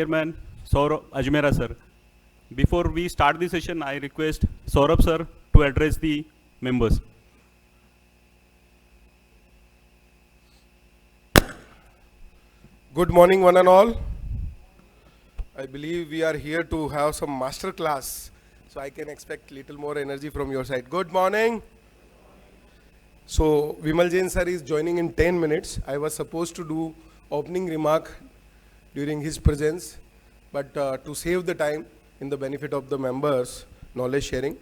Chairman Saurabh Ajmera sir. Before we start the session, I request Saurabh sir to address the members. Good morning, one and all. I believe we are here to have some master class, so I can expect little more energy from your side. Good morning. So Vimal Jain sir is joining in 10 minutes. I was supposed to do opening remark during his presence, but to save the time in the benefit of the members, knowledge sharing,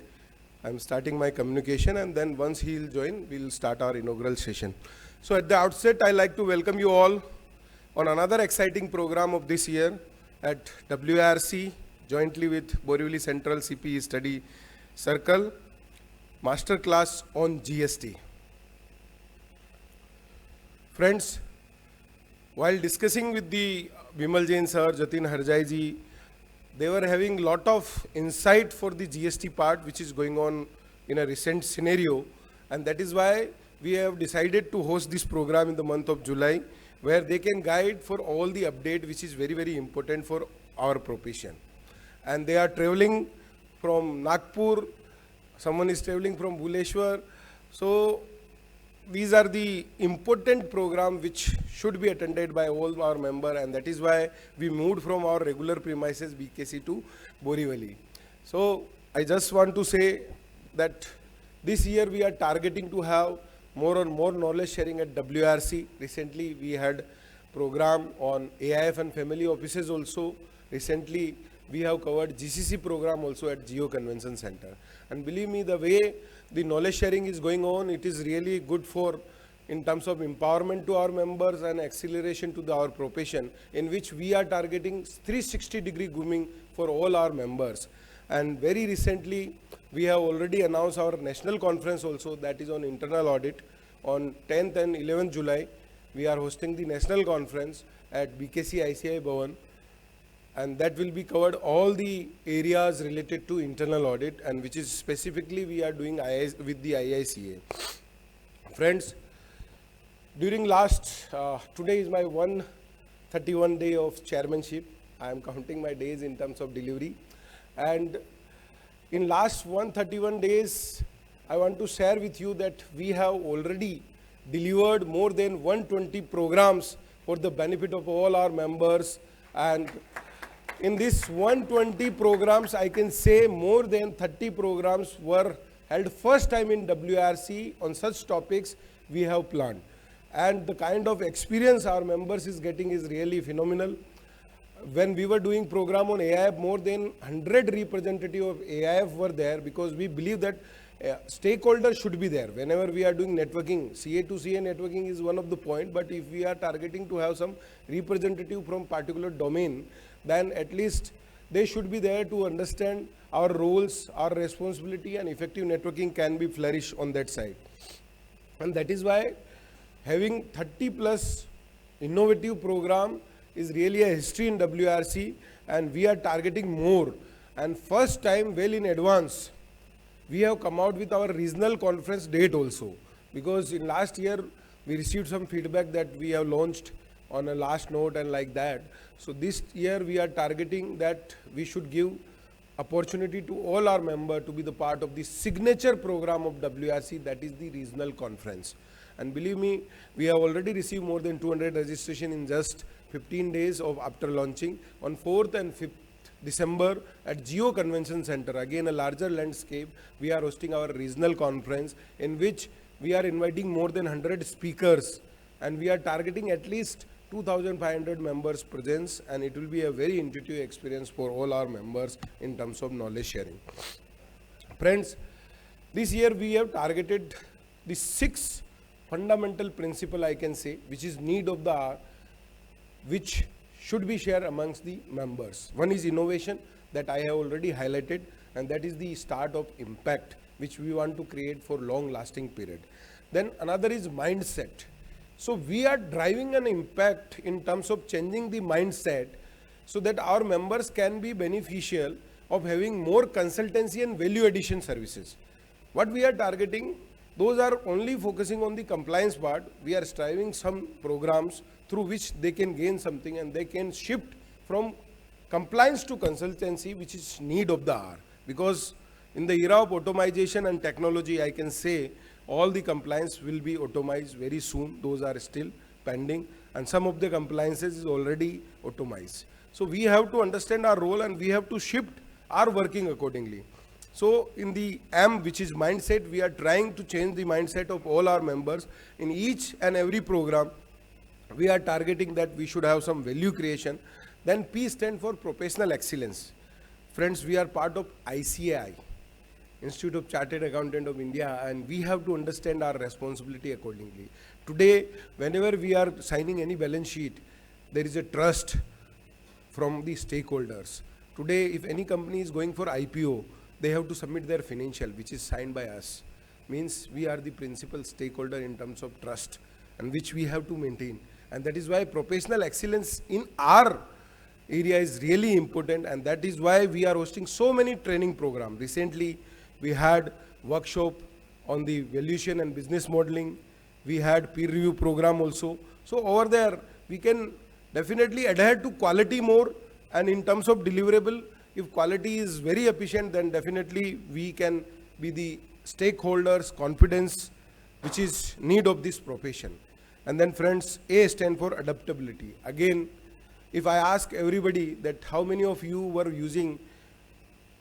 I'm starting my communication, and then once he'll join, we'll start our inaugural session. So at the outset, I'd like to welcome you all on another exciting program of this year at WIRC, jointly with Borivali Central CPE Study Circle, Masterclass on GST. Friends, while discussing with the Vimal Jain sir, Jatin Harjai ji, they were having lot of insight for the GST part which is going on in a recent scenario, and that is why we have decided to host this program in the month of July, where they can guide for all the update which is very, very important for our profession. And they are traveling from Nagpur, someone is traveling from Bhuleshwar. So these are the important program which should be attended by all our members, and that is why we moved from our regular premises BKC to Borivali. So I just want to say that this year we are targeting to have more and more knowledge sharing at WRC. Recently we had program on AIF and family offices also. Recently we have covered GCC program also at Geo Convention Center. And believe me, the way the knowledge sharing is going on, it is really good for in terms of empowerment to our members and acceleration to our profession, in which we are targeting 360-degree grooming for all our members. And very recently we have already announced our national conference also, that is on internal audit. On 10th and 11th July, we are hosting the national conference at BKC ICI Bhavan, and that will be covered all the areas related to internal audit, and which is specifically we are doing with the IICA. Friends, during last, today is my 131 day of chairmanship. I am counting my days in terms of delivery. And in last 131 days, I want to share with you that we have already delivered more than 120 programs for the benefit of all our members. And in this 120 programs, I can say more than 30 programs were held first time in WRC on such topics we have planned. And the kind of experience our members is getting is really phenomenal. When we were doing program on AIF, more than 100 representative of AIF were there, because we believe that stakeholders should be there. Whenever we are doing networking, CA to CA networking is one of the point, but if we are targeting to have some representative from particular domain, then at least they should be there to understand our roles, our responsibility, and effective networking can be flourished on that side. And that is why having 30 plus innovative program is really a history in WRC, and we are targeting more. And first time, well in advance, we have come out with our regional conference date also, because in last year we received some feedback that we have launched on a last note and like that. So this year we are targeting that we should give opportunity to all our members to be the part of the signature program of WRC, that is the regional conference. And believe me, we have already received more than 200 registration in just 15 days of after launching. On 4th and 5th December at Geo Convention Center, again a larger landscape, we are hosting our regional conference, in which we are inviting more than 100 speakers, and we are targeting at least 2,500 members presence, and it will be a very intuitive experience for all our members in terms of knowledge sharing. Friends, this year we have targeted the 6 fundamental principle, I can say, which is need of the hour, which should be shared amongst the members. One is innovation, that I have already highlighted, and that is the start of impact which we want to create for long lasting period. Then another is mindset. So we are driving an impact in terms of changing the mindset so that our members can be beneficial of having more consultancy and value addition services. What we are targeting, those are only focusing on the compliance part. We are striving some programs through which they can gain something and they can shift from compliance to consultancy, which is need of the hour. Because in the era of automation and technology, I can say all the compliance will be automized very soon. Those are still pending, and some of the compliances is already automized. So we have to understand our role and we have to shift our working accordingly. So in the M, which is mindset, we are trying to change the mindset of all our members. In each and every program, we are targeting that we should have some value creation. Then P stand for professional excellence. Friends, we are part of ICAI, Institute of Chartered Accountant of India, and we have to understand our responsibility accordingly. Today, whenever we are signing any balance sheet, there is a trust from the stakeholders. Today, if any company is going for IPO, they have to submit their financial, which is signed by us. Means we are the principal stakeholder in terms of trust, and which we have to maintain. And that is why professional excellence in our area is really important, and that is why we are hosting so many training programs. Recently, we had workshop on the valuation and business modeling. We had peer review program also. So over there, we can definitely adhere to quality more, and in terms of deliverable, if quality is very efficient, then definitely we can be the stakeholders' confidence, which is need of this profession. And then friends, A stand for adaptability. Again, if I ask everybody that how many of you were using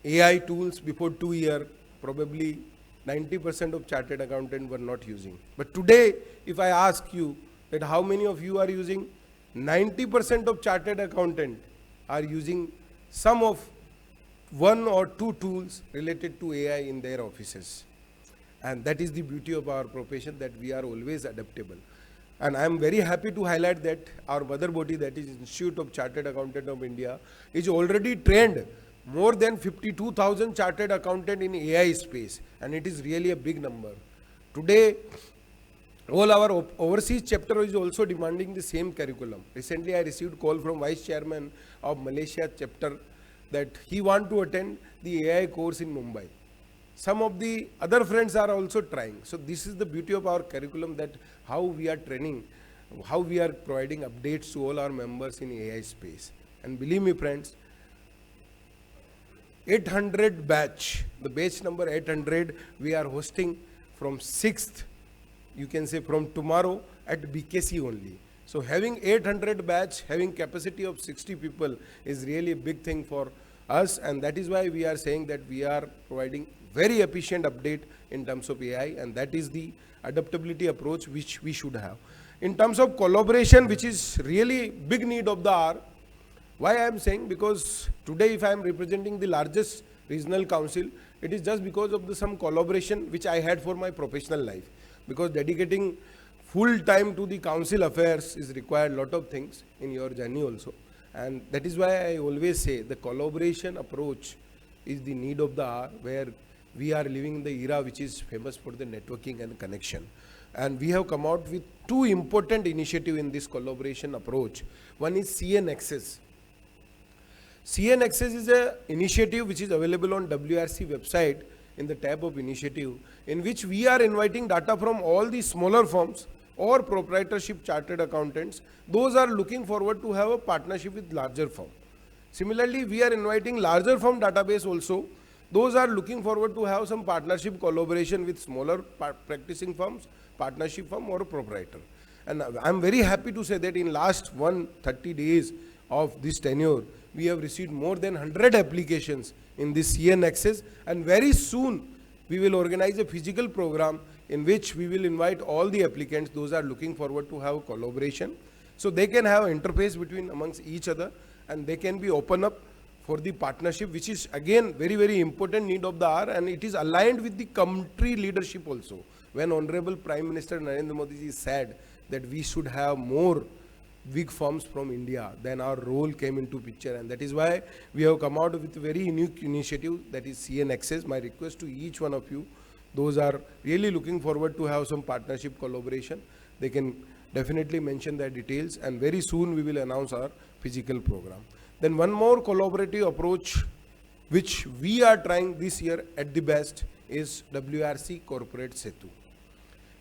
AI tools before 2 years, probably 90% of chartered accountants were not using. But today, if I ask you that how many of you are using, 90% of chartered accountants are using some of one or two tools related to AI in their offices. And that is the beauty of our profession, that we are always adaptable. And I am very happy to highlight that our mother body, that is Institute of Chartered Accountant of India, is already trained more than 52,000 chartered accountant in AI space, and it is really a big number. Today, all our overseas chapter is also demanding the same curriculum. Recently, I received call from Vice Chairman of Malaysia chapter that he want to attend the AI course in Mumbai. Some of the other friends are also trying. So this is the beauty of our curriculum, that how we are training, how we are providing updates to all our members in AI space. And believe me friends, 800 batch, the batch number 800, we are hosting from 6th, you can say from tomorrow at BKC only. So having 800 batch, having capacity of 60 people is really a big thing for us, and that is why we are saying that we are providing very efficient update in terms of AI, and that is the adaptability approach which we should have. In terms of collaboration, which is really big need of the hour. Why I am saying? Because today if I am representing the largest regional council, it is just because of some collaboration which I had for my professional life. Because dedicating full time to the council affairs is required lot of things in your journey also. And that is why I always say the collaboration approach is the need of the hour, where we are living in the era which is famous for the networking and connection. And we have come out with two important initiatives in this collaboration approach. One is CA Nexus. CA Nexus is an initiative which is available on WRC website in the tab of initiative, in which we are inviting data from all the smaller firms or proprietorship chartered accountants. Those are looking forward to have a partnership with larger firm. Similarly, we are inviting larger firm database also. Those are looking forward to have some partnership collaboration with smaller practicing firms, partnership firm or proprietor. And I'm very happy to say that in last 130 days of this tenure, we have received more than 100 applications in this CA Nexus, and very soon we will organize a physical program in which we will invite all the applicants. Those are looking forward to have collaboration, so they can have interface between amongst each other, and they can be open up for the partnership, which is again very, very important need of the hour, and it is aligned with the country leadership also. When Honorable Prime Minister Narendra Modi ji said that we should have more big firms from India, then our role came into picture, and that is why we have come out with a very unique initiative, that is CA Nexus. My request to each one of you, those are really looking forward to have some partnership collaboration, they can definitely mention their details, and very soon we will announce our physical program. Then one more collaborative approach which we are trying this year at the best is WRC Corporate Setu.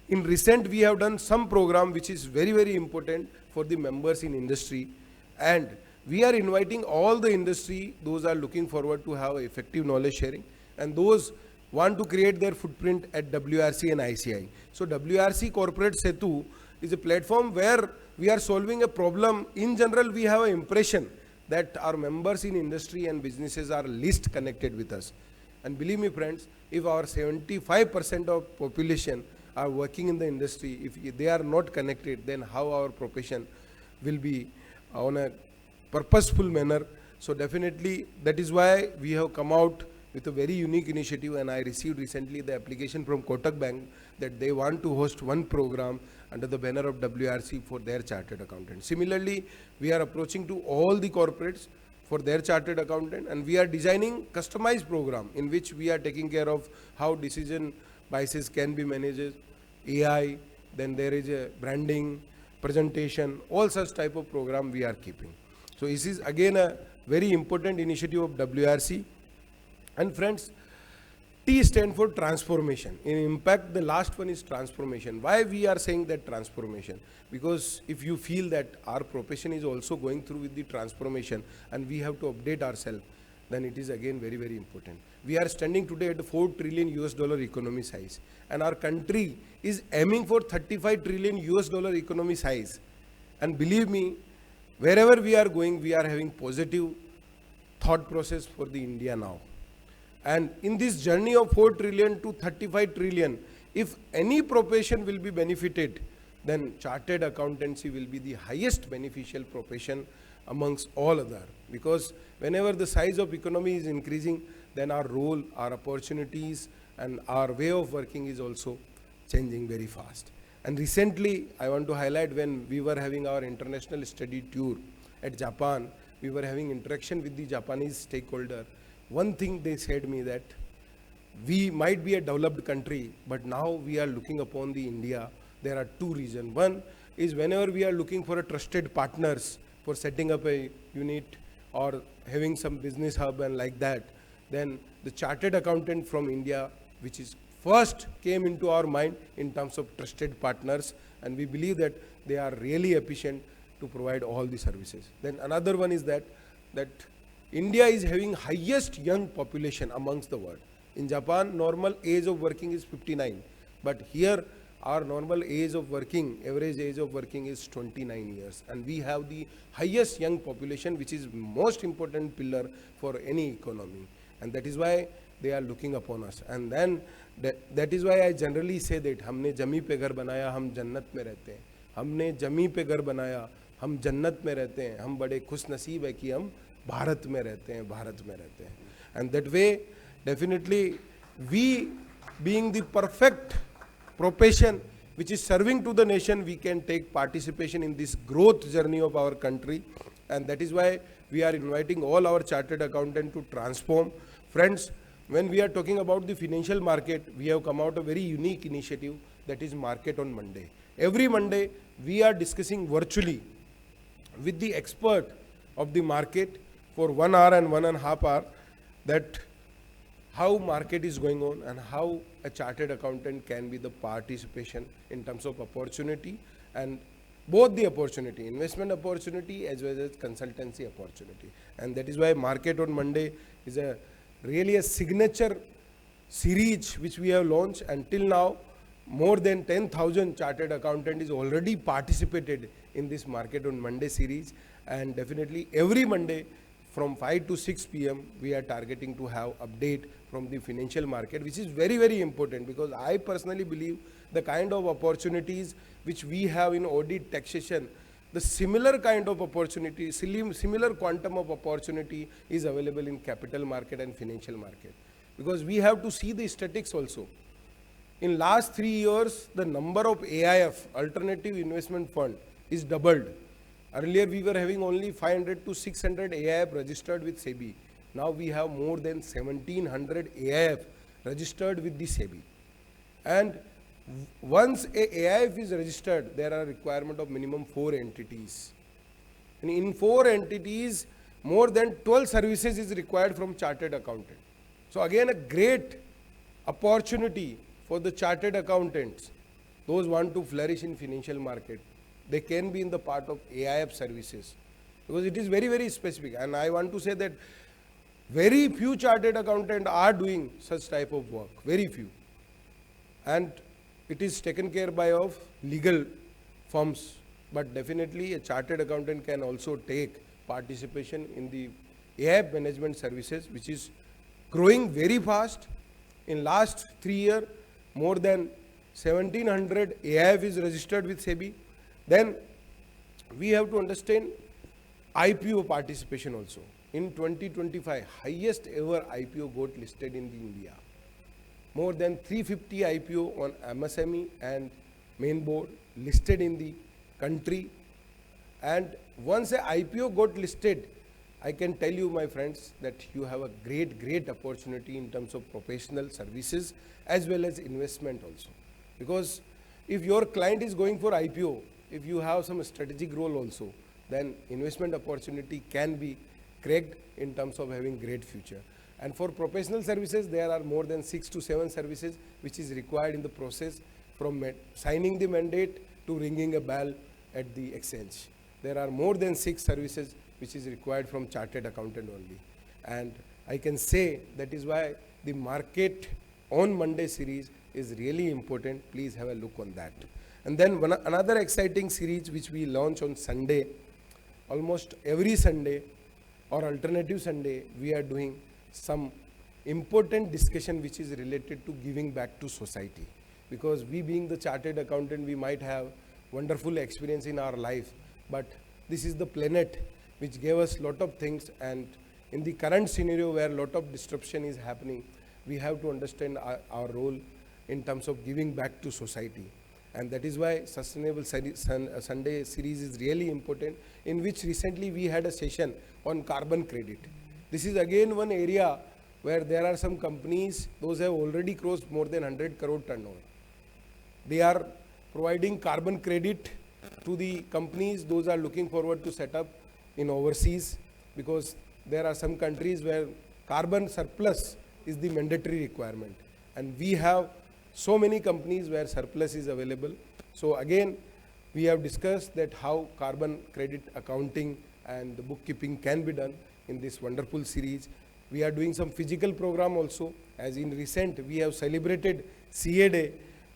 In recent, we have done some program which is very, very important for the members in industry, and we are inviting all the industry, those are looking forward to have effective knowledge sharing, and those want to create their footprint at WRC and ICI. So WRC Corporate Setu is a platform where we are solving a problem. In general, we have an impression that our members in industry and businesses are least connected with us. And believe me friends, if our 75% of population are working in the industry, if they are not connected, then how our profession will be on a purposeful manner. So definitely that is why we have come out with a very unique initiative, and I received recently the application from Kotak Bank that they want to host one program under the banner of WRC for their chartered accountant. Similarly, we are approaching to all the corporates for their chartered accountant, and we are designing customized program in which we are taking care of how decision biases can be managed, AI, then there is a branding, presentation, all such type of program we are keeping. So this is again a very important initiative of WRC. And friends, T stand for transformation. In impact, the last one is transformation. Why we are saying that transformation? Because if you feel that our profession is also going through with the transformation and we have to update ourselves, then it is again very, very important. We are standing today at the $4 trillion US dollar economy size, and our country is aiming for 35 trillion US dollar economy size. And believe me, wherever we are going, we are having positive thought process for the India now. And in this journey of 4 trillion to 35 trillion, if any profession will be benefited, then chartered accountancy will be the highest beneficial profession amongst all other. Because whenever the size of economy is increasing, then our role, our opportunities, and our way of working is also changing very fast. And recently, I want to highlight, when we were having our international study tour at Japan, we were having interaction with the Japanese stakeholder. One thing they said me that we might be a developed country, but now we are looking upon the India. There are two reasons. One is whenever we are looking for a trusted partners for setting up a unit or having some business hub and like that, then the chartered accountant from India, which is first came into our mind in terms of trusted partners, and we believe that they are really efficient to provide all the services. Then another one is that India is having highest young population amongst the world. In Japan, normal age of working is 59, but here our normal age of working, average age of working is 29 years, and we have the highest young population, which is most important pillar for any economy, and that is why they are looking upon us. And then that is why I generally say that हमने जमी पे घर बनाया, हम जन्नत में रहते हैं. हमने जमी पे घर बनाया, हम जन्नत में रहते हैं. हम बड़े खुश नसीब है कि हम भारत में रहते हैं, भारत में रहते हैं. And that way, definitely, we being the perfect profession which is serving to the nation, we can take participation in this growth journey of our country. And that is why we are inviting all our chartered accountants to transform. Friends, when we are talking about the financial market, we have come out a very unique initiative, that is Market on Monday. Every Monday, we are discussing virtually with the expert of the market for 1 hour and 1.5 hours that how market is going on and how a chartered accountant can be the participation in terms of opportunity, and both the opportunity, investment opportunity as well as consultancy opportunity. And that is why Market on Monday is a really a signature series which we have launched. Until now, more than 10,000 chartered accountant is already participated in this Market on Monday series, and definitely every Monday from 5 to 6 p.m. we are targeting to have update from the financial market, which is very, very important, because I personally believe the kind of opportunities which we have in audit, taxation, the similar kind of opportunity, similar quantum of opportunity is available in capital market and financial market. Because we have to see the statistics also. In last 3 years, the number of AIF, Alternative Investment Fund, is doubled. Earlier we were having only 500 to 600 AIF registered with SEBI. Now we have more than 1700 AIF registered with the SEBI. And once a AIF is registered, there are requirement of minimum 4 entities. And in 4 entities, more than 12 services is required from chartered accountant. So again, a great opportunity for the chartered accountants, those want to flourish in financial market. They can be in the part of AIF services. because it is very, very specific. And I want to say that very few chartered accountants are doing such type of work, very few. And it is taken care by of legal firms, but definitely a chartered accountant can also take participation in the AIF management services, which is growing very fast. In last 3 years, more than 1700 AIF is registered with SEBI. Then we have to understand IPO participation also. In 2025, highest ever IPO got listed in the India. More than 350 IPO on MSME and main board listed in the country. And once a IPO got listed, I can tell you, my friends, that you have a great opportunity in terms of professional services as well as investment also. Because if your client is going for IPO, if you have some strategic role also, then investment opportunity can be cracked in terms of having great future. And for professional services, there are more than 6 to 7 services which is required in the process, from signing the mandate to ringing a bell at the exchange. There are more than 6 services which is required from chartered accountant only. And I can say that is why the market on Monday series is really important. Please have a look on that. And then another exciting series which we launch on Sunday, almost every Sunday or alternative Sunday, we are doing some important discussion which is related to giving back to society. Because we being the chartered accountant, we might have wonderful experience in our life, but this is the planet which gave us lot of things, and in the current scenario where lot of disruption is happening, we have to understand our role in terms of giving back to society. And that is why Sustainable Sunday series is really important, in which recently we had a session on carbon credit. This is again one area where there are some companies, those have already crossed more than 100 crore turnover. They are providing carbon credit to the companies, those are looking forward to set up in overseas, because there are some countries where carbon surplus is the mandatory requirement. And we have so many companies where surplus is available. So again, we have discussed that how carbon credit accounting and the bookkeeping can be done in this wonderful series. We are doing some physical program also, as in recent we have celebrated CA Day,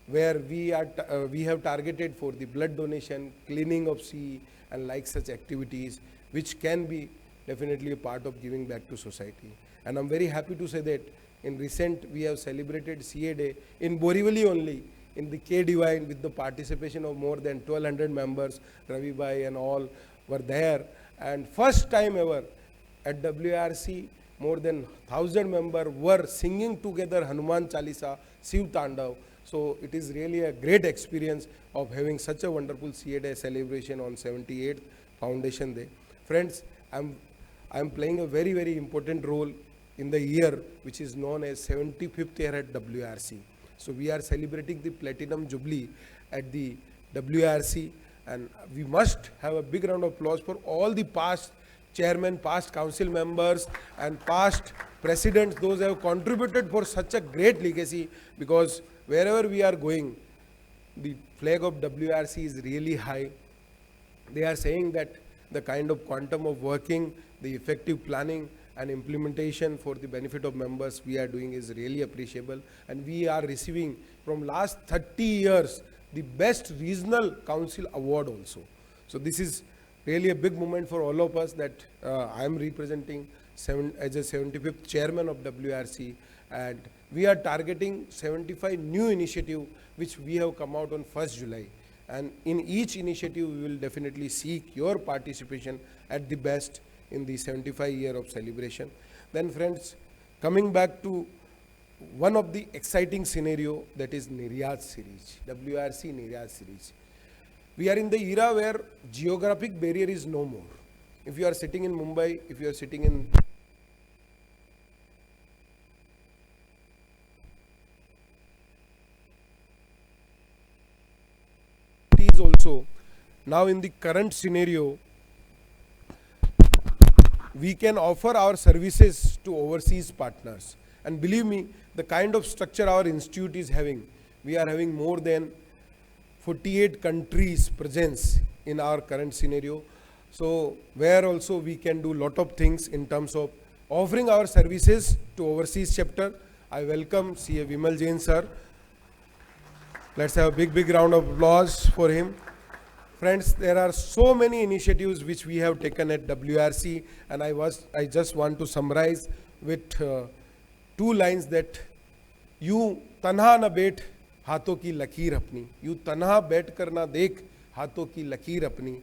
where we have targeted for the blood donation, cleaning of sea, and like such activities, which can be definitely a part of giving back to society. And I'm very happy to say that in recent we have celebrated CA Day in Borivali only, in the K Divine, with the participation of more than 1200 members. Ravi Bhai and all were there, and first time ever at WRC, more than 1000 members were singing together Hanuman Chalisa, Shiv Tandav. So it is really a great experience of having such a wonderful CA Day celebration on 78th Foundation Day. Friends, I'm playing a very important role in the year which is known as 75th year at WRC. So we are celebrating the Platinum Jubilee at the WRC, and we must have a big round of applause for all the past chairmen, past council members, and past presidents, those who have contributed for such a great legacy, because wherever we are going, the flag of WRC is really high. They are saying that the kind of quantum of working, the effective planning and implementation for the benefit of members we are doing is really appreciable. And we are receiving from last 30 years the best regional council award also. So this is really a big moment for all of us, that I am representing as a 75th chairman of WRC, and we are targeting 75 new initiatives which we have come out on 1st July. And in each initiative, we will definitely seek your participation at the best in the 75 year of celebration. Then friends, coming back to one of the exciting scenario, that is Niryat series, WRC Niryat series. We are in the era where geographic barrier is no more. If you are sitting in Mumbai, if you are sitting in is also, now in the current scenario, we can offer our services to overseas partners. And believe me, the kind of structure our institute is having, we are having more than 48 countries presence in our current scenario. So where also we can do lot of things in terms of offering our services to overseas chapter. I welcome CA Vimal Jain sir. Let's have a big round of applause for him. Friends, there are so many initiatives which we have taken at WRC, and I just want to summarize with two lines that यूं तन्हा न बैठ हाथों की लकीर अपनी, यूं तन्हा बैठ कर ना देख हाथों की लकीर अपनी,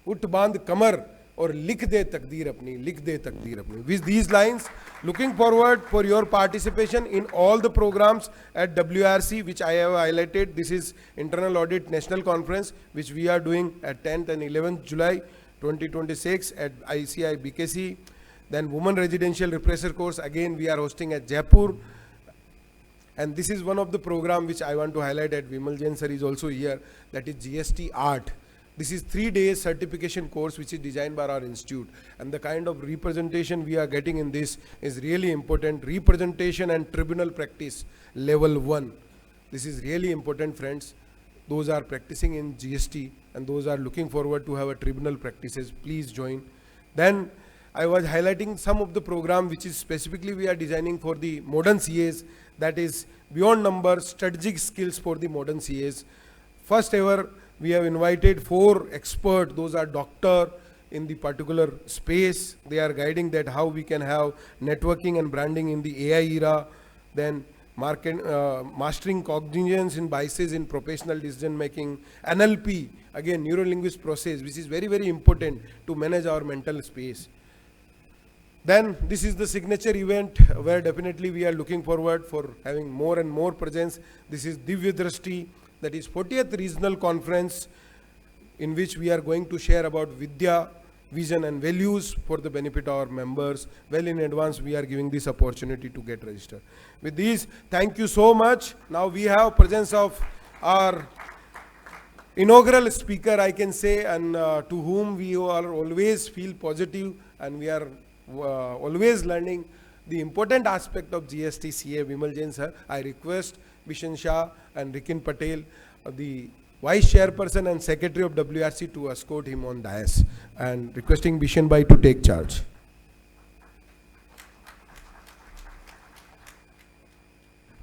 उठ बांध कमर और लिख दे तकदीर अपनी, लिख दे तकदीर अपनी. With these lines, looking forward for your participation in all the programs at WRC which I have highlighted. This is Internal Audit National Conference which we are doing at 10th and 11th July 2026 at ICI BKC. Then Women Residential Refresher Course, again we are hosting at Jaipur. And this is one of the program which I want to highlight at Vimal Jain sir is also here, that is GST Art. This is 3 days certification course which is designed by our institute, and the kind of representation we are getting in this is really important. Representation and tribunal practice level 1. This is really important, friends. Those are practicing in GST and those are looking forward to have a tribunal practices, please join. Then I was highlighting some of the program which is specifically we are designing for the modern CAs, that is beyond numbers, strategic skills for the modern CAs. First ever we have invited 4 experts, those are doctor in the particular space. They are guiding that how we can have networking and branding in the AI era. Then mastering cognizance in biases in professional decision making. NLP, again neuro-linguist process, which is very important to manage our mental space. Then this is the signature event where definitely we are looking forward for having more and more presence. This is Divya Drashti, that is 40th regional conference in which we are going to share about Vidya, vision and values for the benefit of our members. Well in advance we are giving this opportunity to get registered. With these, thank you so much. Now we have presence of our inaugural speaker, I can say, and to whom we are always feel positive and we are always learning the important aspect of GST CA Vimal Jain sir. I request Bishan Shah and Rikin Patel, the Vice Chairperson and Secretary of WRC, to escort him on dais, and requesting Bishan Bhai to take charge.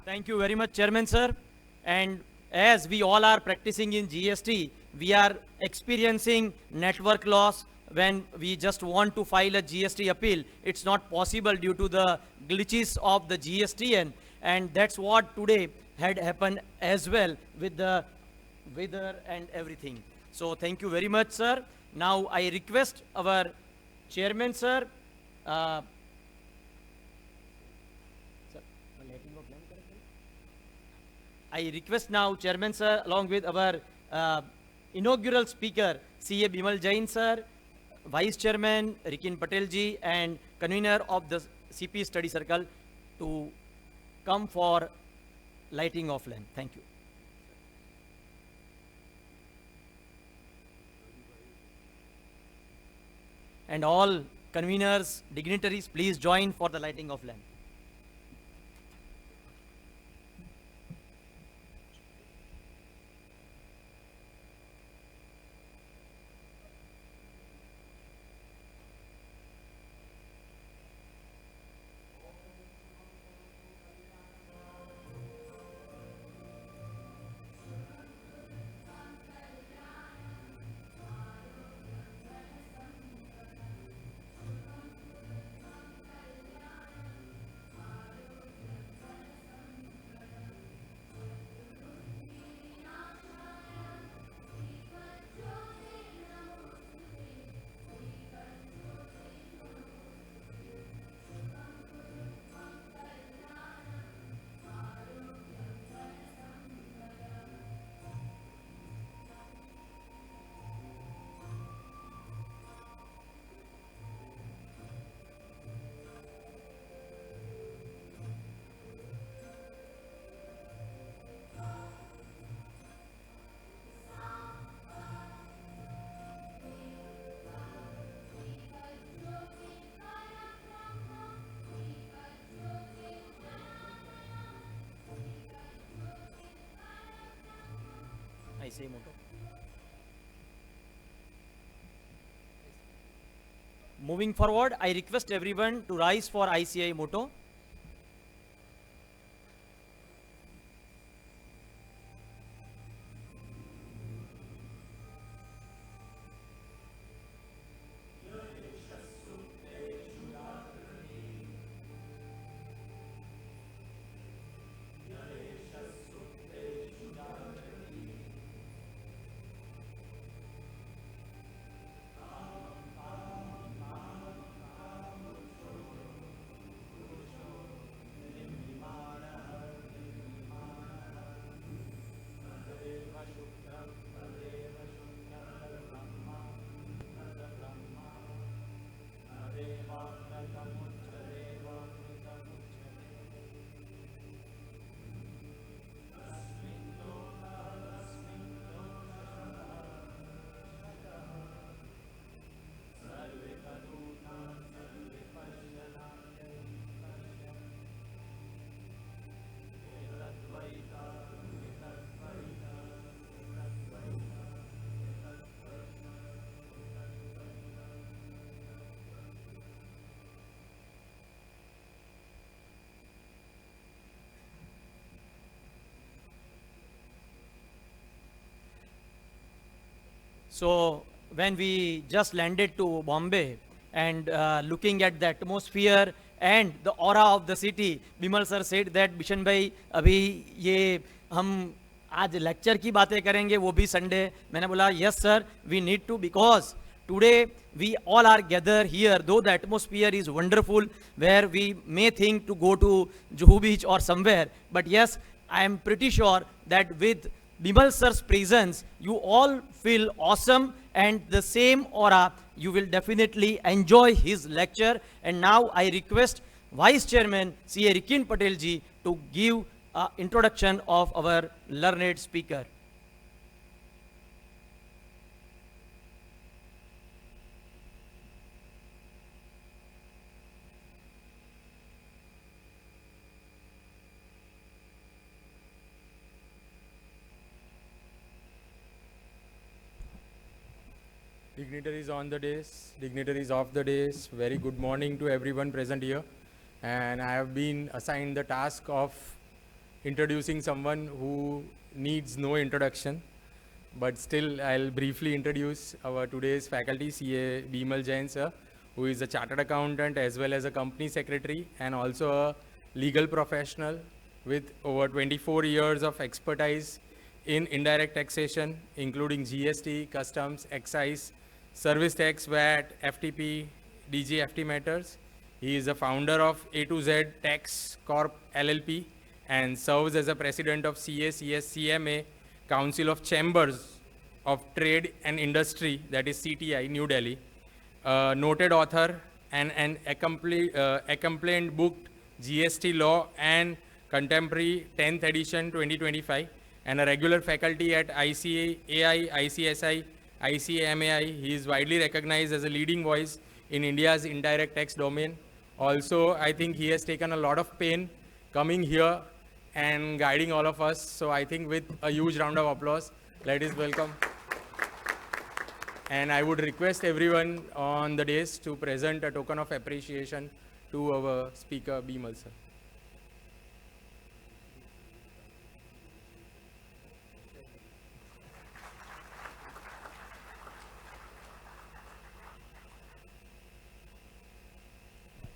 Thank you very much, Chairman sir. And as we all are practicing in GST, we are experiencing network loss. When we just want to file a GST appeal, it's not possible due to the glitches of the GSTN, and that's what today had happened as well with the weather and everything. So thank you very much, sir. Now I request our chairman, sir. I request now chairman, sir, along with our inaugural speaker, CA Bimal Jain, sir, Vice Chairman Rikin Patel ji, and convener of the CP Study Circle to come for lighting of lamp. Thank you. And all conveners, dignitaries, please join for the lighting of lamp. I say motto. moving forward, I request everyone to rise for ICI motto. So when we just landed to Bombay and looking at the atmosphere and the aura of the city, Bimal sir said that Bishan bhai अभी ये हम आज lecture की बातें करेंगे वो भी Sunday. मैंने बोला yes sir, we need to because today we all are gathered here, though the atmosphere is wonderful, where we may think to go to Juhu Beach or somewhere, but yes, I am pretty sure that with Bimal sir's presence, you all feel awesome and the same aura, you will definitely enjoy his lecture. And now I request Vice Chairman C.A. Rikin Patel ji to give introduction of our learned speaker. Dignitaries on the days, dignitaries of the days, very good morning to everyone present here. And I have been assigned the task of introducing someone who needs no introduction. But still, I'll briefly introduce our today's faculty, CA Bimal Jain sir, who is a chartered accountant as well as a company secretary and also a legal professional with over 24 years of expertise in indirect taxation, including GST, customs, excise, service tax, VAT, FTP, DGFT matters. He is the founder of A to Z Tax Corp LLP and serves as a president of CACS CMA, Council of Chambers of Trade and Industry, that is CTI, New Delhi. Noted author and an accomplished book, GST Law and Contemporary 10th edition 2025, and a regular faculty at ICAI, ICSI, ICMAI. He is widely recognized as a leading voice in India's indirect tax domain. Also, I think he has taken a lot of pain coming here and guiding all of us. So I think with a huge round of applause, let us welcome. And I would request everyone on the dais to present a token of appreciation to our speaker, Bimal sir.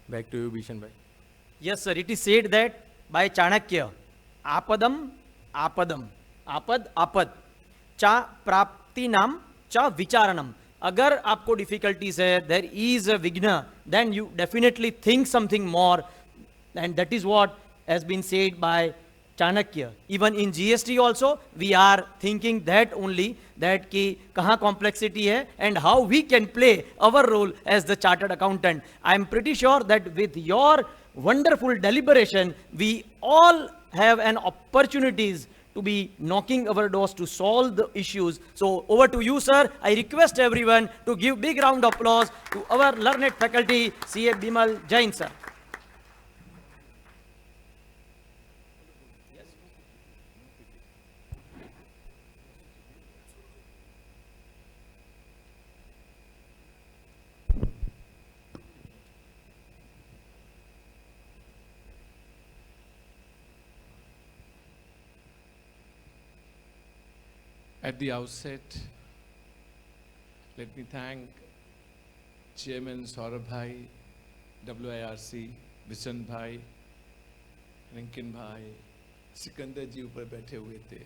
Back to you, Bishan bhai. Yes, sir. It is said that by Chanakya, apadam, apadam, apad, apad, cha praptinam, cha vicharanam. अगर आपको difficulties है, there is a vigna, then you definitely think something more, and that is what has been said by Chanakya. Even in GST also, we are thinking that only, that कि कहाँ complexity है and how we can play our role as the chartered accountant. I am pretty sure that with your wonderful deliberation, we all have an opportunities to be knocking our doors to solve the issues. So over to you, sir. I request everyone to give big round of applause to our learned faculty, C.A. Bimal Jain, sir. At the outset, let me thank Chairman Saurabh Bhai, WIRC, Bisan Bhai, Rinkin Bhai, Sikandar ji ऊपर बैठे हुए थे,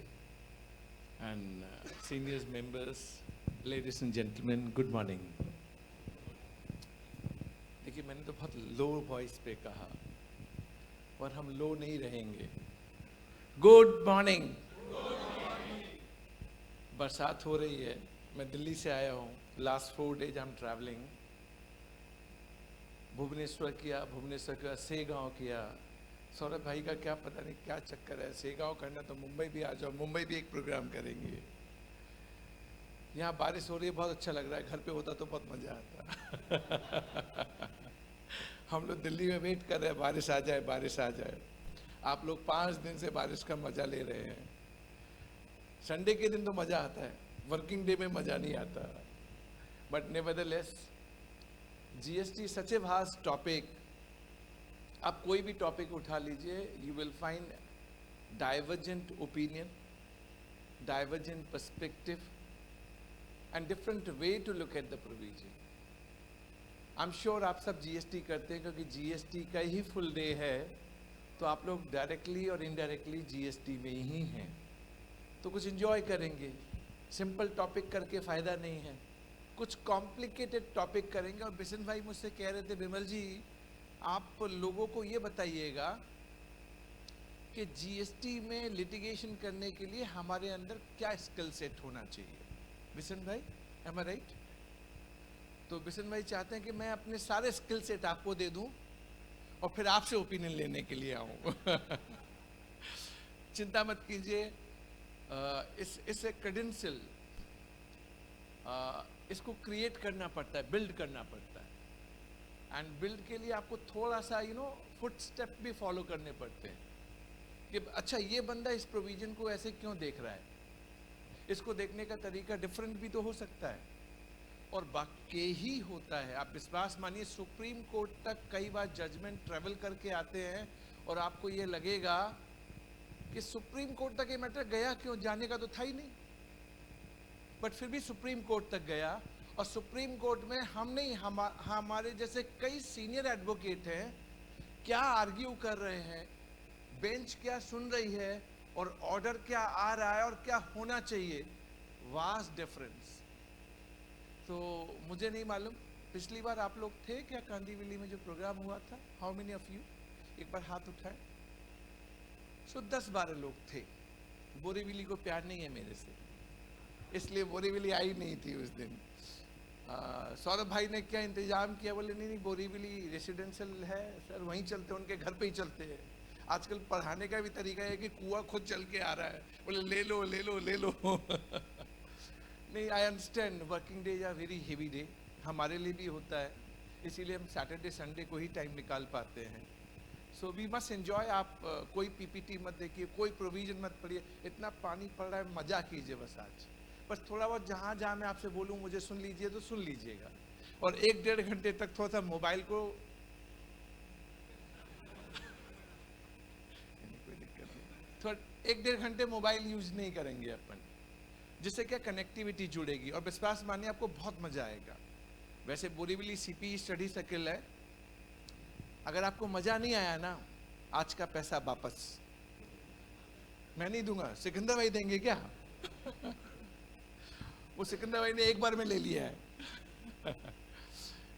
and senior members, ladies and gentlemen, good morning. देखिए मैंने तो बहुत low voice पे कहा, और हम लो नहीं रहेंगे. Good morning. बरसात हो रही है, मैं दिल्ली से आया हूँ. Last 4 days I am travelling. Bhubaneswar किया, भुवनेश्वर के बाद सेगांव किया. सौरभ भाई का क्या पता नहीं क्या चक्कर है, सेगांव करना तो मुंबई भी आ जाओ, मुंबई भी एक प्रोग्राम करेंगे. यहाँ बारिश हो रही है, बहुत अच्छा लग रहा है. घर पे होता तो बहुत मजा आता. हम लोग दिल्ली में वेट कर रहे हैं, बारिश आ जाए, बारिश आ जाए. आप लोग 5 दिन से बारिश का मजा ले रहे हैं. संडे के दिन तो मजा आता है, वर्किंग डे में मजा नहीं आता. But nevertheless, GST such a vast topic. आप कोई भी टॉपिक उठा लीजिए, you will find divergent opinion, divergent perspective and different way to look at the provision. I am sure आप सब जीएसटी करते हैं, क्योंकि जीएसटी का ही फुल डे है, तो आप लोग डायरेक्टली और इनडायरेक्टली जीएसटी में ही हैं. तो कुछ एंजॉय करेंगे. सिंपल टॉपिक करके फ़ायदा नहीं है, कुछ कॉम्प्लिकेटेड टॉपिक करेंगे. और बिशन भाई मुझसे कह रहे थे, विमल जी आप लोगों को ये बताइएगा कि जीएसटी में लिटिगेशन करने के लिए हमारे अंदर क्या स्किल सेट होना चाहिए. बिशन भाई, एम आई राइट? तो बिशन भाई चाहते हैं कि मैं अपने सारे स्किल सेट आपको दे दूं और फिर आपसे ओपिनियन लेने के लिए आऊं. चिंता मत कीजिए, इस क्रेडेंशियल इसको क्रिएट करना पड़ता है, बिल्ड करना पड़ता है. एंड बिल्ड के लिए आपको थोड़ा सा फुट स्टेप भी फॉलो करने पड़ते हैं कि अच्छा ये बंदा इस प्रोविजन को ऐसे क्यों देख रहा है, इसको देखने का तरीका डिफरेंट भी तो हो सकता है. और वाकई ही होता है. आप विश्वास मानिए, सुप्रीम कोर्ट तक कई बार जजमेंट ट्रेवल करके आते हैं और आपको ये लगेगा कि सुप्रीम कोर्ट तक ये मैटर गया क्यों, जाने का तो था ही नहीं. बट फिर भी सुप्रीम कोर्ट तक गया, और सुप्रीम कोर्ट में हम नहीं, हमारे जैसे कई सीनियर एडवोकेट हैं, क्या आर्ग्यू कर रहे हैं, बेंच क्या सुन रही है, और ऑर्डर क्या आ रहा है और क्या होना चाहिए. Vast difference. तो मुझे नहीं मालूम, पिछली बार आप लोग थे क्या कांदीवली में जो प्रोग्राम हुआ था? How many of you? एक बार हाथ उठाए. सो 10-12 लोग थे. बोरीवली को प्यार नहीं है मेरे से, इसलिए बोरीवली आई नहीं थी उस दिन. सौरभ भाई ने क्या इंतजाम किया, बोले नहीं नहीं बोरीवली रेसिडेंशियल है सर, वहीं चलते, उनके घर पे ही चलते हैं. आजकल पढ़ाने का भी तरीका है कि कुआं खुद चल के आ रहा है, बोले ले लो ले लो ले लो. नहीं, आई अंडरस्टैंड, वर्किंग डे या वेरी हेवी डे हमारे लिए भी होता है, इसीलिए हम सैटरडे संडे को ही टाइम निकाल पाते हैं. So we must enjoy. आप कोई पीपीटी मत देखिए, कोई प्रोविजन मत पढ़िए. इतना पानी पड़ रहा है, मजा कीजिए बस आज. बस थोड़ा बहुत जहाँ जहाँ मैं आपसे बोलूँ मुझे सुन लीजिए तो सुन लीजिएगा. और 1-1.5 घंटे तक थोड़ा सा मोबाइल को कोई दिक्कत नहीं, थोड़ा 1-1.5 घंटे मोबाइल यूज नहीं करेंगे अपन, जिससे क्या कनेक्टिविटी जुड़ेगी. और विश्वास मानिए आपको बहुत मजा आएगा. वैसे बोरीवली सीपी स्टडी सर्किल है, अगर आपको मजा नहीं आया ना, आज का पैसा वापस. मैं नहीं दूंगा, सिकंदर भाई देंगे क्या? वो सिकंदर भाई ने एक बार में ले लिया है.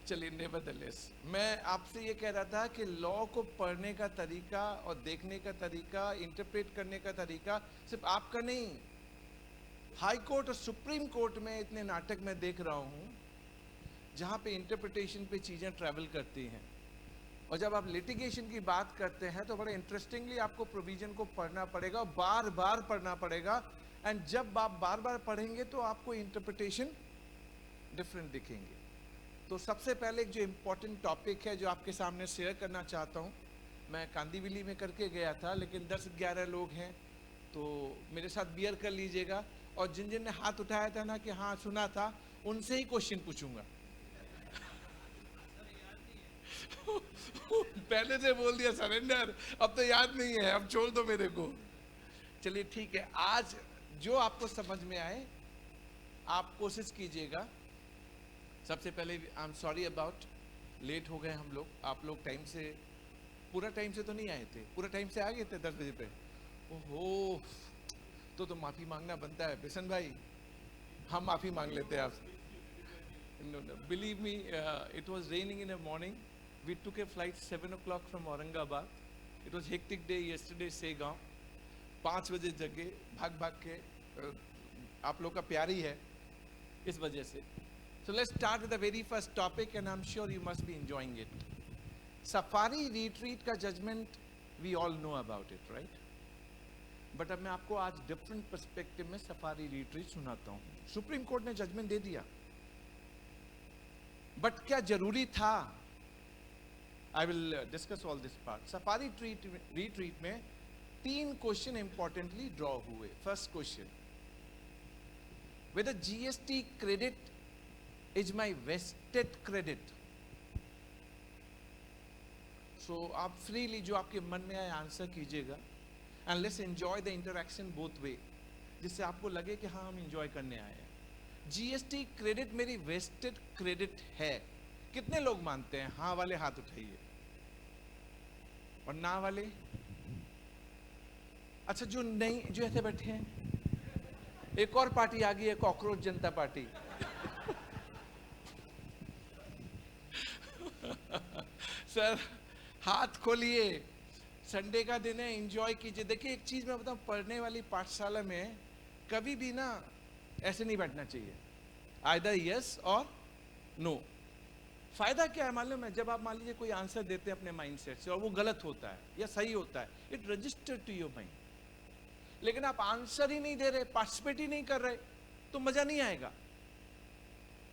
चलिए, नेवरदलेस, मैं आपसे ये कह रहा था कि लॉ को पढ़ने का तरीका और देखने का तरीका, इंटरप्रेट करने का तरीका सिर्फ आपका नहीं. हाई कोर्ट और सुप्रीम कोर्ट में इतने नाटक मैं देख रहा हूँ जहाँ पे इंटरप्रिटेशन पे चीज़ें ट्रैवल करती हैं. और जब आप लिटिगेशन की बात करते हैं तो बड़े इंटरेस्टिंगली आपको प्रोविजन को पढ़ना पड़ेगा, बार बार पढ़ना पड़ेगा. एंड जब आप बार बार पढ़ेंगे तो आपको इंटरप्रिटेशन डिफरेंट दिखेंगे. तो सबसे पहले एक जो इम्पोर्टेंट टॉपिक है जो आपके सामने शेयर करना चाहता हूँ, मैं कांदीवली में करके गया था, लेकिन 10-11 लोग हैं तो मेरे साथ बियर कर लीजिएगा. और जिन जिन ने हाथ उठाया था ना कि हाँ सुना था, उनसे ही क्वेश्चन पूछूंगा. पहले से बोल दिया सरेंडर, अब तो याद नहीं है, अब छोड़ दो मेरे को. चलिए ठीक है, आज जो आपको समझ में आए आप कोशिश कीजिएगा। सबसे पहले I am sorry about late हो गए हम लोग। आप लोग टाइम से, पूरा टाइम से तो नहीं आए थे, पूरा टाइम से आ गए थे 10 बजे पे। ओहो, तो माफी मांगना बनता है बिशन भाई, हम माफी मांग लेते हैं आपसे। Believe me, it was raining in the morning. We took a flight 7 o'clock from Aurangabad. It was hectic day yesterday, Segaon. 5 बजे जगे, भाग भाग के। आप लोग का प्यार ही है इस वजह से। So let's start with the very first topic and I'm sure you must be enjoying it. Safari retreat का judgment we all know about it, right? But अब मैं आपको आज different perspective में सफारी retreat सुनाता हूँ। सुप्रीम कोर्ट ने judgement दे दिया, बट क्या जरूरी था? I will discuss all this part. Safari retreat में 3 क्वेश्चन इंपॉर्टेंटली ड्रॉ हुए। First question, whether GST credit is my vested credit. So आप फ्रीली जो आपके मन में आए आंसर कीजिएगा and let's enjoy the interaction both way, जिससे आपको लगे कि हाँ हम एंजॉय करने आए हैं। जीएसटी क्रेडिट मेरी वेस्टेड क्रेडिट है। कितने लोग मानते हैं? हाँ वाले हाथ उठाइए, और ना वाले? अच्छा, जो नहीं, जो ऐसे बैठे हैं, एक और पार्टी आ गई है, कॉकरोच जनता पार्टी। सर हाथ खोलिए, संडे का दिन है, एंजॉय कीजिए। देखिए एक चीज मैं बताऊं, पढ़ने वाली पाठशाला में कभी भी ना ऐसे नहीं बैठना चाहिए, आइदर यस और नो। फायदा क्या है मालूम है? जब आप मान लीजिए कोई आंसर देते हैं अपने माइंडसेट से और वो गलत होता है या सही होता है, it register to your mind. लेकिन आप आंसर ही नहीं दे रहे, पार्टिसिपेट ही नहीं कर रहे, तो मजा नहीं आएगा।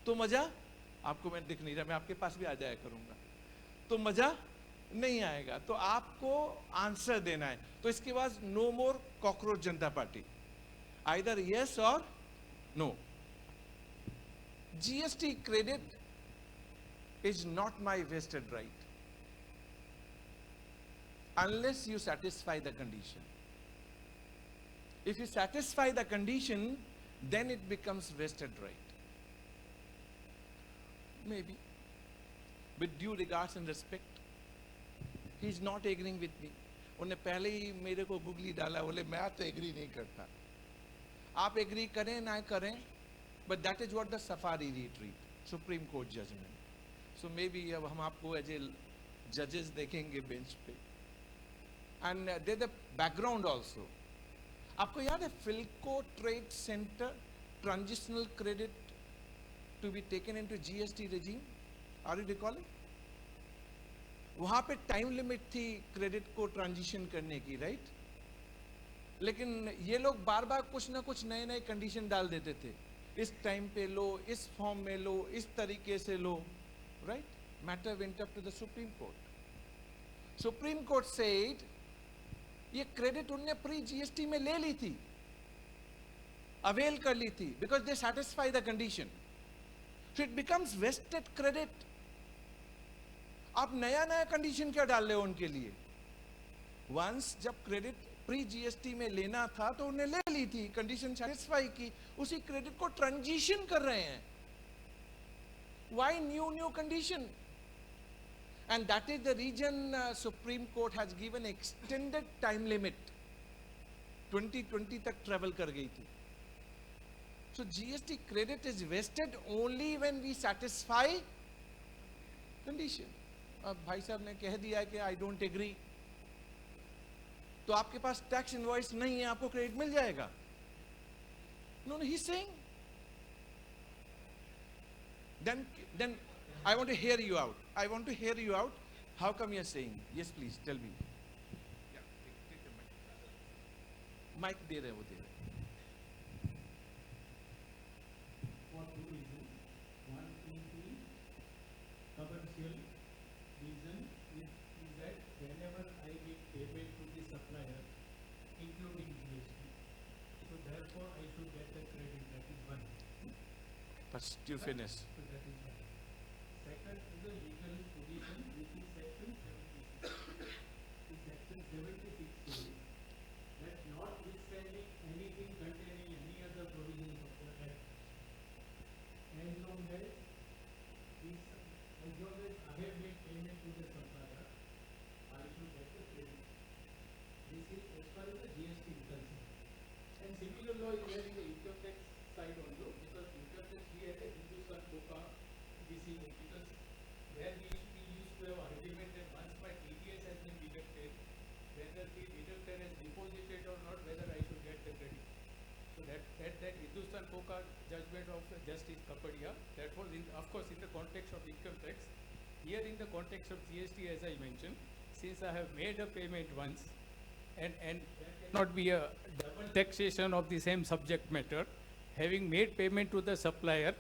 तो मजा आपको, मैं दिख नहीं रहा, मैं आपके पास भी आ जाया करूंगा, तो मजा नहीं आएगा। तो आपको आंसर देना है। तो इसके बाद नो मोर कॉकरोच जनता पार्टी, आइदर यस और no. GST credit is not my vested right unless you satisfy the condition. If you satisfy the condition, then it becomes vested right. Maybe with due regards and respect, he is not agreeing with me. उन्हें पहले ही मेरे को googly डाला, बोले मैं तो agree नहीं करता। आप एग्री करें ना करें, but that is what the safari retreat, Supreme Court judgment. So maybe अब हम आपको एज ए जजेस देखेंगे बेंच पे। And they the background also. आपको याद है Filco trade centre transitional credit to be taken into GST regime, are you recalling? वहां पे टाइम लिमिट थी क्रेडिट को ट्रांजिशन करने की, राइट? लेकिन ये लोग बार बार कुछ ना कुछ नए नए कंडीशन डाल देते थे, इस टाइम पे लो, इस फॉर्म में लो, इस तरीके से लो, right? Matter went up to the Supreme Court. Supreme Court said ये क्रेडिट उनने प्री जीएसटी में ले ली थी, अवेल कर ली थी, because they satisfy the condition, so it becomes vested credit. आप नया नया कंडीशन क्या डाल रहे हो उनके लिए? वंस जब क्रेडिट प्री जीएसटी में लेना था तो उन्हें ले ली थी, कंडीशन सैटिस्फाई की, उसी क्रेडिट को ट्रांजिशन कर रहे हैं। Why new condition? And that is the reason supreme court has given extended time limit, 2020 तक ट्रेवल कर गई थी। So GST credit is vested only when we satisfy condition. अब भाई साहब ने कह दिया है कि आई डोंट एग्री, तो आपके पास टैक्स इनवॉइस नहीं है, आपको क्रेडिट मिल जाएगा? No, he saying then I want to hear you out. I want to hear you out. How come you're saying? Yes, please tell me. Yeah, take the mic. Mic दे रहे, वो दे रहे। For two reasons. One is the commercial reason is that whenever I give payment to the supplier, including GST, so therefore I should get the credit. That is one. First you finish. So that is one. Second is the legal position, which is section 76. In section 76 says that notwithstanding anything containing side also, because interface we had a Hindustan Coca decision, because where we used to have argument that once my TDS has been deducted, whether the deductor has deposited or not, whether I should get the credit. So that Hindustan Coca judgment of Justice Kapadia, that was in, of course, in the context of income tax. Here in the context of GST, as I mentioned, since I have made a payment once, and there cannot be a double taxation of the same subject matter, having made payment to the supplier,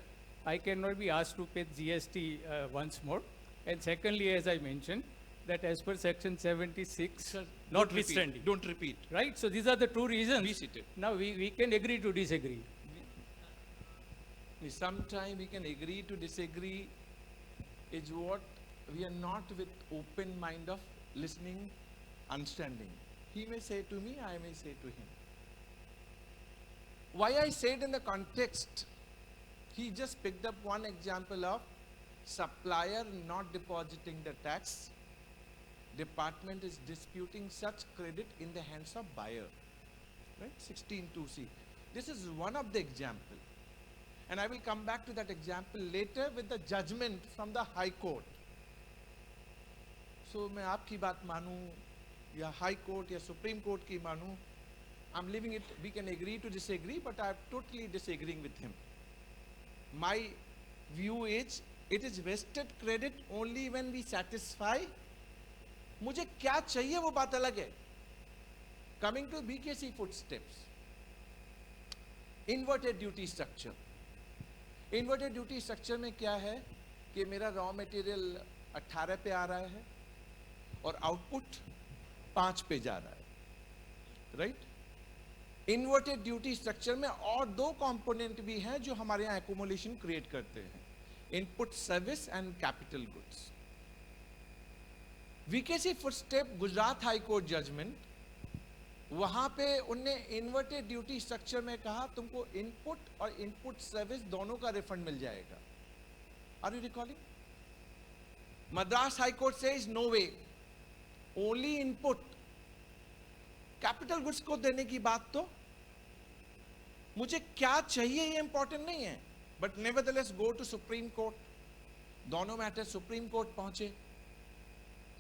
I cannot be asked to pay GST once more. And secondly, as I mentioned, that as per section 76, Sir, notwithstanding. don't repeat. Right, so these are the two reasons. Be seated. Now we can agree to disagree. Sometime we can agree to disagree is what we are not with open mind of listening, understanding. He may say to me, I may say to him. Why I said in the context, he just picked up one example of supplier not depositing the tax. Department is disputing such credit in the hands of buyer. Right? 16(2)(c). This is one of the example. And I will come back to that example later with the judgment from the High Court. So मैं आपकी बात मानूं या High Court या Supreme Court की मानूं, I'm leaving it, we can agree to disagree, but I'm totally disagreeing with him. My view is, it is vested credit only when we satisfy. मुझे क्या चाहिए वो बात अलग है. Coming to BKC footsteps. Inverted duty structure. Inverted duty structure में क्या है कि मेरा रॉ मटेरियल 18 पे आ रहा है और आउटपुट 5 पे जा रहा है, राइट? इन्वर्टेड ड्यूटी स्ट्रक्चर में और दो कंपोनेंट भी हैं जो हमारे यहाँ एक्यूमुलेशन क्रिएट करते हैं, input service and capital goods. VKC footstep Gujarat high court judgement, वहां पे उनने इन्वर्टेड ड्यूटी स्ट्रक्चर में कहा तुमको इनपुट और इनपुट सर्विस दोनों का रिफंड मिल जाएगा. Are you recalling? Madras high court says no way, only input. Capital goods को देने की बात तो मुझे क्या चाहिए ये इंपॉर्टेंट नहीं है, but nevertheless go to supreme court. दोनों मैटर सुप्रीम कोर्ट पहुंचे.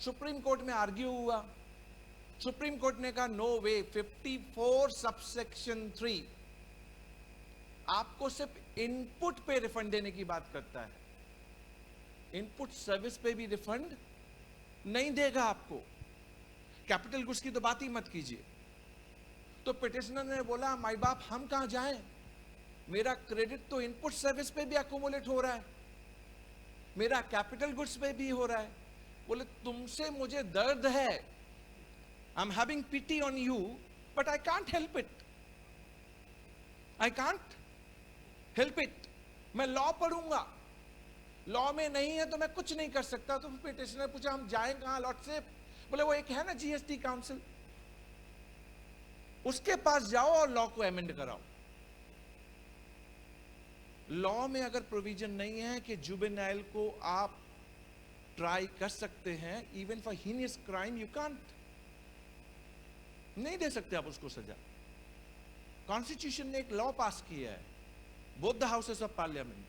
सुप्रीम कोर्ट में आर्ग्यू हुआ. सुप्रीम कोर्ट ने कहा नो वे, 54 सबसेक्शन 3 आपको सिर्फ इनपुट पे रिफंड देने की बात करता है, इनपुट सर्विस पे भी रिफंड नहीं देगा आपको. कैपिटल गुड्स की तो बात ही मत कीजिए. तो पिटिशनर ने बोला माई बाप हम कहां जाएं, मेरा क्रेडिट तो इनपुट सर्विस पे भी अकोमोलेट हो रहा है, मेरा कैपिटल गुड्स पे भी हो रहा है. बोले तुमसे मुझे दर्द है, I'm having pity on you, but I can't help it. I can't help it. मैं लॉ पढ़ूंगा, लॉ में नहीं है तो मैं कुछ नहीं कर सकता. तो पिटिशनर पूछा हम जाएं कहां लॉट से? बोले वो एक है ना जीएसटी काउंसिल, उसके पास जाओ और लॉ को अमेंड कराओ. लॉ में अगर प्रोविजन नहीं है कि जुवेनाइल को आप ट्राई कर सकते हैं, even for heinous crime you can't, नहीं दे सकते आप उसको सजा. कॉन्स्टिट्यूशन ने एक लॉ पास किया है, both the houses of parliament.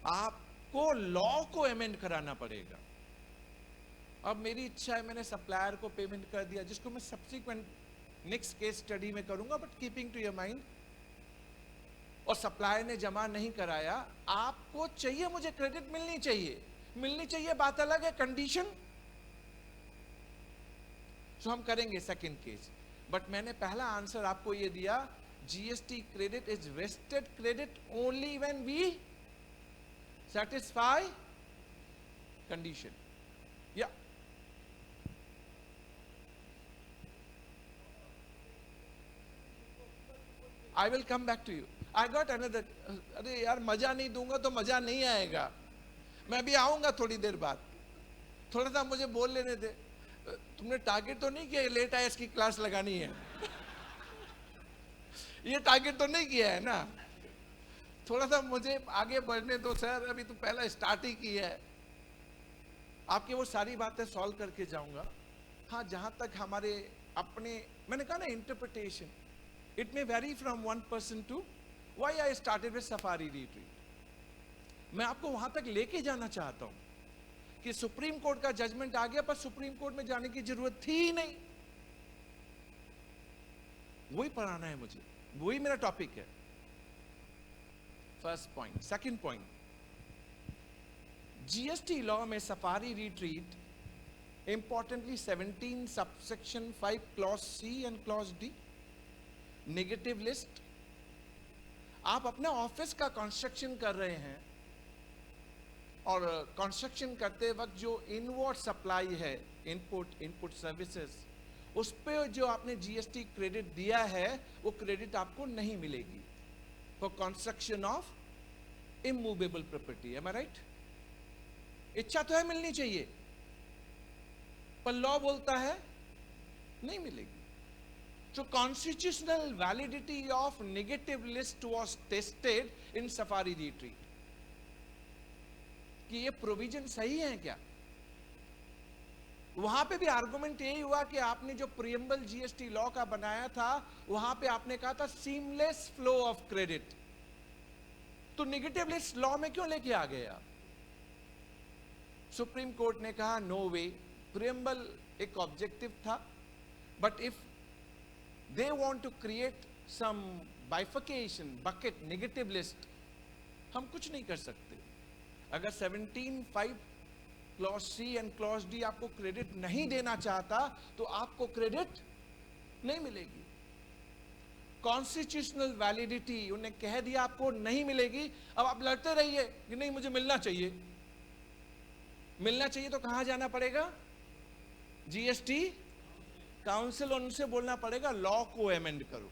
आपको लॉ को अमेंड कराना पड़ेगा. अब मेरी इच्छा है, मैंने सप्लायर को पेमेंट कर दिया, जिसको मैं सब्सिक्वेंट नेक्स्ट केस स्टडी में करूंगा, but keeping to your mind, और सप्लायर ने जमा नहीं कराया. आपको चाहिए मुझे क्रेडिट मिलनी चाहिए, मिलनी चाहिए बात अलग है, कंडीशन. सो हम करेंगे सेकंड केस, बट मैंने पहला आंसर आपको ये दिया, GST credit is vested credit only when we satisfy condition. Yeah. I will come back to you. I got another. अरे यार मजा नहीं दूंगा तो मजा नहीं आएगा. मैं भी आऊंगा थोड़ी देर बाद. थोड़ा सा मुझे बोल लेने दे. तुमने टारगेट तो नहीं किया लेट आया इसकी क्लास लगानी है? ये टारगेट तो नहीं किया है ना? थोड़ा सा मुझे आगे बढ़ने दो सर, अभी तो पहला स्टार्ट ही किया है. आपकी वो सारी बातें सॉल्व करके जाऊंगा. हाँ, जहां तक हमारे अपने, मैंने कहा ना interpretation, it may vary from one person to why I started with safari retreat, मैं आपको वहां तक लेके जाना चाहता हूं कि सुप्रीम कोर्ट का जजमेंट आ गया, पर सुप्रीम कोर्ट में जाने की जरूरत थी ही नहीं। वही पढ़ाना है मुझे, वही मेरा टॉपिक है। First point. Second point, GST law में Safari Retreat importantly 17 subsection 5 clause C and clause D, negative list. आप अपने ऑफिस का कंस्ट्रक्शन कर रहे हैं और कंस्ट्रक्शन करते वक्त जो इनवर्ड सप्लाई है, इनपुट सर्विसेज, उस पे जो आपने जीएसटी क्रेडिट दिया है वो क्रेडिट आपको नहीं मिलेगी for construction of immovable property. Am I right? इच्छा तो है मिलनी चाहिए, पर लॉ बोलता है नहीं मिलेगी। So constitutional validity of negative list was tested in Safari Retreat कि ये प्रोविजन सही है क्या। वहां पे भी आर्गुमेंट यही हुआ कि आपने जो प्रियम्बल जीएसटी लॉ का बनाया था वहां पे आपने कहा था सीमलेस फ्लो ऑफ क्रेडिट, तो नेगेटिव लिस्ट लॉ में क्यों लेके आ गए आप? सुप्रीम कोर्ट ने कहा नो वे, प्रियम्बल एक ऑब्जेक्टिव था, but if they want to create some bifurcation bucket negative list, हम कुछ नहीं कर सकते। अगर 17(5) clause C and clause D आपको क्रेडिट नहीं देना चाहता तो आपको क्रेडिट नहीं मिलेगी। कॉन्स्टिट्यूशनल वैलिडिटी उन्हें कह दिया आपको नहीं मिलेगी। अब आप लड़ते रहिए कि नहीं मुझे मिलना चाहिए, मिलना चाहिए, तो कहां जाना पड़ेगा? जीएसटी काउंसिल, उनसे बोलना पड़ेगा लॉ को अमेंड करो।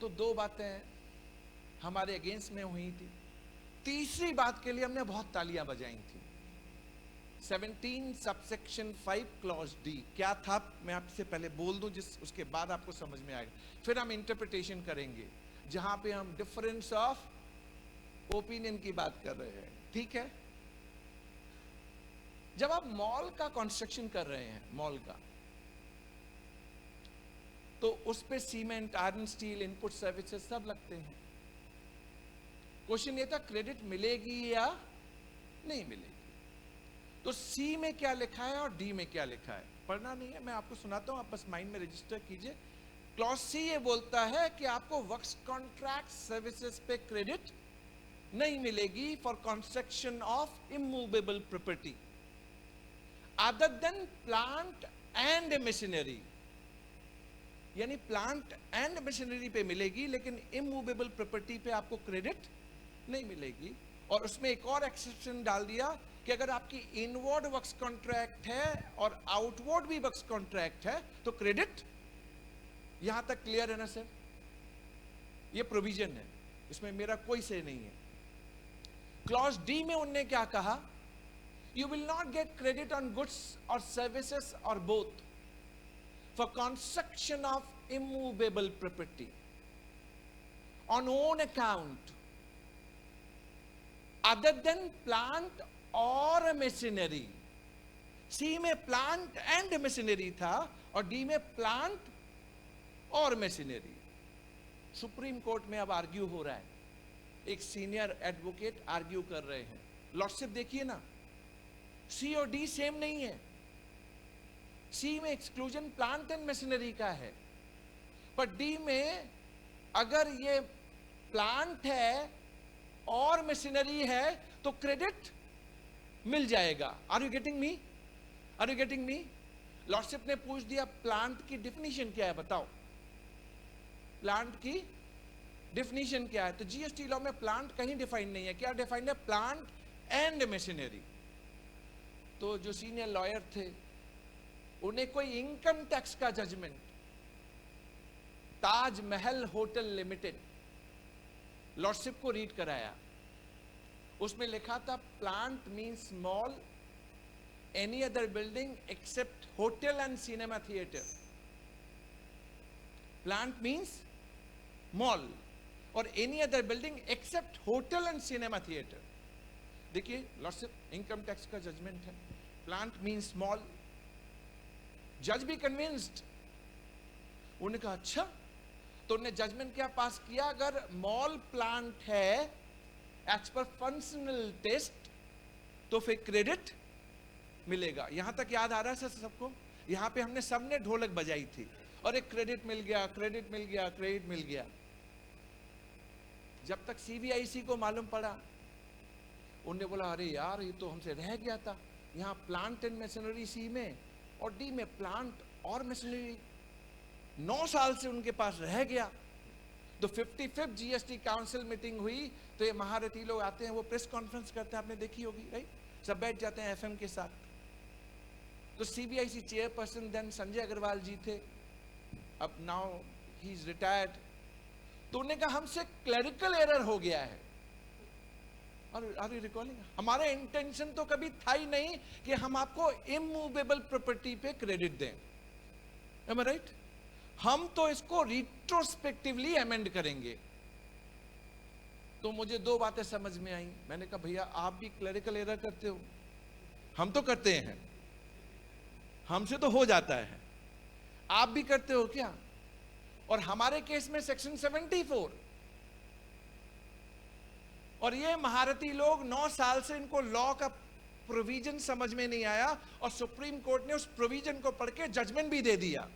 तो दो बातें हमारे अगेंस्ट में हुई थी। तीसरी बात के लिए हमने बहुत तालियां बजाई थी। 17 सबसेक्शन 5 क्लॉज डी क्या था, मैं आपसे पहले बोल दूं, जिस उसके बाद आपको समझ में आएगा। फिर हम इंटरप्रिटेशन करेंगे जहां पे हम डिफरेंस ऑफ ओपिनियन की बात कर रहे हैं, ठीक है? जब आप मॉल का कंस्ट्रक्शन कर रहे हैं, मॉल का, तो उस पे cement, iron, steel, input services सब लगते हैं। क्वेश्चन ये था क्रेडिट मिलेगी या नहीं मिलेगी। तो सी में क्या लिखा है और डी में क्या लिखा है पढ़ना नहीं है, मैं आपको सुनाता हूं, आप बस माइंड में रजिस्टर कीजिए। क्लॉज सी ये बोलता है कि आपको वर्क्स कॉन्ट्रैक्ट सर्विसेज पे क्रेडिट नहीं मिलेगी for construction of immovable property other than plant and machinery, यानी प्लांट एंड मशीनरी पे मिलेगी लेकिन इमूवेबल प्रॉपर्टी पे आपको क्रेडिट नहीं मिलेगी। और उसमें एक और एक्सेप्शन डाल दिया कि अगर आपकी इनवर्ड वर्क्स कॉन्ट्रैक्ट है और आउटवर्ड भी वर्क्स कॉन्ट्रैक्ट है तो क्रेडिट। यहां तक क्लियर है ना सर? ये प्रोविजन है, इसमें मेरा कोई से नहीं है। क्लॉज डी में उन्होंने क्या कहा? You will not gate credit on goods और सर्विसेज और both for construction of immovable property on own account other than plant or machinery। सी में प्लांट एंड मशीनरी था और डी में प्लांट और मशीनरी। सुप्रीम कोर्ट में अब आर्ग्यू हो रहा है, एक सीनियर एडवोकेट आर्ग्यू कर रहे हैं। लॉर्डशिप देखिए ना, सी और डी सेम नहीं है। सी में एक्सक्लूजन प्लांट एंड मशीनरी का है, पर डी में अगर ये प्लांट है और मशीनरी है तो क्रेडिट मिल जाएगा। Are you getting me? Are you getting me? Lordship ने पूछ दिया प्लांट की डिफिनीशन क्या है, बताओ प्लांट की डिफिनीशन क्या है? तो जीएसटी लॉ में प्लांट कहीं डिफाइन नहीं है। क्या डिफाइंड है? Plant and machinery. तो जो सीनियर लॉयर थे उन्हें कोई इनकम टैक्स का judgment, Taj Mahal hotel limited, lordship को रीड कराया। उसमें लिखा था plant means mall, any other building except hotel and cinema theatre. Plant means mall और any other building except hotel and cinema theatre. देखिए लॉर्डशिप इनकम टैक्स का judgment है, plant means mall. जज भी कन्विंस्ड, उन्होंने कहा अच्छा, तो तो उन्होंने जजमेंट क्या पास किया, अगर मॉल प्लांट है एज पर फंक्शनल टेस्ट तो फिर क्रेडिट मिलेगा। यहां तक याद आ रहा है सर सबको? यहां पे हमने सबने ढोलक बजाई थी और एक क्रेडिट मिल गया, क्रेडिट मिल गया, क्रेडिट मिल गया। जब तक सीबीआईसी को मालूम पड़ा, उन्होंने बोला अरे यार ये तो हमसे रह गया था, यहां प्लांट एंड मशीनरी सी में और डी में प्लांट और मशीनरी 9 साल से उनके पास रह गया। तो 55th जीएसटी काउंसिल मीटिंग हुई तो ये महारथी लोग आते हैं, वो प्रेस कॉन्फ्रेंस करते हैं, आपने देखी होगी राइट, सब बैठ जाते हैं एफएम के साथ। तो CBIC chairperson then Sanjay Agarwal ji थे, अब नाउ ही इज रिटायर्ड। तो उन्होंने कहा हमसे क्लरिकल एरर हो गया है। और आर यू रिकॉलिंग, हमारा इंटेंशन तो कभी था ही नहीं कि हम आपको इमूवेबल प्रॉपर्टी पे क्रेडिट दें, एम आई राइट? हम तो इसको रिट्रोस्पेक्टिवली अमेंड करेंगे। तो मुझे 2 बातें समझ में आई। मैंने कहा भैया आप भी क्लरिकल एरर करते हो, हम तो करते हैं, हमसे तो हो जाता है, आप भी करते हो क्या? और हमारे केस में सेक्शन 74, और ये महारथी लोग 9 साल से इनको लॉ का प्रोविजन समझ में नहीं आया और सुप्रीम कोर्ट ने उस प्रोविजन को पढ़ के जजमेंट भी दे दिया।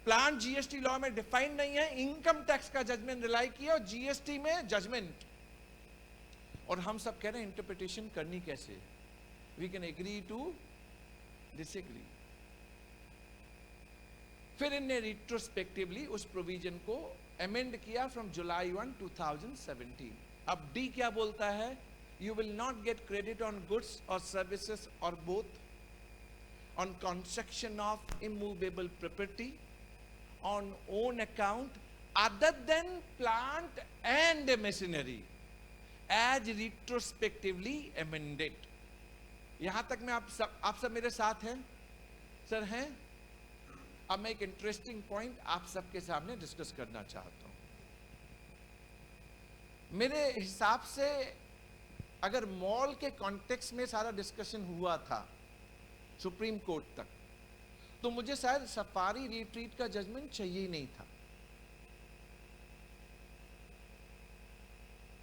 प्लान जीएसटी लॉ में डिफाइंड नहीं है, इनकम टैक्स का जजमेंट रिलाई किया और जीएसटी में जजमेंट। और हम सब कह रहे हैं इंटरप्रिटेशन करनी कैसे? We can agree to disagree. फिर इनने रिट्रोस्पेक्टिवली उस प्रोविजन को अमेंड किया फ्रॉम जुलाई 1, 2017। अब डी क्या बोलता है? You will not gate credit on goods और सर्विसेज और both on construction of immovable property on own account other than plant and machinery as retrospectively amended। यहां तक मैं आप सब मेरे साथ हैं सर? हैं? अब मैं एक इंटरेस्टिंग पॉइंट आप सबके सामने डिस्कस करना चाहता हूं। मेरे हिसाब से अगर मॉल के कॉन्टेक्स्ट में सारा डिस्कशन हुआ था सुप्रीम कोर्ट तक, तो मुझे शायद सफारी रिट्रीट का जजमेंट चाहिए ही नहीं था।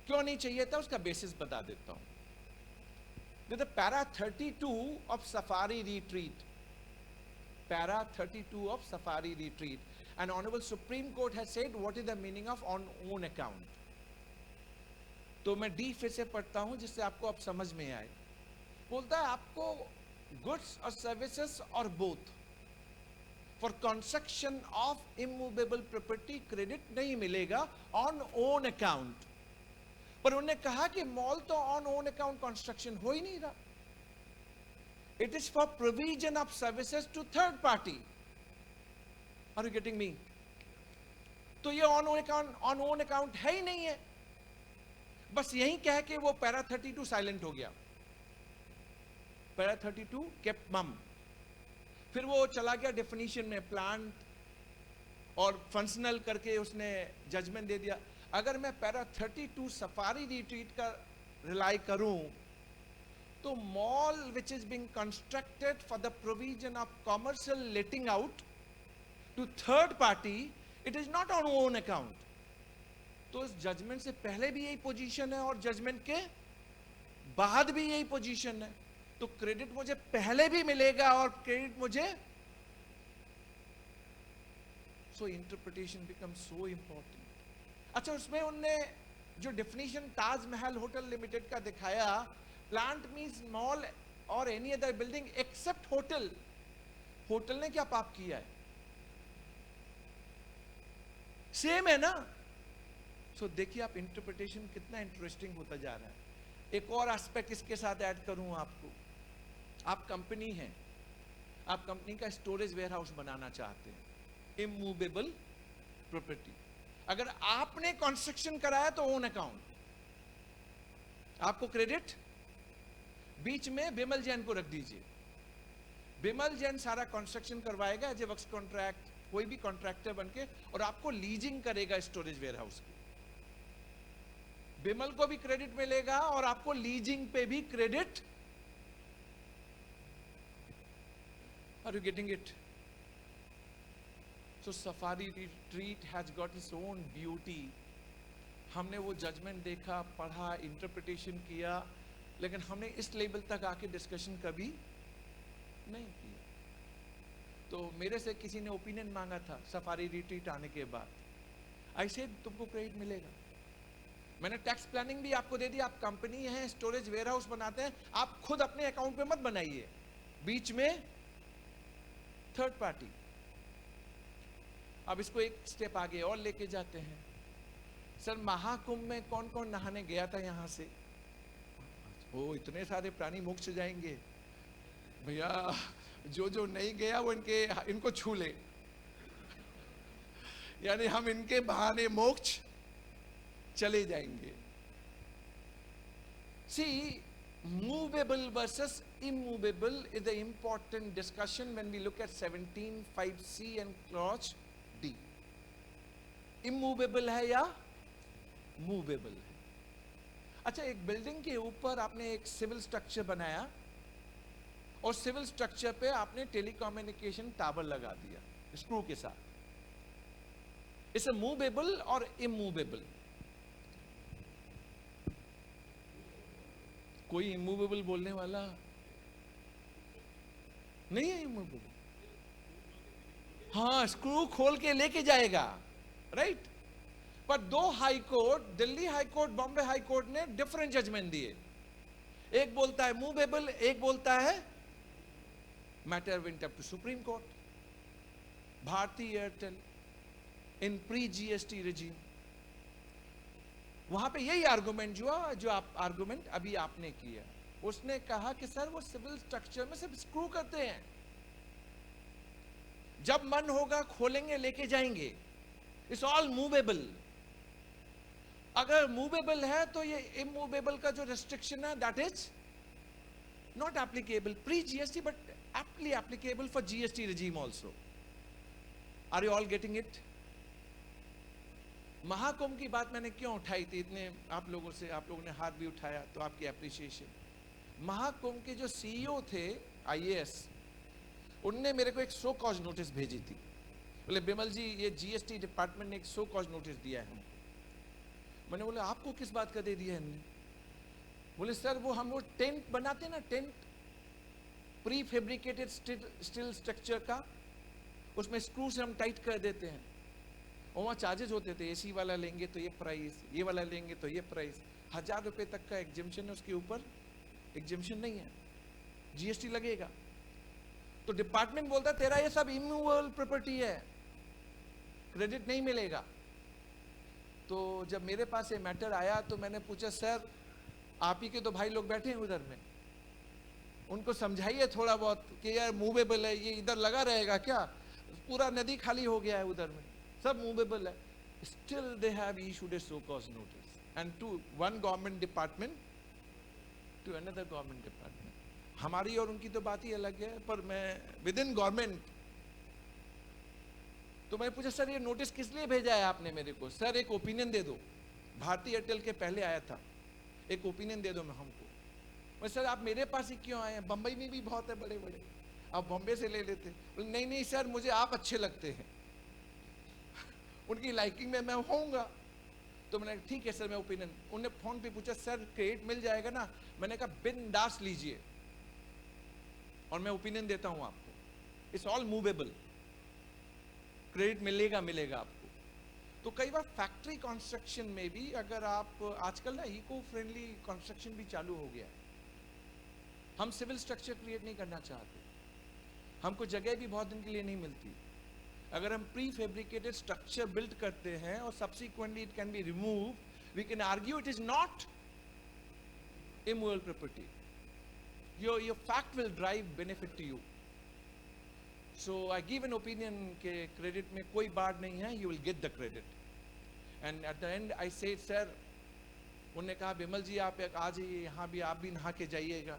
क्यों नहीं चाहिए था उसका बेसिस बता देता हूं। The para 32 of safari retreat, para 32 of safari retreat, and honourable supreme court has said what is the meaning of on own account. तो मैं डी फिर से पढ़ता हूं जिससे आपको अब समझ में आए। बोलता है आपको गुड्स और सर्विसेज और both for construction of immovable property credit नहीं मिलेगा ऑन ओन अकाउंट। पर उन्होंने कहा कि मॉल तो ऑन ओन अकाउंट कंस्ट्रक्शन हो ही नहीं रहा, it is for provision of services to third party. Are you getting me? तो ये ऑन ओन अकाउंट है ही नहीं है। बस यही कह के वो पैरा 32 साइलेंट हो गया। पैरा 32 केप्ट मम। फिर वो चला गया डेफिनेशन में, प्लांट और फंक्शनल करके उसने जजमेंट दे दिया। अगर मैं पैरा 32 सफारी रिट्रीट का रिलाई करूं तो mall which is being constructed for the provision of commercial letting out to third party, it is not on own account. तो इस जजमेंट से पहले भी यही पोजीशन है और जजमेंट के बाद भी यही पोजीशन है। तो क्रेडिट मुझे पहले भी मिलेगा और क्रेडिट मुझे, सो इंटरप्रिटेशन बिकम सो इंपॉर्टेंट। अच्छा, उसमें उनने जो डेफिनेशन ताजमहल होटल लिमिटेड का दिखाया, प्लांट मींस मॉल और any other building except hotel. Hotel ने क्या पाप किया है? सेम है ना? सो देखिए आप इंटरप्रिटेशन कितना इंटरेस्टिंग होता जा रहा है। एक और एस्पेक्ट इसके साथ ऐड करूं आपको। आप कंपनी हैं, आप कंपनी का स्टोरेज वेयरहाउस बनाना चाहते हैं, इमूवेबल प्रॉपर्टी। अगर आपने कंस्ट्रक्शन कराया तो ओन अकाउंट, आपको क्रेडिट। बीच में बिमल जैन को रख दीजिए, बिमल जैन सारा कंस्ट्रक्शन करवाएगा एज ए वर्क्स कॉन्ट्रैक्ट, कोई भी कॉन्ट्रैक्टर बनके, और आपको लीजिंग करेगा स्टोरेज वेयरहाउस की। बिमल को भी क्रेडिट मिलेगा और आपको लीजिंग पे भी credit. Are you getting it? तो Safari Retreat has got its own beauty. हमने वो जजमेंट देखा, पढ़ा, इंटरप्रिटेशन किया, लेकिन हमने इस लेवल तक आके डिस्कशन कभी नहीं किया। तो मेरे से किसी ने ओपिनियन मांगा था सफारी रिट्रीट आने के बाद, आई सेड तुमको क्रेडिट मिलेगा। मैंने टैक्स प्लानिंग भी आपको दे दी, आप कंपनी है, स्टोरेज वेयर हाउस बनाते हैं, आप खुद अपने अकाउंट पे मत बनाइए, बीच में थर्ड पार्टी। अब इसको एक स्टेप आगे और लेके जाते हैं। सर महाकुंभ में कौन कौन नहाने गया था यहां से? ओ इतने सारे प्राणी मोक्ष जाएंगे भैया, जो जो नहीं गया वो इनको छू ले, यानी हम इनके बहाने मोक्ष चले जाएंगे। See, movable versus immovable is the important discussion when we look at 17(5)(c) and clause D. Immovable है या movable है? अच्छा, एक बिल्डिंग के ऊपर आपने एक सिविल स्ट्रक्चर बनाया और सिविल स्ट्रक्चर पे आपने टेलीकम्युनिकेशन टावर लगा दिया स्क्रू के साथ। इसे मूवेबल और इमूवेबल? कोई इमूवेबल बोलने वाला नहीं है? इमूवेबल हाँ, स्क्रू खोल के लेके जाएगा, राइट? पर दो high court, Delhi high court, Bombay high court ने डिफरेंट जजमेंट दिए। एक बोलता है मूवेबल, एक बोलता है matter went up to supreme court. Bharti Airtel in pre GST regime, वहां पे यही आर्गुमेंट हुआ जो आप आर्गुमेंट अभी आपने किया। उसने कहा कि सर वो सिविल स्ट्रक्चर में सिर्फ स्क्रू करते हैं, जब मन होगा खोलेंगे लेके जाएंगे, इट्स ऑल मूवेबल। अगर मूवेबल है तो ये इमूवेबल का जो रेस्ट्रिक्शन है that is not applicable pre GST but aptly applicable for GST regime also. Are you all getting it? Mahakumbh की बात मैंने क्यों उठाई थी इतने आप लोगों से, आप लोगों ने हाथ भी उठाया तो आपकी एप्रिसिएशन। महाकुंभ के जो सीईओ थे IAS, उनने मेरे को एक सो कॉज नोटिस भेजी थी। बोले बिमल जी ये GST डिपार्टमेंट ने एक सो कॉज नोटिस दिया है हमको। मैंने बोला आपको किस बात का दे दिया है इनने? बोले सर वो हम लोग टेंट बनाते हैं ना, tent pre fabricated steel structure का, उसमें स्क्रू से हम टाइट कर देते हैं और वहाँ चार्जेस होते थे, एसी वाला लेंगे तो ये प्राइस, ये वाला लेंगे तो ये प्राइस, 1000 रुपए तक का एग्जेम्पशन है, उसके ऊपर एग्जेम्पशन नहीं है, GST लगेगा। तो डिपार्टमेंट बोलता तेरा ये सब इमूवेबल प्रॉपर्टी है, क्रेडिट नहीं मिलेगा। तो जब मेरे पास ये मैटर आया तो मैंने पूछा सर आप ही के तो भाई लोग बैठे हैं उधर में, उनको समझाइए थोड़ा बहुत कि यार मूवेबल है, ये इधर लगा रहेगा क्या? पूरा नदी खाली हो गया है उधर में, सब मूवेबल है। Still they have issued a show cause notice and to one government department to another government department. हमारी और उनकी तो बात ही अलग है, पर मैं विद इन गवर्नमेंट। तो मैं पूछा सर ये नोटिस किस लिए भेजा है आपने मेरे को? सर एक ओपिनियन दे दो, भारती एयरटेल के पहले आया था, एक ओपिनियन दे दो मैं हमको। मैं सर आप मेरे पास ही क्यों आए हैं, बंबई में भी बहुत है बड़े बड़े, आप बॉम्बे से ले लेते। नहीं नहीं सर मुझे आप अच्छे लगते हैं, उनकी लाइकिंग में मैं होऊंगा। तो मैंने ठीक है सर मैं ओपिनियन। उन्होंने फोन पे पूछा सर क्रेडिट मिल जाएगा ना? मैंने कहा बिंदास लीजिए और मैं ओपिनियन देता हूं आपको, इट्स ऑल मूवेबल, क्रेडिट मिलेगा मिलेगा आपको। तो कई बार फैक्ट्री कंस्ट्रक्शन में भी अगर आप, आजकल ना इको फ्रेंडली कंस्ट्रक्शन भी चालू हो गया है, हम सिविल स्ट्रक्चर क्रिएट नहीं करना चाहते, हमको जगह भी बहुत दिन के लिए नहीं मिलती। अगर हम प्री फैब्रिकेटेड स्ट्रक्चर बिल्ड करते हैं और subsequently it can be remove, we can argue it is not immovable property, your fact will drive benefit to you. So I give an opinion के क्रेडिट में कोई बात नहीं है, you will get the credit. And at the end I say sir, उन्होंने कहा बिमल जी आप आ जाइए यहाँ भी, आप भी नहा के जाइएगा।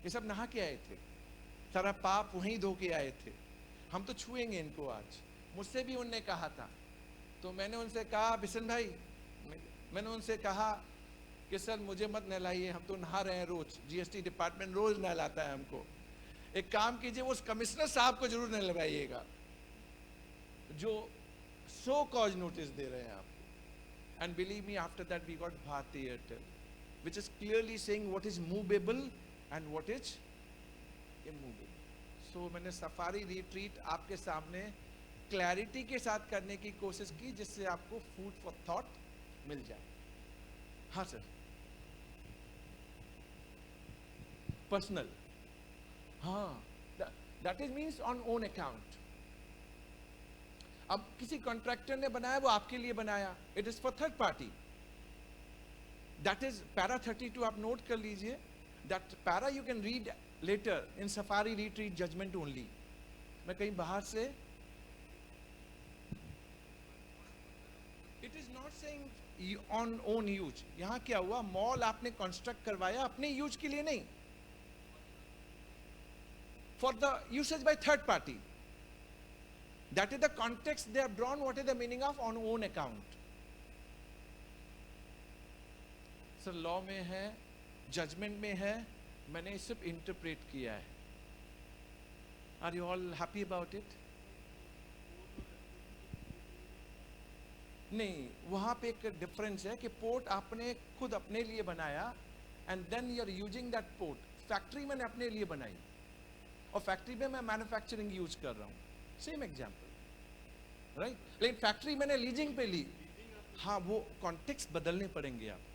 ये सब नहा के आए थे, सारा पाप वहीं धो के आए थे, हम तो छुएंगे इनको आज। मुझसे भी उनने कहा था, तो मैंने उनसे कहा बिशन भाई, मैंने उनसे कहा कि सर मुझे मत नहलाइए, हम तो नहा रहे हैं रोज, GST डिपार्टमेंट रोज नहलाता है हमको। एक काम कीजिए उस कमिश्नर साहब को जरूर नहलवाइएगा, जो सो कॉज नोटिस दे रहे हैं आपको. And believe me, after that we got Bharti Airtel, which is clearly saying what is movable and what is immovable. So मैंने सफारी रिट्रीट आपके सामने क्लैरिटी के साथ करने की कोशिश की, जिससे आपको फूड फॉर थॉट मिल जाए. हाँ सर. पर्सनल, हाँ, that is means on own account. अब किसी कॉन्ट्रैक्टर ने बनाया, वो आपके लिए बनाया, it is for third party. That is para 32, आप नोट कर लीजिए. That para you can read later in Safari Retreat Judgment only. मैं कहीं बाहर से, it is not saying on own use. यहाँ क्या हुआ, मॉल आपने कंस्ट्रक्ट करवाया अपने यूज के लिए नहीं, for the usage by third party. That is the context they have drawn. What is the meaning of on own account? Sir law में है, जजमेंट में है, मैंने सिर्फ इंटरप्रेट किया है. Are you all happy about it? नहीं, वहां पे एक डिफरेंस है कि पोर्ट आपने खुद अपने लिए बनाया and then you are using that port. Factory मैंने अपने लिए बनाई और फैक्ट्री में मैं मैन्युफैक्चरिंग यूज कर रहा हूं. Same example, right? लेकिन फैक्ट्री मैंने लीजिंग पे ली. हाँ, वो कॉन्टेक्स्ट बदलने पड़ेंगे आपको.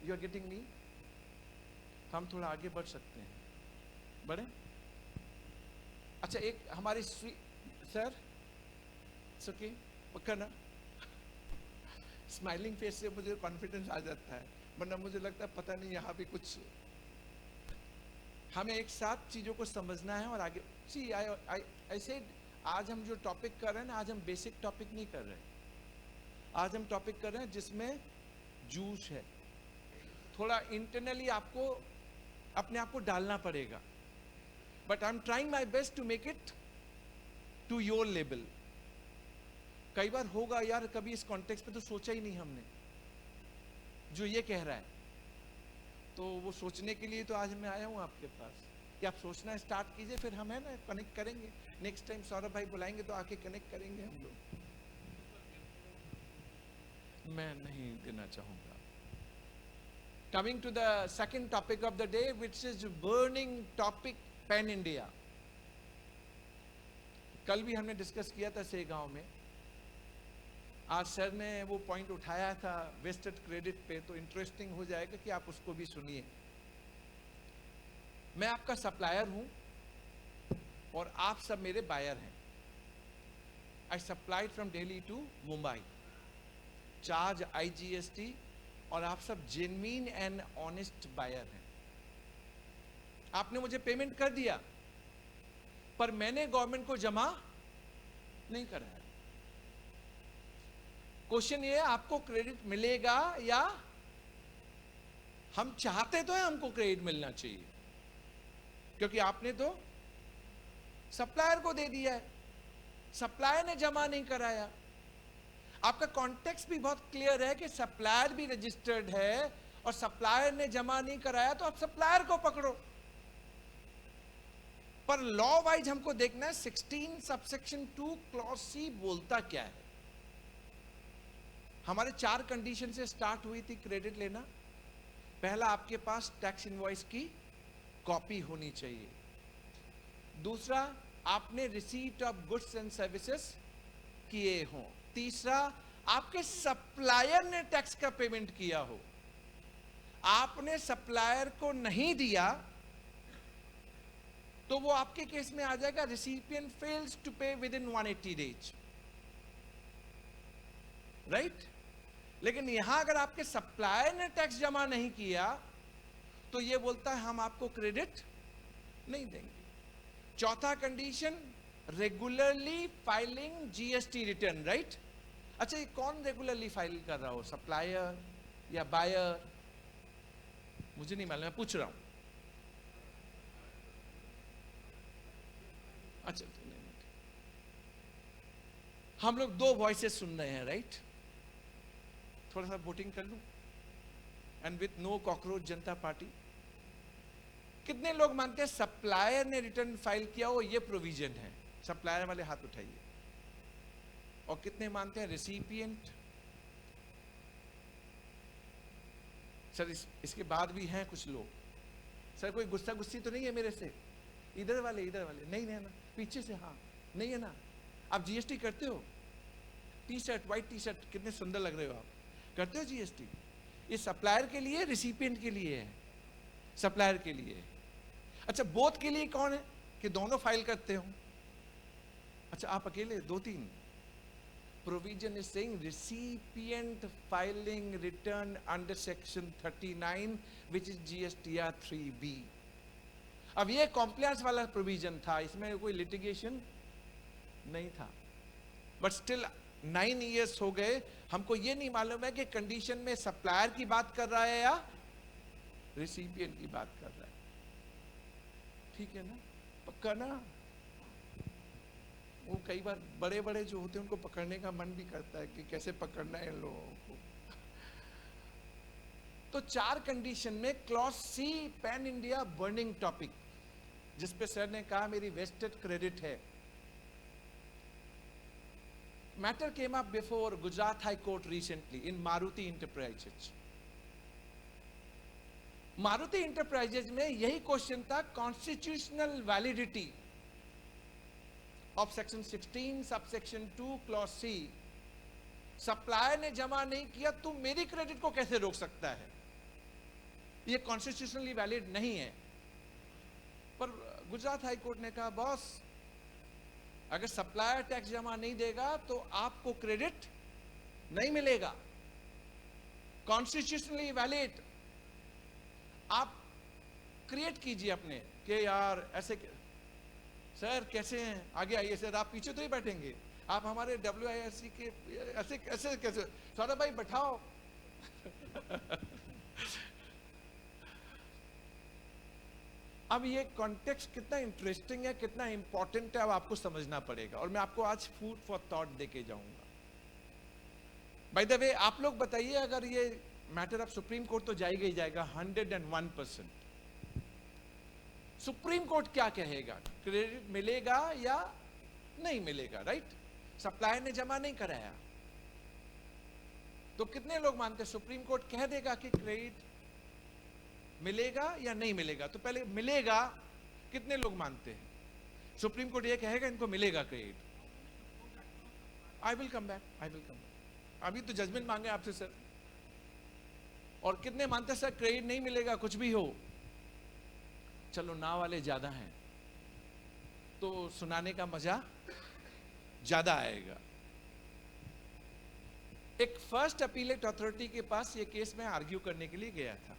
You are getting me? हम थोड़ा आगे बढ़ सकते हैं, बढ़े? अच्छा, एक हमारी सर, ओके, पक्का ना? स्माइलिंग फेस से मुझे कॉन्फिडेंस आ जाता है, वरना मुझे लगता है पता नहीं यहाँ भी कुछ. हमें एक साथ चीजों को समझना है और आगे. सी आई सेड, आज हम जो टॉपिक कर रहे हैं ना, आज हम बेसिक टॉपिक नहीं कर रहे हैं. आज हम टॉपिक कर रहे हैं जिसमें जूस है. थोड़ा इंटरनली आपको अपने आप को डालना पड़ेगा, but I am trying my best to make it to your level. कई बार होगा यार, कभी इस कॉन्टेक्स्ट पे तो सोचा ही नहीं हमने, जो ये कह रहा है. तो वो सोचने के लिए तो आज मैं आया हूं आपके पास कि आप सोचना स्टार्ट कीजिए, फिर हम है ना कनेक्ट करेंगे. नेक्स्ट टाइम सौरभ भाई बुलाएंगे तो आके कनेक्ट करेंगे हम लोग. मैं नहीं देना चाहूंगा. Coming to the second topic of the day, which is burning topic Pan India. कल भी हमने डिस्कस किया था सेगांव में. आज सर ने वो पॉइंट उठाया था वेस्टेड क्रेडिट पे, तो इंटरेस्टिंग हो जाएगा कि आप उसको भी सुनिए. मैं आपका सप्लायर हूं और आप सब मेरे बायर हैं. I supplied from Delhi to Mumbai, charge IGST, और आप सब जेन्युइन एंड ऑनेस्ट बायर हैं. आपने मुझे पेमेंट कर दिया, पर मैंने गवर्नमेंट को जमा नहीं कराया. क्वेश्चन ये है, आपको क्रेडिट मिलेगा या? हम चाहते तो है हमको क्रेडिट मिलना चाहिए, क्योंकि आपने तो सप्लायर को दे दिया है, सप्लायर ने जमा नहीं कराया. आपका कॉन्टेक्स्ट भी बहुत क्लियर है कि सप्लायर भी रजिस्टर्ड है और सप्लायर ने जमा नहीं कराया, तो आप सप्लायर को पकड़ो. पर लॉ वाइज हमको देखना है 16 सबसेक्शन 2 क्लॉज C बोलता क्या है. हमारे 4 कंडीशन से स्टार्ट हुई थी क्रेडिट लेना. पहला, आपके पास टैक्स इनवॉइस की कॉपी होनी चाहिए. दूसरा, आपने receipt of goods and services किए हों. तीसरा, आपके सप्लायर ने टैक्स का पेमेंट किया हो. आपने सप्लायर को नहीं दिया तो वो आपके केस में आ जाएगा रिसिपिएंट फेल्स टू पे विद इन 180 डेज, राइट? लेकिन यहां अगर आपके सप्लायर ने टैक्स जमा नहीं किया तो ये बोलता है हम आपको क्रेडिट नहीं देंगे. चौथा condition, regularly filing GST return, right? अच्छा, ये कौन रेगुलरली फाइल कर रहा हो, सप्लायर या बायर? मुझे नहीं मालूम, मैं पूछ रहा हूं. अच्छा, हम लोग 2 वॉइसेस सुन रहे हैं, राइट? थोड़ा सा वोटिंग कर लूं. And with no cockroach Janata party. कितने लोग मानते हैं सप्लायर ने रिटर्न फाइल किया हो, ये प्रोविजन है? सप्लायर वाले हाथ उठाइए. और कितने मानते हैं रिसिपिएंट? सर इसके बाद भी हैं कुछ लोग, सर कोई गुस्सा गुस्सी तो नहीं है मेरे से? इधर वाले नहीं है ना, पीछे से हाँ, नहीं है ना? आप जीएसटी करते हो? T shirt, white T shirt, कितने सुंदर लग रहे हो आप, करते हो जीएसटी? ये सप्लायर के लिए, रिसिपिएंट के लिए है? सप्लायर के लिए। अच्छा, बोथ के लिए कौन है कि दोनों फाइल करते हो? अच्छा, आप अकेले, 2-3? Provision is saying recipient filing return under section 39 which is GSTR 3B. अब ये कॉम्प्लायंस वाला प्रोविजन था, इसमें कोई लिटिगेशन नहीं था, बट स्टिल 9 इयर्स हो गए, हमको ये नहीं मालूम है कि कंडीशन में सप्लायर की बात कर रहा है या रिसिपिएंट की बात कर रहा है। ठीक है ना, पक्का ना? वो कई बार बड़े बड़े जो होते हैं उनको पकड़ने का मन भी करता है कि कैसे पकड़ना है इन लोगों को। तो 4 कंडीशन में clause C pan India burning topic, जिसपे सर ने कहा मेरी वेस्टेड क्रेडिट है। Matter came up before Gujarat high court recently in Maruti enterprises. Maruti enterprises में यही क्वेश्चन था, constitutional validity of section 16 subsection 2 clause C. Supplier ने जमा नहीं किया, तुम मेरी क्रेडिट को कैसे रोक सकता है? ये कॉन्स्टिट्यूशनली वैलिड नहीं है। पर गुजरात हाई कोर्ट ने कहा बॉस, अगर सप्लायर टैक्स जमा नहीं देगा तो आपको क्रेडिट नहीं मिलेगा, कॉन्स्टिट्यूशनली वैलिड। आप क्रिएट कीजिए अपने कि यार ऐसे सर कैसे हैं, आगे आइए सर, आप पीछे तो ही बैठेंगे, आप हमारे WIRC के ऐसे कैसे कैसे, सौरभ भाई बैठाओ। अब ये कॉन्टेक्स्ट कितना इंटरेस्टिंग है, कितना इंपॉर्टेंट है, अब आपको समझना पड़ेगा, और मैं आपको आज फूड फॉर थॉट देके जाऊंगा। बाय द वे, आप लोग बताइए, अगर ये मैटर अब सुप्रीम कोर्ट तो जाएगा ही जाएगा 101%। सुप्रीम कोर्ट क्या कहेगा, क्रेडिट मिलेगा या नहीं मिलेगा? राइट, सप्लायर ने जमा नहीं कराया, तो कितने लोग मानते हैं सुप्रीम कोर्ट कह देगा कि क्रेडिट मिलेगा या नहीं मिलेगा? तो पहले मिलेगा, कितने लोग मानते हैं? सुप्रीम कोर्ट ये कहेगा इनको मिलेगा credit. I will come back, अभी तो जजमेंट मांगे आपसे सर। और कितने मानते हैं सर क्रेडिट नहीं मिलेगा कुछ भी हो? चलो ना वाले ज्यादा हैं, तो सुनाने का मजा ज्यादा आएगा। एक फर्स्ट अपीलेट अथॉरिटी के पास ये केस मैं आर्ग्यू करने के लिए गया था,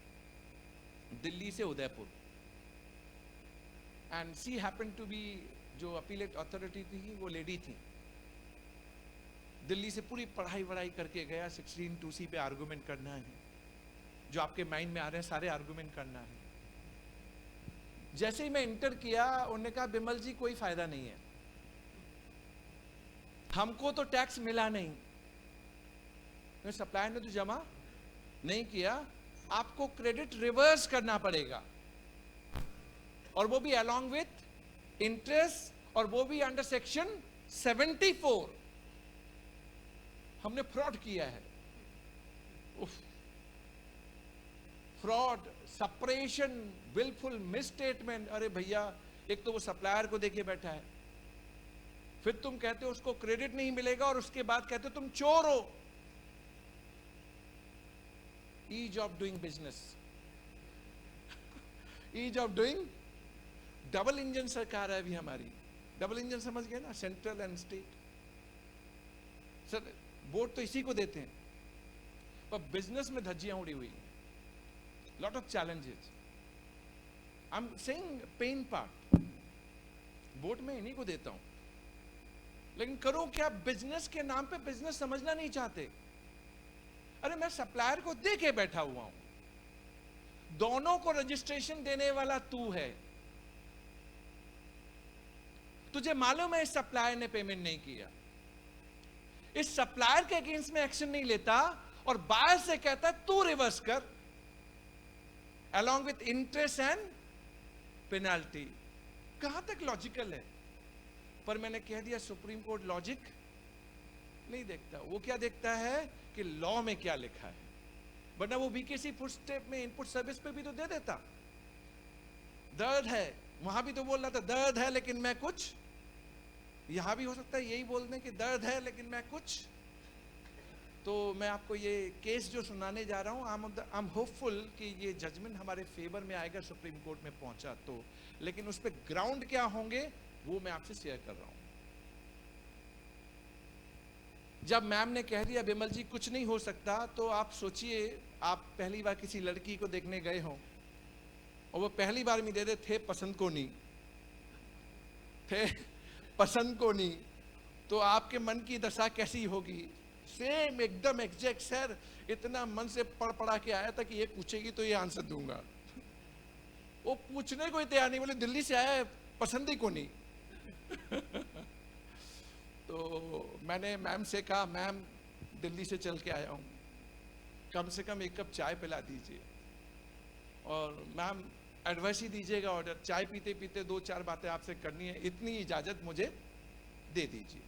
दिल्ली से Udaipur, and she happen to be, जो अपीलेट अथॉरिटी थी वो लेडी थी। दिल्ली से पूरी पढ़ाई वढ़ाई करके गया, 16(2C) पे आर्गुमेंट करना है, जो आपके माइंड में आ रहे हैं सारे आर्गुमेंट करना है। जैसे ही मैं इंटर किया, उन्होंने कहा बिमल जी कोई फायदा नहीं है, हमको तो टैक्स मिला नहीं, सप्लायर ने तो जमा नहीं किया, आपको क्रेडिट रिवर्स करना पड़ेगा, और वो भी अलॉन्ग विथ इंटरेस्ट, और वो भी अंडर सेक्शन 74। हमने फ्रॉड किया है। Fraud, suppression, wilful misstatement. अरे भैया, एक तो वो सप्लायर को देके बैठा है, फिर तुम कहते हो उसको क्रेडिट नहीं मिलेगा, और उसके बाद कहते हो तुम चोर हो। Ease of doing business, ease of doing. Double engine सरकार है अभी हमारी, डबल इंजन समझ गए ना, central and state. Sir vote तो इसी को देते हैं, पर बिजनेस में धज्जियां उड़ी हुई, lot of challenges. I am saying pain part, vote में इन्हीं को देता हूं, लेकिन करो क्या? बिजनेस के नाम पे बिजनेस समझना नहीं चाहते। अरे मैं सप्लायर को दे के बैठा हुआ हूं, दोनों को रजिस्ट्रेशन देने वाला तू है, तुझे मालूम है इस सप्लायर ने पेमेंट नहीं किया, इस सप्लायर के अगेंस्ट में एक्शन नहीं लेता, और बायर से कहता है तू रिवर्स कर, along with interest and penalty. कहां तक लॉजिकल है? पर मैंने कह दिया सुप्रीम कोर्ट लॉजिक नहीं देखता। वो क्या देखता है कि लॉ में क्या लिखा है, वरना वो बीकेसी फुटस्टेप में इनपुट सर्विस पे भी तो दे देता। दर्द है, वहां भी तो बोल रहा था दर्द है लेकिन मैं कुछ, यहां भी हो सकता है यही बोल दें कि दर्द है लेकिन मैं कुछ। तो मैं आपको ये केस जो सुनाने जा रहा हूँ, आई एम होपफुल कि ये जजमेंट हमारे फेवर में आएगा, सुप्रीम कोर्ट में पहुंचा तो, लेकिन उस पर ग्राउंड क्या होंगे वो मैं आपसे शेयर कर रहा हूं। जब मैम ने कह दिया विमल जी कुछ नहीं हो सकता, तो आप सोचिए आप पहली बार किसी लड़की को देखने गए हो और वो पहली बार में दे दे थे पसंद को नहीं, थे पसंद को नहीं, तो आपके मन की दशा कैसी होगी? सेम एकदम एग्जैक्ट सर, इतना मन से पढ़ पढ़ा के आया था कि ये पूछेगी तो ये आंसर दूंगा। वो पूछने को ही तैयार नहीं, बोले दिल्ली से आया है पसंद ही को नहीं। तो मैंने मैम से कहा मैम दिल्ली से चल के आया हूँ, कम से कम एक कप चाय पिला दीजिए, और मैम एडवाइस ही दीजिएगा, ऑर्डर चाय पीते पीते 2-4 बातें आपसे करनी है, इतनी इजाज़त मुझे दे दीजिए।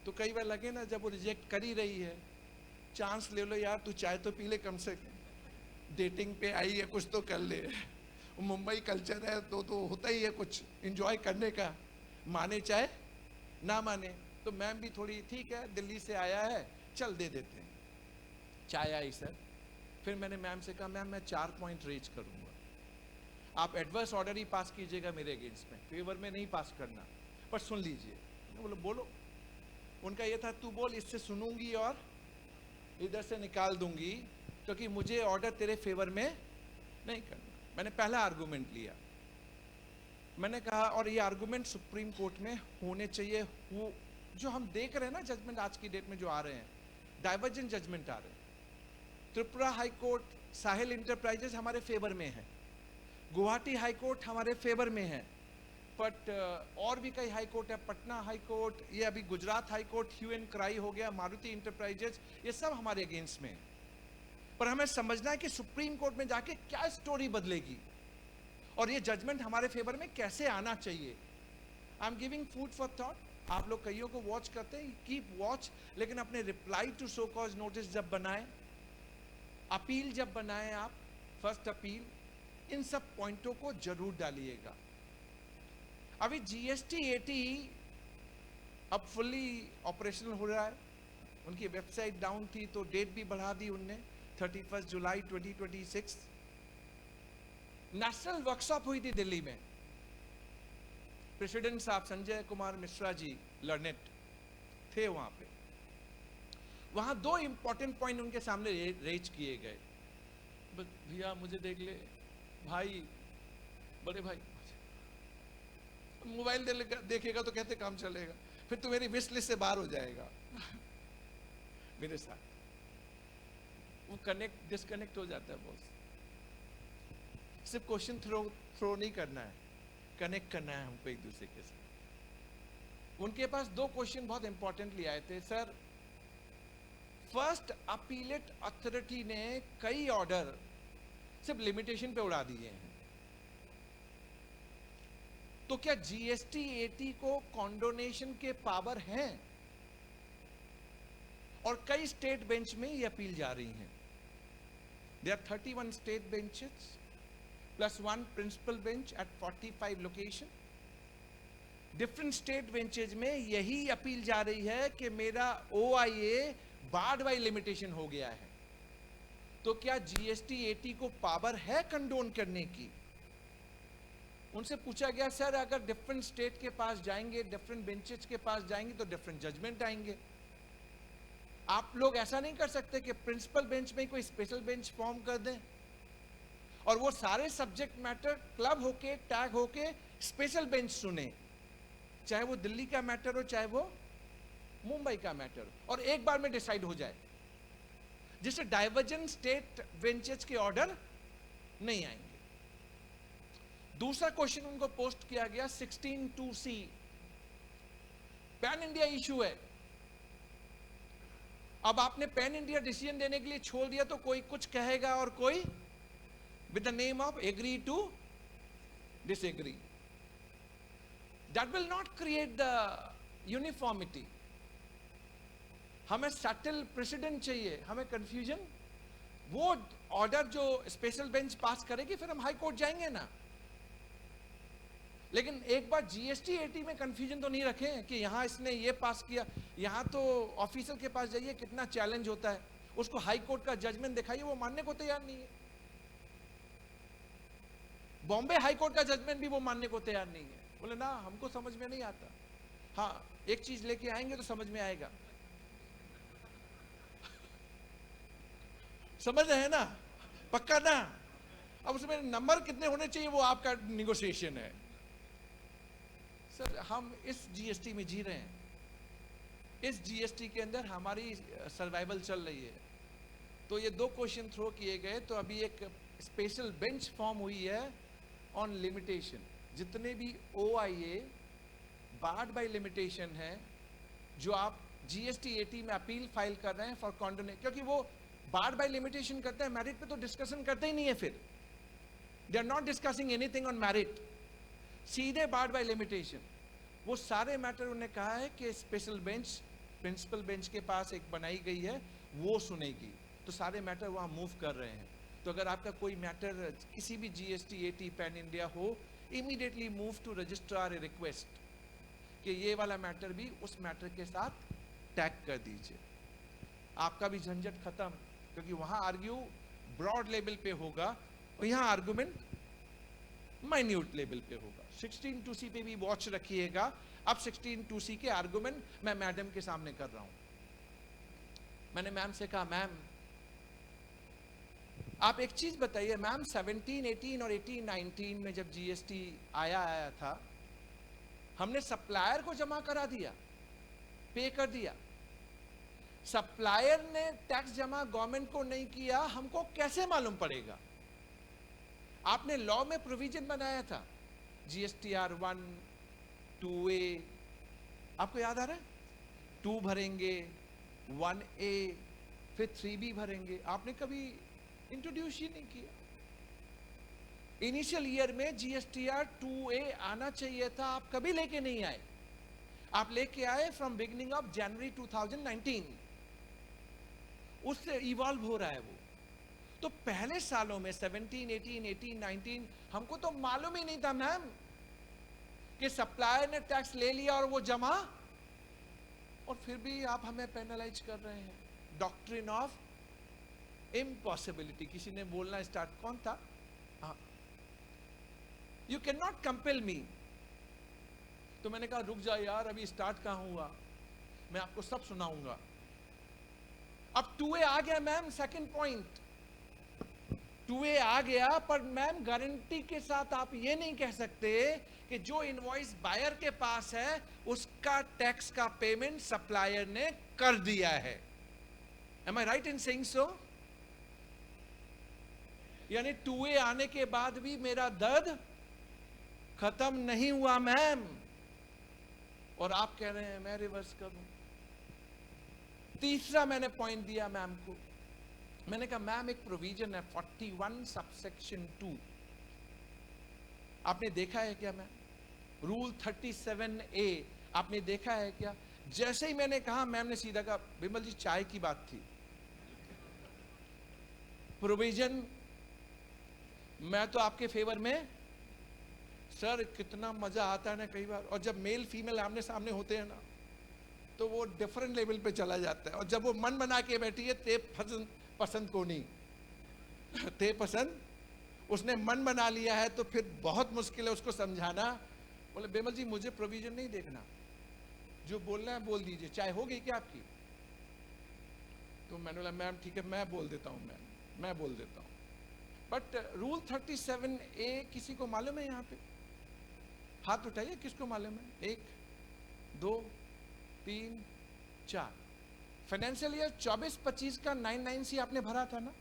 तो कई बार लगे ना जब वो रिजेक्ट कर ही रही है, चांस ले लो यार, तू चाय तो पी ले, कम से कम डेटिंग पे आई है कुछ तो कर ले। मुंबई कल्चर है तो होता ही है कुछ एंजॉय करने का, माने चाहे ना माने। तो मैम भी थोड़ी ठीक है दिल्ली से आया है चल दे देते हैं। चाय आई सर, फिर मैंने मैम से कहा मैम मैं 4 पॉइंट रेज करूंगा, आप एडवर्स ऑर्डर ही पास कीजिएगा मेरे अगेंस्ट में, फेवर में नहीं पास करना, पर सुन लीजिए। बोलो बोलो। उनका ये था तू बोल, इससे सुनूंगी और इधर से निकाल दूंगी, क्योंकि मुझे ऑर्डर तेरे फेवर में नहीं करना। मैंने पहला आर्गुमेंट लिया, मैंने कहा और ये आर्गुमेंट सुप्रीम कोर्ट में होने चाहिए। वो जो हम देख रहे हैं ना जजमेंट आज की डेट में जो आ रहे हैं, डाइवर्जेंट जजमेंट आ रहे हैं। त्रिपुरा हाई कोर्ट, साहिल इंटरप्राइजेस हमारे फेवर में है, गुवाहाटी हाई कोर्ट हमारे फेवर में है, बट और भी कई हाई कोर्ट है, पटना हाई कोर्ट, ये अभी Gujarat high court hue and cry हो गया, मारुति इंटरप्राइजेस, ये सब हमारे अगेंस्ट में है। पर हमें समझना है कि सुप्रीम कोर्ट में जाके क्या स्टोरी बदलेगी और ये जजमेंट हमारे फेवर में कैसे आना चाहिए। I am giving food for thought. आप लोग कईयों को वॉच करते हैं, कीप वॉच, लेकिन अपने reply to show cause notice जब बनाए, अपील जब बनाए आप, फर्स्ट अपील, इन सब पॉइंटों को जरूर डालिएगा। अभी जीएसटी 80 अब फुल्ली ऑपरेशनल हो रहा है, उनकी वेबसाइट डाउन थी तो डेट भी बढ़ा दी उनने, 31 जुलाई 2026। नेशनल वर्कशॉप हुई थी दिल्ली में, प्रेसिडेंट साहब संजय कुमार मिश्रा जी लर्नेट थे वहां पे। वहां 2 इंपॉर्टेंट पॉइंट उनके सामने रेज किए गए। भैया मुझे देख ले भाई, बड़े भाई, मोबाइल देखेगा तो कहते काम चलेगा, फिर तू मेरी विश लिस्ट से बाहर हो जाएगा। मेरे साथ वो कनेक्ट डिस्कनेक्ट हो जाता है बॉस। सिर्फ क्वेश्चन थ्रो नहीं करना है, कनेक्ट करना है हमको एक दूसरे के साथ। उनके पास 2 क्वेश्चन बहुत इंपॉर्टेंटली आए थे। सर, फर्स्ट अपीलेट अथॉरिटी ने कई ऑर्डर सिर्फ लिमिटेशन पे उड़ा दिए हैं, तो क्या जीएसटी 80 को कॉन्डोनेशन के पावर हैं? और कई स्टेट बेंच में ये अपील जा रही हैं। There are 31 state benches plus 1 principal bench at 45 location. Different state benches में यही अपील जा रही है कि मेरा OIA बार्ड बाई लिमिटेशन हो गया है, तो क्या जीएसटी 80 को पावर है कंडोन करने की? उनसे पूछा गया सर अगर डिफरेंट स्टेट के पास जाएंगे, डिफरेंट बेंचेज के पास जाएंगे तो डिफरेंट जजमेंट आएंगे। आप लोग ऐसा नहीं कर सकते कि प्रिंसिपल बेंच में कोई स्पेशल बेंच फॉर्म कर दें और वो सारे सब्जेक्ट मैटर क्लब होके टैग होके स्पेशल बेंच सुने, चाहे वो दिल्ली का मैटर हो चाहे वो मुंबई का मैटर हो, और एक बार में डिसाइड हो जाए, जिससे डाइवर्जेंट स्टेट बेंचेस के ऑर्डर नहीं आएंगे। दूसरा क्वेश्चन उनको पोस्ट किया गया 16(2)(c), पैन इंडिया इशू है। अब आपने पैन इंडिया डिसीजन देने के लिए छोड़ दिया तो कोई कुछ कहेगा और कोई with the name of agree to disagree. That will not create the uniformity. हमें सटल प्रेसिडेंट चाहिए, हमें कंफ्यूजन। वो ऑर्डर जो स्पेशल बेंच पास करेगी फिर हम हाई कोर्ट जाएंगे ना। लेकिन एक बार जीएसटी एटी में कंफ्यूजन तो नहीं रखें कि यहां इसने ये पास किया, यहां तो ऑफिसर के पास जाइए कितना चैलेंज होता है, उसको हाई कोर्ट का जजमेंट दिखाइए वो मानने को तैयार नहीं है। बॉम्बे हाई कोर्ट का जजमेंट भी वो मानने को तैयार नहीं है, बोले ना हमको समझ में नहीं आता। हाँ, एक चीज लेके आएंगे तो समझ में आएगा। समझ रहे हैं ना, पक्का ना। अब उसमें नंबर कितने होने चाहिए वो आपका निगोशिएशन है। सर हम इस जीएसटी में जी रहे हैं, इस जीएसटी के अंदर हमारी सर्वाइवल चल रही है। तो ये 2 क्वेश्चन थ्रो किए गए, तो अभी एक स्पेशल बेंच फॉर्म हुई है ऑन लिमिटेशन। जितने भी OIA बार्ड बाय लिमिटेशन है जो आप जीएसटी एटी में अपील फाइल कर रहे हैं फॉर कॉन्डोनेशन, क्योंकि वो बार्ड बाय लिमिटेशन करते हैं, मेरिट पे तो डिस्कशन करते ही नहीं है। फिर they are not discussing anything on merit, सीधे बार्ड बाय लिमिटेशन। वो सारे मैटर उन्होंने कहा है कि स्पेशल बेंच, प्रिंसिपल बेंच के पास एक बनाई गई है, वो सुनेगी। तो सारे मैटर वहां मूव कर रहे हैं। तो अगर आपका कोई मैटर किसी भी जीएसटी एटी पैन इंडिया हो, immediately move to registrar a request कि ये वाला मैटर भी उस मैटर के साथ टैग कर दीजिए। आपका भी झंझट खत्म, क्योंकि वहां आर्ग्यू ब्रॉड लेवल पे होगा और यहां आर्गुमेंट माइन्यूट लेवल पे होगा। 16(2C) पे भी वॉच रखिएगा। अब 16(2C) के आर्गुमेंट मैं मैडम के सामने कर रहा हूं। मैंने मैम से कहा, मैम आप एक चीज बताइए मैम, 17, 18 और 18, 19 में जब जीएसटी आया था, हमने सप्लायर को जमा करा दिया, पे कर दिया। सप्लायर ने टैक्स जमा गवर्नमेंट को नहीं किया, हमको कैसे मालूम पड़ेगा? आपने लॉ में प्रोविजन बनाया था, GSTR 1, 2A, आपको याद आ रहा है? 2 भरेंगे, 1A, फिर 3B भरेंगे। आपने कभी इंट्रोड्यूस ही नहीं किया। इनिशियल ईयर में GSTR 2A आना चाहिए था, आप कभी लेके नहीं आए। आप लेके आए फ्रॉम बिगिनिंग ऑफ जनवरी 2019, उससे इवॉल्व हो रहा है वो। तो पहले सालों में 17, 18, 18, 19 हमको तो मालूम ही नहीं था मैम कि सप्लायर ने टैक्स ले लिया और वो जमा, और फिर भी आप हमें पेनलाइज कर रहे हैं। डॉक्ट्रिन ऑफ इम्पॉसिबिलिटी, किसी ने बोलना स्टार्ट, कौन था? यू कैन नॉट कंपेल मी। तो मैंने कहा रुक जा यार, अभी स्टार्ट कहां हुआ, मैं आपको सब सुनाऊंगा। अब 2A आ गया मैम, सेकंड पॉइंट 2A आ गया, पर मैम गारंटी के साथ आप ये नहीं कह सकते कि जो इनवॉइस बायर के पास है उसका टैक्स का पेमेंट सप्लायर ने कर दिया है। Am I right in saying so? यानी 2A आने के बाद भी मेरा दर्द खत्म नहीं हुआ मैम, और आप कह रहे हैं मैं रिवर्स करूं। तीसरा मैंने पॉइंट दिया मैम को, मैंने कहा मैम एक प्रोविजन है 41 सबसेक्शन 2, आपने देखा है क्या मैम? रूल 37A आपने देखा है क्या? जैसे ही मैंने कहा, मैम ने सीधा कहा, विमल जी चाय की बात थी, प्रोविजन मैं तो आपके फेवर में। सर कितना मजा आता है ना कई बार, और जब मेल फीमेल आमने सामने होते हैं ना तो वो डिफरेंट लेवल पे चला जाता है। और जब वो मन बना के बैठी है, ते पसंद को नहीं ते पसंद, उसने मन बना लिया है, तो फिर बहुत मुश्किल है उसको समझाना। बोले बेमल जी मुझे प्रोविजन नहीं देखना, जो बोलना है बोल दीजिए, चाय हो गई क्या आपकी? तो मैंने बोला मैम ठीक है मैं बोल देता हूँ, मैम मैं बोल देता हूँ। बट रूल 37A किसी को मालूम है? यहाँ पे हाथ उठाइए, किसको मालूम है? 1, 2, 3, 4। फाइनेंशियल ईयर 24-25 का 9(9)C आपने भरा था ना,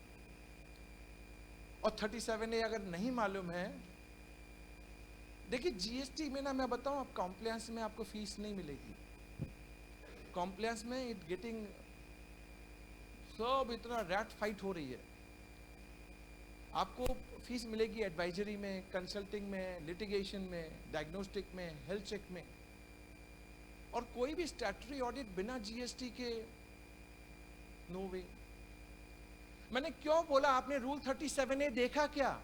और 37A अगर नहीं मालूम है, देखिए जीएसटी में ना मैं बताऊं, आप कॉम्प्लायंस में आपको फीस नहीं मिलेगी। कॉम्प्लायंस में इट गेटिंग सब इतना रैट फाइट हो रही है। आपको फीस मिलेगी एडवाइजरी में, कंसल्टिंग में, लिटिगेशन में, डायग्नोस्टिक में, हेल्थ चेक में, और कोई भी स्टैट्यूटरी ऑडिट बिना जीएसटी के नो वे। मैंने क्यों बोला, आपने रूल 37A देखा क्या?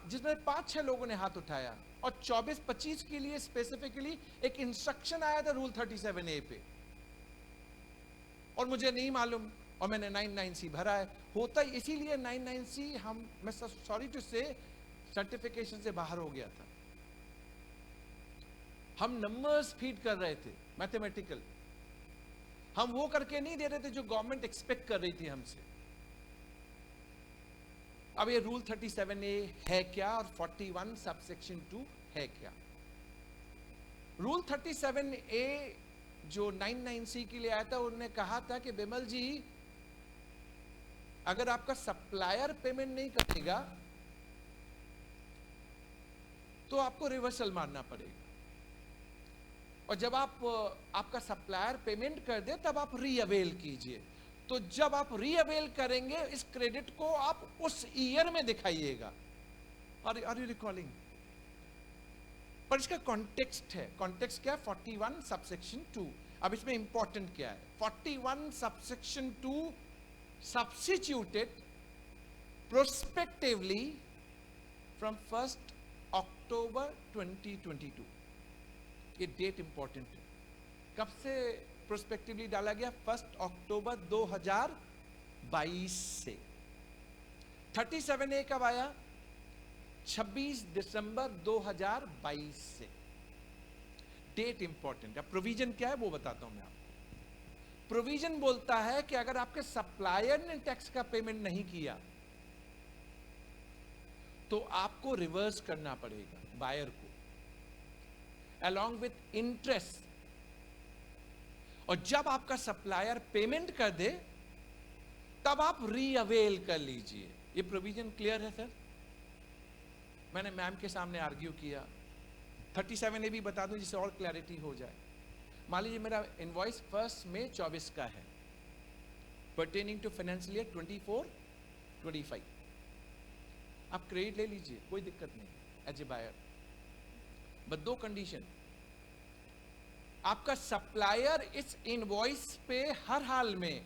जिसमें 5-6 लोगों ने हाथ उठाया, और 24-25 के लिए स्पेसिफिकली एक इंस्ट्रक्शन आया था रूल 37A पे, और मुझे नहीं मालूम, और मैंने 99C भरा है। होता ही इसीलिए 99C मैं सॉरी टू से सर्टिफिकेशन से बाहर हो गया था। हम नंबर्स फीड कर रहे थे, मैथमेटिकल, हम वो करके नहीं दे रहे थे जो गवर्नमेंट एक्सपेक्ट कर रही थी हमसे। अब ये रूल 37A है क्या और 41 सबसेक्शन 2 है क्या? रूल 37A जो 99C के लिए आया था, उन्होंने कहा था कि बिमल जी, अगर आपका सप्लायर पेमेंट नहीं करेगा तो आपको रिवर्सल मारना पड़ेगा, और जब आपका सप्लायर पेमेंट कर दे तब आप रीअवेल कीजिए। तो जब आप रीअवेल करेंगे इस क्रेडिट को, आप उस ईयर में दिखाइएगा। Are you recalling? पर इसका कॉन्टेक्स्ट है, कॉन्टेक्स्ट क्या है? 41 सबसेक्शन 2। अब इसमें इंपॉर्टेंट क्या है? 41 subsection 2 substituted prospectively from 1st October 2022। ये डेट इंपॉर्टेंट है। कब से प्रोस्पेक्टिवली डाला गया? 1 अक्टूबर 2022 से। 37A कब आया? 26 दिसंबर 2022 से। डेट इंपॉर्टेंट है। प्रोविजन क्या है वो बताता हूं मैं आपको। प्रोविजन बोलता है कि अगर आपके सप्लायर ने टैक्स का पेमेंट नहीं किया तो आपको रिवर्स करना पड़ेगा बायर को, along with इंटरेस्ट। और जब आपका सप्लायर पेमेंट कर दे तब आप रीअवेल कर लीजिए। ये प्रोविजन क्लियर है सर? मैंने मैम के सामने आर्ग्यू किया। 37A भी बता दूं जिससे और क्लैरिटी हो जाए। मान लीजिए मेरा इनवॉइस 1 मई 24 का है, पर्टेनिंग टू फाइनेंशियल ईयर 24-25। आप क्रेडिट ले लीजिए, कोई दिक्कत नहीं as a buyer, but 2 condition. आपका सप्लायर इस इनवॉइस पे हर हाल में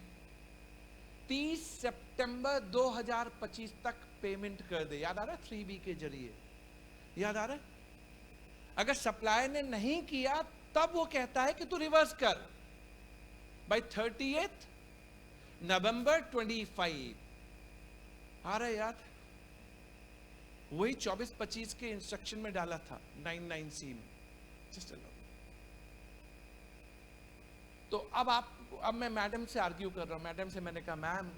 30 सितंबर 2025 तक पेमेंट कर दे। याद आ रहा है? 3B के जरिए याद आ रहा है? अगर सप्लायर ने नहीं किया तब वो कहता है कि तू रिवर्स कर बाय 30th नवंबर 25। आ रहा है याद? वही 24-25 के इंस्ट्रक्शन में डाला था 99C में। जस्ट तो अब मैं मैडम से आर्ग्यू कर रहा हूं। मैडम से मैंने कहा, मैम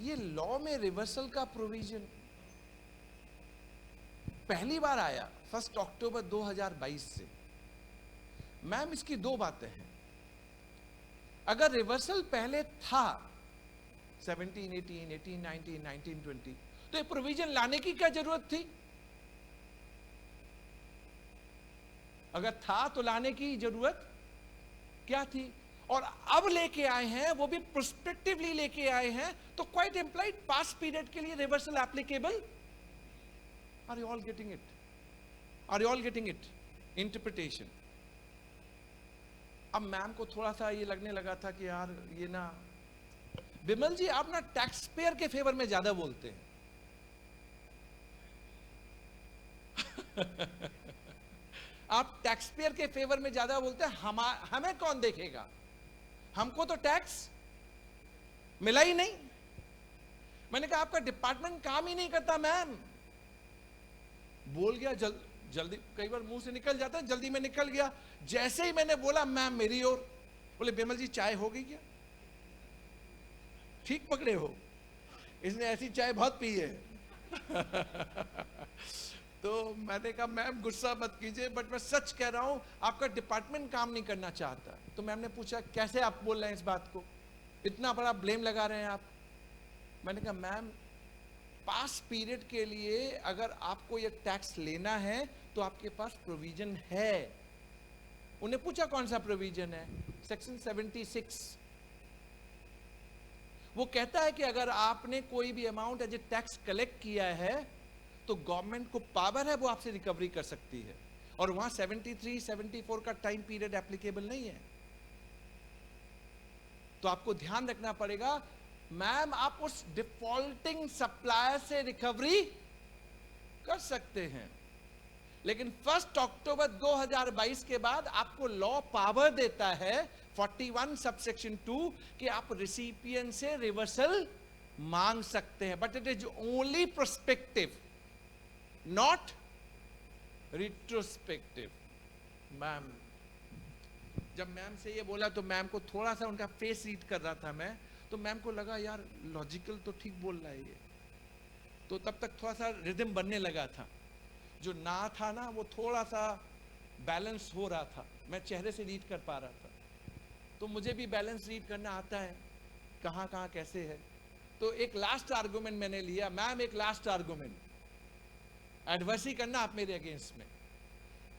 ये लॉ में रिवर्सल का प्रोविजन पहली बार आया 1 अक्टूबर 2022 से। मैम इसकी 2 बातें हैं। अगर रिवर्सल पहले था 17, 18, 18, 19, 19, 20, तो ये प्रोविजन लाने की क्या जरूरत थी? अगर था तो लाने की जरूरत क्या थी? और अब लेके आए हैं, वो भी प्रोस्पेक्टिवली लेके आए हैं, तो क्वाइट इंप्लाइड पास्ट पीरियड के लिए reversal applicable. Are you all getting it? Are you all getting it? Interpretation. अब मैम को थोड़ा सा ये लगने लगा था कि यार ये ना, बिमल जी आप ना टैक्स पेयर के फेवर में ज्यादा बोलते हैं। आप टैक्स पेयर के फेवर में ज्यादा बोलते हैं। हमें कौन देखेगा? हमको तो टैक्स मिला ही नहीं। मैंने कहा आपका डिपार्टमेंट काम ही नहीं करता मैम। बोल गया जल्दी, कई बार मुंह से निकल जाता है, जल्दी में निकल गया। जैसे ही मैंने बोला मैम मेरी ओर, बोले बिमल जी चाय हो गई क्या? ठीक पकड़े हो, इसने ऐसी चाय बहुत पी है। तो मैंने कहा मैम गुस्सा मत कीजिए, बट मैं सच कह रहा हूं आपका डिपार्टमेंट काम नहीं करना चाहता। तो मैम ने पूछा कैसे आप बोल रहे हैं इस बात को, इतना बड़ा ब्लेम लगा रहे हैं आप? मैंने कहा मैम पास पीरियड के लिए अगर आपको ये टैक्स लेना है तो आपके पास प्रोविजन है। उन्हें पूछा कौन सा प्रोविजन है? सेक्शन 76। वो कहता है कि अगर आपने कोई भी amount as a tax collect किया है तो गवर्नमेंट को पावर है, वो आपसे रिकवरी कर सकती है। और वहां 73, 74 का टाइम पीरियड एप्लीकेबल नहीं है। तो आपको ध्यान रखना पड़ेगा, मैम आप उस डिफॉल्टिंग सप्लायर से रिकवरी कर सकते हैं, लेकिन 1 अक्टूबर 2022 के बाद आपको लॉ पावर देता है 41 सबसेक्शन 2 कि आप रिसिपिएंट से रिवर्सल मांग सकते हैं, but it is only prospective, not retrospective. Ma'am, जब मैम से ये बोला तो मैम को थोड़ा सा उनका फेस रीड कर रहा था मैं, तो मैम को लगा यार लॉजिकल तो ठीक बोल रहा है ये, तो तब तक थोड़ा सा रिदम बनने लगा था, जो ना था ना वो थोड़ा सा बैलेंस हो रहा था, मैं चेहरे से रीड कर पा रहा था। तो मुझे भी बैलेंस रीड करना आता है, कहाँ कहाँ कैसे है। तो एक लास्ट आर्गुमेंट मैंने लिया, मैम एक लास्ट आर्गुमेंट, एडवर्सी करना आप मेरे अगेंस्ट में।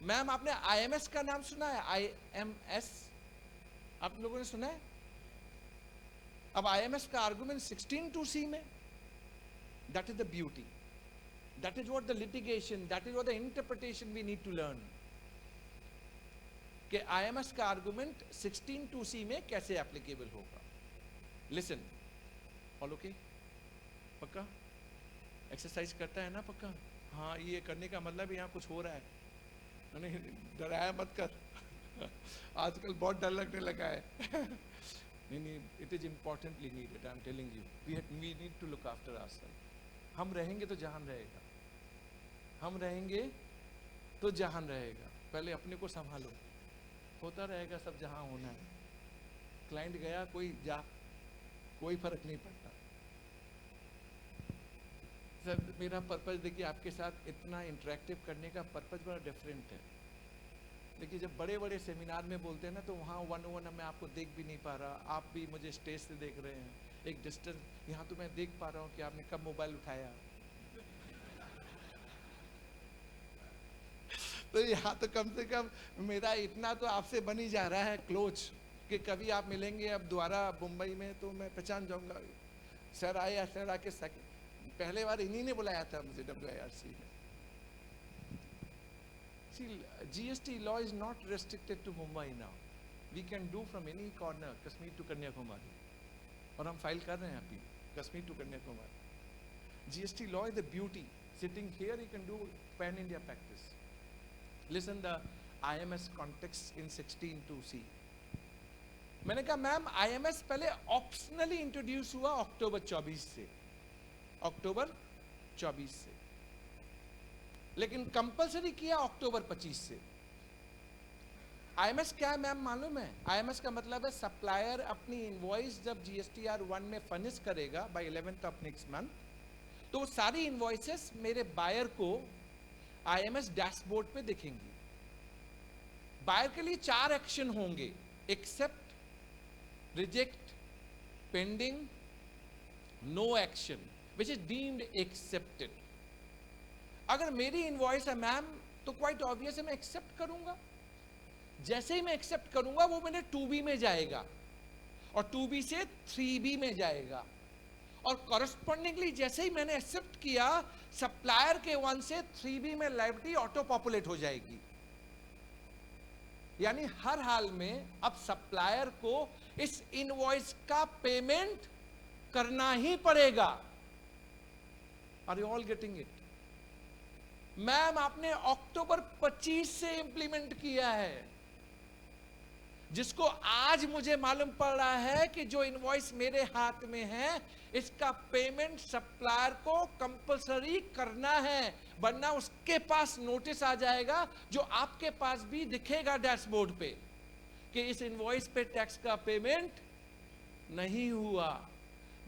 मैम आपने आईएमएस का नाम सुना है? आईएमएस आप लोगों ने सुना है? अब आईएमएस का आर्गुमेंट 16(2)(c) में, that is the beauty, that is what the litigation, that is what the interpretation we need to learn, कि आईएमएस का आर्गुमेंट 16(2)(c) में कैसे एप्लीकेबल होगा। Listen, all okay? पक्का एक्सरसाइज करता है ना? पक्का? हाँ, ये करने का मतलब यहाँ कुछ हो रहा है, नहीं डराया मत कर आजकल बहुत डर लगने लगा है नहीं, it is importantly needed, I am telling you, we need to look after ourself. हम रहेंगे तो जहान रहेगा, हम रहेंगे तो जहान रहेगा, पहले अपने को संभालो, होता रहेगा सब जहां होना है। क्लाइंट गया, कोई जा, कोई फर्क नहीं पड़ता। सर मेरा पर्पज देखिए, आपके साथ इतना इंटरेक्टिव करने का पर्पज बड़ा डिफरेंट है। देखिए जब बड़े बड़े सेमिनार में बोलते हैं ना, तो वहाँ 1-on-1 मैं आपको देख भी नहीं पा रहा, आप भी मुझे स्टेज से देख रहे हैं, एक डिस्टेंस। यहाँ तो मैं देख पा रहा हूँ कि आपने कब मोबाइल उठाया तो यहाँ तो कम से कम मेरा इतना तो आपसे बन ही जा रहा है क्लोज, कि कभी आप मिलेंगे अब दोबारा मुंबई में तो मैं पहचान जाऊंगा, सर आए या सर आके पहले बार इन्हीं ने बुलाया था मुझे WIRC में। See, GST law is not restricted to Mumbai now. We can do from any corner, Kashmir to Kanyakumari. और हम फाइल कर रहे हैं अभी, Kashmir to Kanyakumari. GST law is the beauty. Sitting here, you can do pan-India practice. Listen the IMS context in 16(2)(c). मैंने कहा ma'am IMS पहले optionally introduce हुआ अक्टूबर 24 से, अक्टूबर 24 से, लेकिन कंपलसरी किया अक्टूबर 25 से। IMS क्या है मैम मालूम है? IMS का मतलब है सप्लायर अपनी इनवॉइस जब GSTR 1 में फर्निश करेगा bye 11th of next month, तो वो सारी इनवॉइसेस मेरे बायर को IMS डैशबोर्ड पे दिखेंगी। बायर के लिए 4 एक्शन होंगे, accept, reject, pending, no action, which is deemed accepted. अगर मेरी इनवॉइस है मैम, तो क्वाइट ऑब्वियस है मैं एक्सेप्ट करूंगा। जैसे ही मैं एक्सेप्ट करूंगा वो मेरे 2B में जाएगा और 2B से 3B में जाएगा, और कॉरेस्पॉन्डिंगली जैसे ही मैंने एक्सेप्ट किया, सप्लायर के 1 से 3B में लायबिलिटी ऑटो पॉपुलेट हो जाएगी। यानी हर हाल में अब सप्लायर को इस इनवॉइस का पेमेंट करना ही पड़ेगा। Are you all getting it? Ma'am आपने अक्टूबर 25 से इंप्लीमेंट किया है, जिसको आज मुझे मालूम पड़ रहा है कि जो इनवॉइस मेरे हाथ में है इसका पेमेंट सप्लायर को कंपलसरी करना है, वरना उसके पास नोटिस आ जाएगा जो आपके पास भी दिखेगा डैशबोर्ड पे कि इस इनवॉइस पे टैक्स का पेमेंट नहीं हुआ।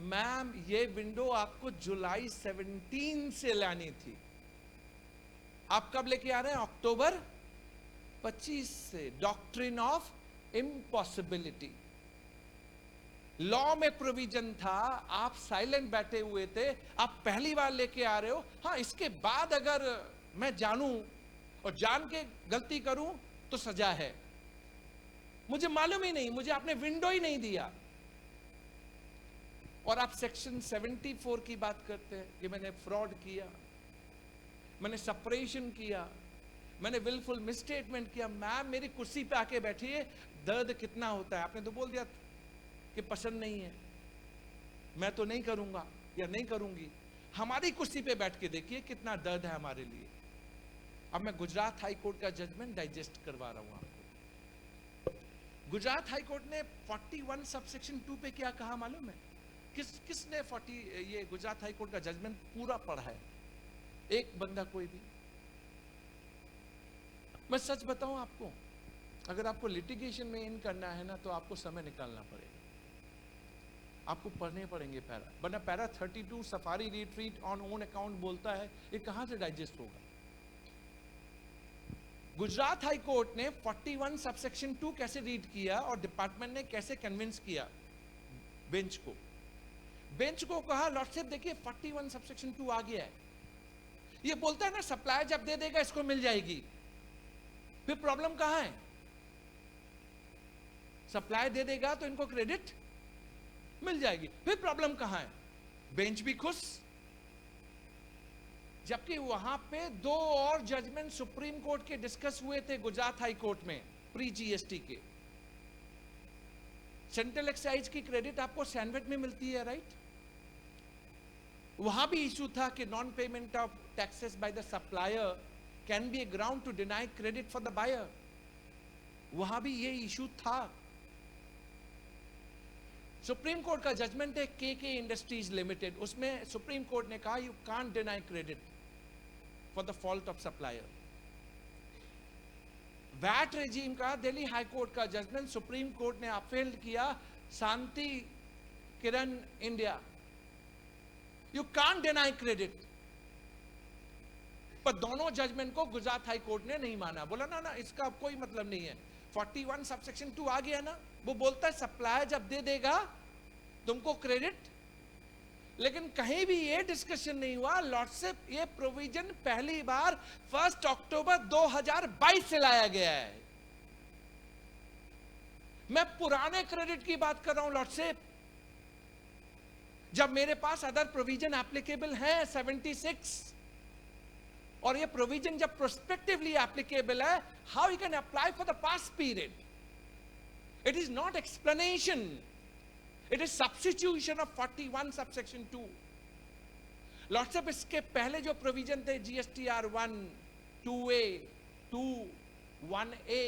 मैम ये विंडो आपको जुलाई 17 से लानी थी, आप कब लेके आ रहे हैं? अक्टूबर 25 से। डॉक्ट्रिन ऑफ इम्पॉसिबिलिटी, लॉ में प्रोविजन था, आप साइलेंट बैठे हुए थे, आप पहली बार लेके आ रहे हो। हाँ, इसके बाद अगर मैं जानूं और जान के गलती करूं तो सजा है। मुझे मालूम ही नहीं, मुझे आपने विंडो ही नहीं दिया, और आप सेक्शन 74 की बात करते हैं कि मैंने फ्रॉड किया, मैंने सेपरेशन किया, मैंने विलफुल मिसस्टेटमेंट किया। मैम मेरी कुर्सी पे आके बैठिए, दर्द कितना होता है आपने तो बोल दिया। कि पसंद नहीं है, मैं तो नहीं करूंगा या नहीं करूंगी। हमारी कुर्सी पे बैठ के देखिए कितना दर्द है हमारे लिए। अब मैं गुजरात हाई कोर्ट का जजमेंट डाइजेस्ट करवा रहा हूं आपको। गुजरात हाई कोर्ट ने 41 सबसेक्शन 2 पे क्या कहा मालूम है? किसने ये गुजरात हाई कोर्ट का जजमेंट पूरा पढ़ा है? एक बंदा कोई भी। मैं सच बताऊं आपको, अगर आपको लिटिगेशन में इन करना है ना, तो आपको समय निकालना पड़ेगा, आपको पढ़ने पड़ेंगे पैरा, वरना para 32 safari retreat on own account बोलता है, ये कहां से डाइजेस्ट होगा? गुजरात हाई कोर्ट ने 41 सबसेक्शन 2 कैसे रीड किया और डिपार्टमेंट ने कैसे कन्विंस किया बेंच को। बेंच को कहा लॉर्डशिप देखिए 41 सबसेक्शन 2 आ गया है, ये बोलता है ना सप्लायर जब दे देगा इसको मिल जाएगी, फिर प्रॉब्लम कहां है? सप्लायर दे देगा तो इनको क्रेडिट मिल जाएगी, फिर प्रॉब्लम कहां है? बेंच भी खुश, जबकि वहां पे 2 और जजमेंट सुप्रीम कोर्ट के डिस्कस हुए थे गुजरात हाई कोर्ट में प्री जीएसटी के। सेंट्रल एक्साइज की क्रेडिट आपको सैंडविच में मिलती है, राइट? वहां भी इशू था कि non payment of taxes by the supplier can be a ground to deny credit for the buyer. वहां भी ये इशू था। सुप्रीम कोर्ट का जजमेंट है के इंडस्ट्रीज लिमिटेड, उसमें सुप्रीम कोर्ट ने कहा you can't deny credit for the fault of supplier. VAT regime का दिल्ली हाई कोर्ट का जजमेंट सुप्रीम कोर्ट ने अपील किया, Shanti Kiran India, you can't deny credit. पर दोनों जजमेंट को गुजरात हाई कोर्ट ने नहीं माना, बोला ना ना इसका कोई मतलब नहीं है। 41 सबसेक्शन 2 आ गया ना, वो बोलता है सप्लायर जब दे देगा तुमको क्रेडिट, लेकिन कहीं भी ये डिस्कशन नहीं हुआ लॉर्डशिप ये प्रोविजन पहली बार 1 अक्टूबर 2022 से लाया गया है। मैं पुराने क्रेडिट की बात कर रहा हूं लॉर्डशिप, जब मेरे पास अदर प्रोविजन एप्लीकेबल है 76, और ये प्रोविजन जब प्रोस्पेक्टिवली एप्लीकेबल है, how you can apply for the past period? It is not explanation, it is substitution of 41 subsection 2। Lordship इसके पहले जो प्रोविजन थे जीएसटीआर 1, 2A, 2, 1A,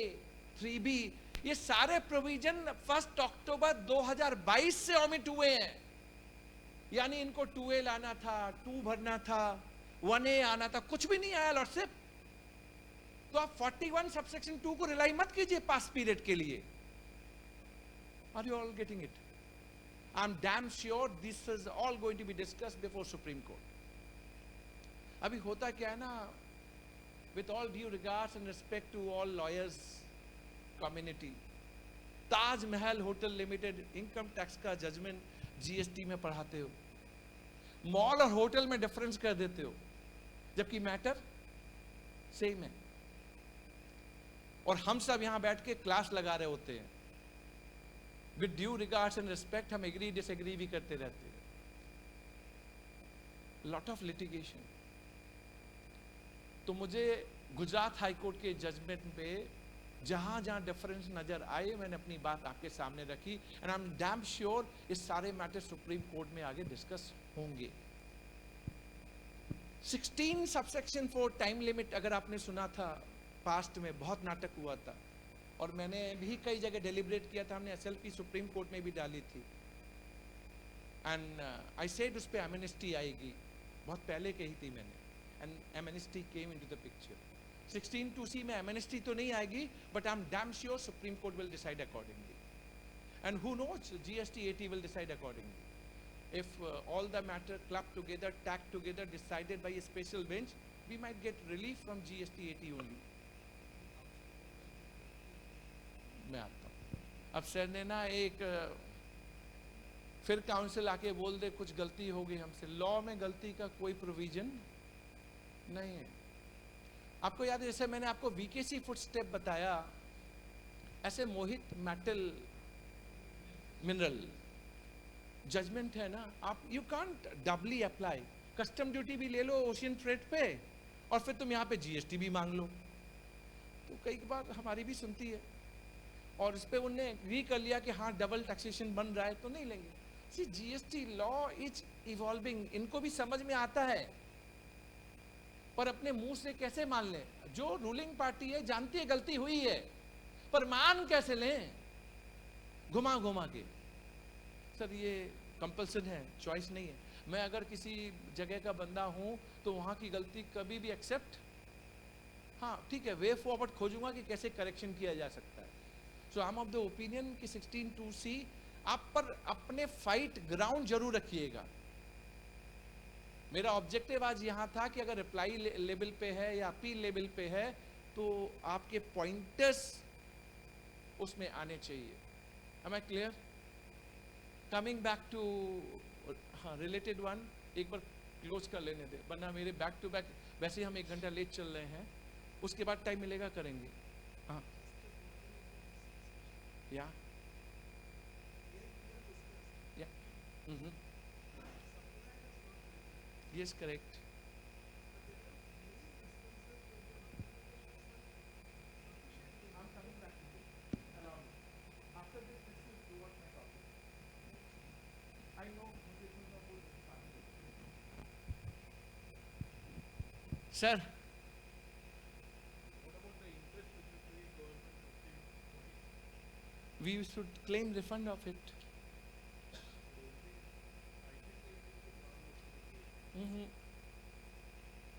3B, ये सारे प्रोविजन 1 अक्टूबर 2022 से ओमिट हुए हैं। यानी इनको 2A लाना था, 2 भरना था, 1A आना था, कुछ भी नहीं आया लॉर्डशिप। तो आप 41 सबसेक्शन 2 को रिलाई मत कीजिए पास्ट पीरियड के लिए। Are you all getting it? I am damn sure this is all going to be discussed before supreme court. अभी होता क्या है ना, with all due regards and respect to all lawyers community, Taj Mahal hotel limited income tax का judgement GST में पढ़ाते हो, mall और होटल में डिफरेंस कर देते हो, जबकि मैटर सेम है। और हम सब यहां बैठ के क्लास लगा रहे होते हैं, with due regards and respect हम एग्री डिसएग्री भी करते रहते हैं। Lot of litigation. तो मुझे गुजरात हाई कोर्ट के जजमेंट पे जहां जहां डिफरेंस नजर आए, मैंने अपनी बात आपके सामने रखी, and I am damn sure इस सारे मैटर सुप्रीम कोर्ट में आगे डिस्कस होंगे। 16 सबसेक्शन 4 टाइम लिमिट, अगर आपने सुना था पास्ट में बहुत नाटक हुआ था, और मैंने भी कई जगह डेलिब्रेट किया था, हमने एसएलपी सुप्रीम कोर्ट में भी डाली थी, एंड आई सेड उस पे एमनेस्टी आएगी, बहुत पहले कही थी मैंने, and amnesty came into the picture. 16(2)(c में एमनेस्टी तो नहीं आएगी, but I am damn sure supreme court will decide accordingly, and who knows GST 80 will decide accordingly. If all the matter clubbed together, tacked together, decided by a special bench, we might get relief from GST 80 only. मैं आता हूँ। अब sir ने ना एक फिर council आके बोल दे कुछ गलती हो गई हमसे। लॉ में गलती का कोई प्रोविजन नहीं है। आपको याद है, जैसे मैंने आपको वीकेसी फुटस्टेप बताया, ऐसे मोहित मेटल मिनरल जजमेंट है ना, आप you can't doubly apply. Custom duty भी ले लो ओशियन फ्रेट पे, और फिर तुम यहाँ पे जीएसटी भी मांग लो। तो कई बार हमारी भी सुनती है, और इस पे उनने एग्री कर लिया कि हाँ डबल टैक्सेशन बन रहा है तो नहीं लेंगे। C GST law is evolving, इनको भी समझ में आता है, पर अपने मुंह से कैसे मान लें? जो रूलिंग पार्टी है जानती है गलती हुई है, पर मान कैसे लें? घुमा घुमा के। सर ये कंपल्सन है, चॉइस नहीं है। मैं अगर किसी जगह का बंदा हूं तो वहां की गलती कभी भी एक्सेप्ट, हाँ ठीक है, वे फॉरवर्ड खोजूंगा कि कैसे करेक्शन किया जा सकता है। So I am of the opinion कि 16(2)(c आप पर अपने फाइट ग्राउंड जरूर रखिएगा। मेरा ऑब्जेक्टिव आज यहां था कि अगर रिप्लाई लेवल पे है या अपील लेवल पे है तो आपके पॉइंटर्स उसमें आने चाहिए। Am I clear? Coming back to related one, एक बार क्लोज कर लेने दे, वरना मेरे बैक टू बैक वैसे ही हम 1 घंटा लेट चल रहे हैं, उसके बाद टाइम मिलेगा करेंगे। हाँ या yes correct. Sir, we should claim refund of it.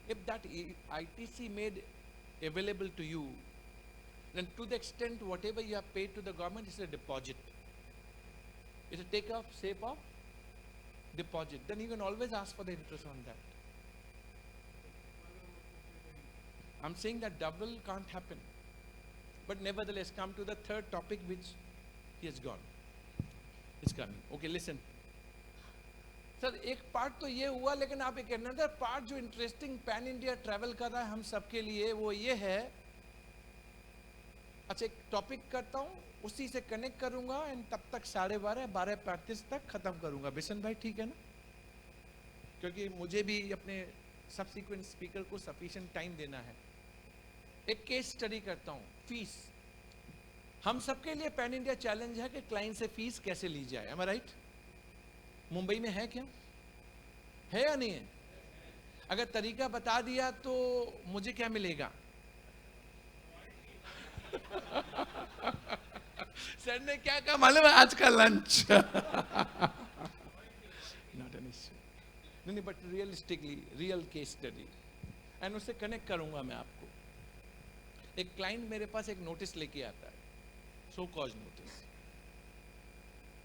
If that ITC made available to you, then to the extent whatever you have paid to the government is a deposit. It's a take off, shape of deposit. Then you can always ask for the interest on that. I'm saying that double can't happen. But nevertheless, come to the third topic which he has gone. It's coming. Okay, listen. Sir एक part तो ये हुआ, लेकिन आप एक another part जो interesting pan India travel कर रहा है हम सबके लिए, वो ये है। अच्छा एक टॉपिक करता हूँ, उसी से कनेक्ट करूंगा एंड तब तक 12:30 12:35 तक खत्म करूंगा। बिशन भाई ठीक है ना? क्योंकि मुझे भी अपने सबसीक्वेंट स्पीकर को सफिशिएंट टाइम देना है। एक केस स्टडी करता हूँ, फीस। हम सबके लिए पैन इंडिया चैलेंज है कि क्लाइंट से फीस कैसे ली जाए। M I right? मुंबई में है क्या? है या नहीं है? अगर तरीका बता दिया तो मुझे क्या मिलेगा? सर ने क्या कहा मालूम है? आज का लंच। Not an issue. नहीं, but realistically real case study and उससे कनेक्ट करूंगा मैं आपको। एक क्लाइंट मेरे पास एक नोटिस लेके आता है, सो कॉज नोटिस।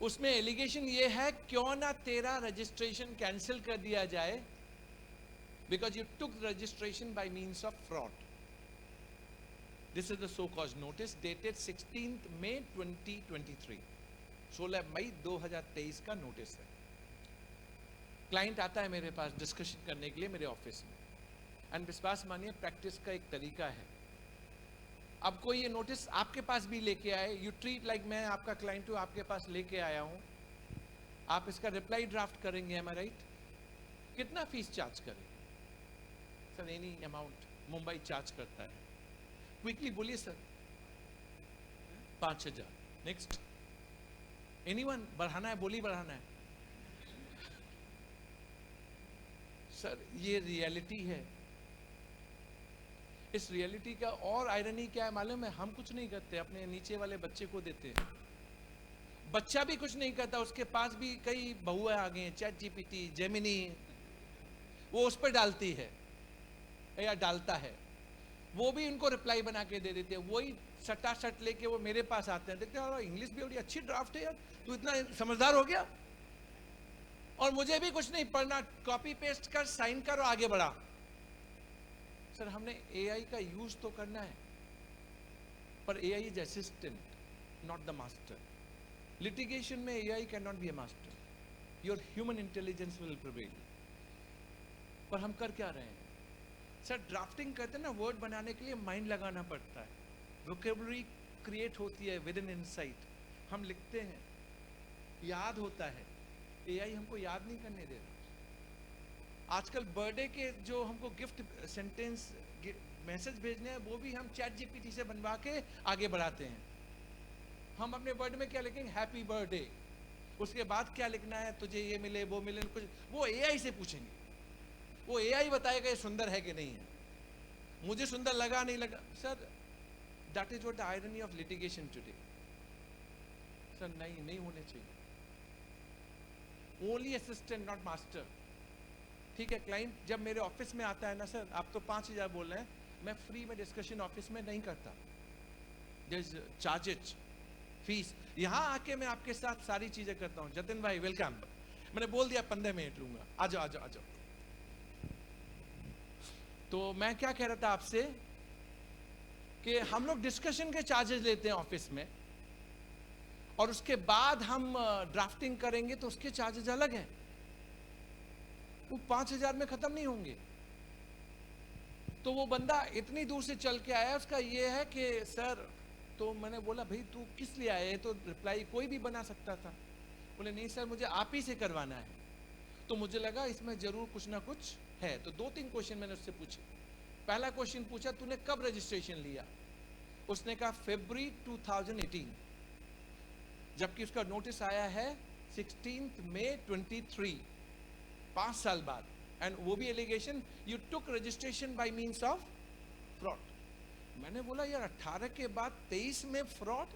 उसमें एलिगेशन ये है क्यों ना तेरा रजिस्ट्रेशन कैंसिल कर दिया जाए, because you took registration by means of fraud. This is the so cause notice dated 16 मई 2023। 16 मई 2023 का नोटिस है। क्लाइंट आता है मेरे पास डिस्कशन करने के लिए मेरे ऑफिस में, एंड विश्वास मानिए प्रैक्टिस का एक तरीका है। अब कोई ये नोटिस आपके पास भी लेके आए, यू ट्रीट लाइक मैं आपका क्लाइंट हूँ, आपके पास लेके आया हूँ, आप इसका रिप्लाई ड्राफ्ट करेंगे, एम आई राइट? कितना फीस चार्ज करें? Sir any amount Mumbai charge करता है। क्विकली बोलिए सर। 5,000। नेक्स्ट। एनीवन? बढ़ाना है? बोली बढ़ाना है? सर ये रियलिटी है। इस रियलिटी का और आयरनी क्या है मालूम है? हम कुछ नहीं करते, अपने नीचे वाले बच्चे को देते हैं। बच्चा भी कुछ नहीं करता, उसके पास भी कई बहुएं आ गई हैं, चैट जीपीटी, जेमिनी, वो उस पर डालती है या डालता है, वो भी इनको रिप्लाई बना के दे देते हैं। वही सटा सट लेके वो मेरे पास आते हैं, देखते हैं इंग्लिश भी बड़ी अच्छी ड्राफ्ट है यार, तू इतना समझदार हो गया, और मुझे भी कुछ नहीं पढ़ना, कॉपी पेस्ट कर, साइन कर और आगे बढ़ा। सर हमने एआई का यूज तो करना है, पर AI is assistant, not the master. Litigation में AI can not be a master, your human intelligence will prevail. पर हम कर क्या रहे हैं? सर ड्राफ्टिंग करते हैं ना, वर्ड बनाने के लिए माइंड लगाना पड़ता है, वोकेबुलरी क्रिएट होती है विद इन इनसाइट, हम लिखते हैं, याद होता है। एआई हमको याद नहीं करने दे रहा। आजकल बर्थडे के जो हमको गिफ्ट सेंटेंस मैसेज भेजने हैं, वो भी हम चैट जीपीटी से बनवा के आगे बढ़ाते हैं। हम अपने वर्ड में क्या लिखेंगे, हैप्पी बर्थडे, उसके बाद क्या लिखना है, तुझे ये मिले वो मिले, कुछ वो एआई से पूछेंगे, वो एआई बताएगा ये सुंदर है कि नहीं है, मुझे सुंदर लगा नहीं लगा। Sir that is what the irony of litigation today. Sir नहीं होने चाहिए, ओनली असिस्टेंट नॉट मास्टर। ठीक है, क्लाइंट जब मेरे ऑफिस में आता है ना सर, आप तो 5,000 बोल रहे हैं, मैं फ्री में डिस्कशन ऑफिस में नहीं करता, देयर इज चार्जेज, फीस। यहाँ आके मैं आपके साथ सारी चीजें करता हूँ। जतिन भाई वेलकम, मैंने बोल दिया 15 मिनट लूंगा, आ जाओ आ जाओ आ जाओ। तो मैं क्या कह रहा था आपसे कि हम लोग डिस्कशन के चार्जेस लेते हैं ऑफिस में, और उसके बाद हम ड्राफ्टिंग करेंगे तो उसके चार्जेस अलग हैं, वो 5,000 में खत्म नहीं होंगे। तो वो बंदा इतनी दूर से चल के आया, उसका ये है कि सर, तो मैंने बोला भाई तू किस लिए आया है, तो रिप्लाई कोई भी बना सकता था। बोले नहीं सर मुझे आप ही से करवाना है। तो मुझे लगा इसमें जरूर कुछ ना कुछ है, तो 2-3 क्वेश्चन मैंने उससे पूछे। पहला क्वेश्चन पूछा तूने कब रजिस्ट्रेशन लिया, उसने कहा February 2018, जबकि उसका नोटिस आया है 16 May 23, 5 साल बाद। एंड वो भी allegation, you took registration by means of fraud. मैंने बोला यार 18 के बाद 23 में फ्रॉड,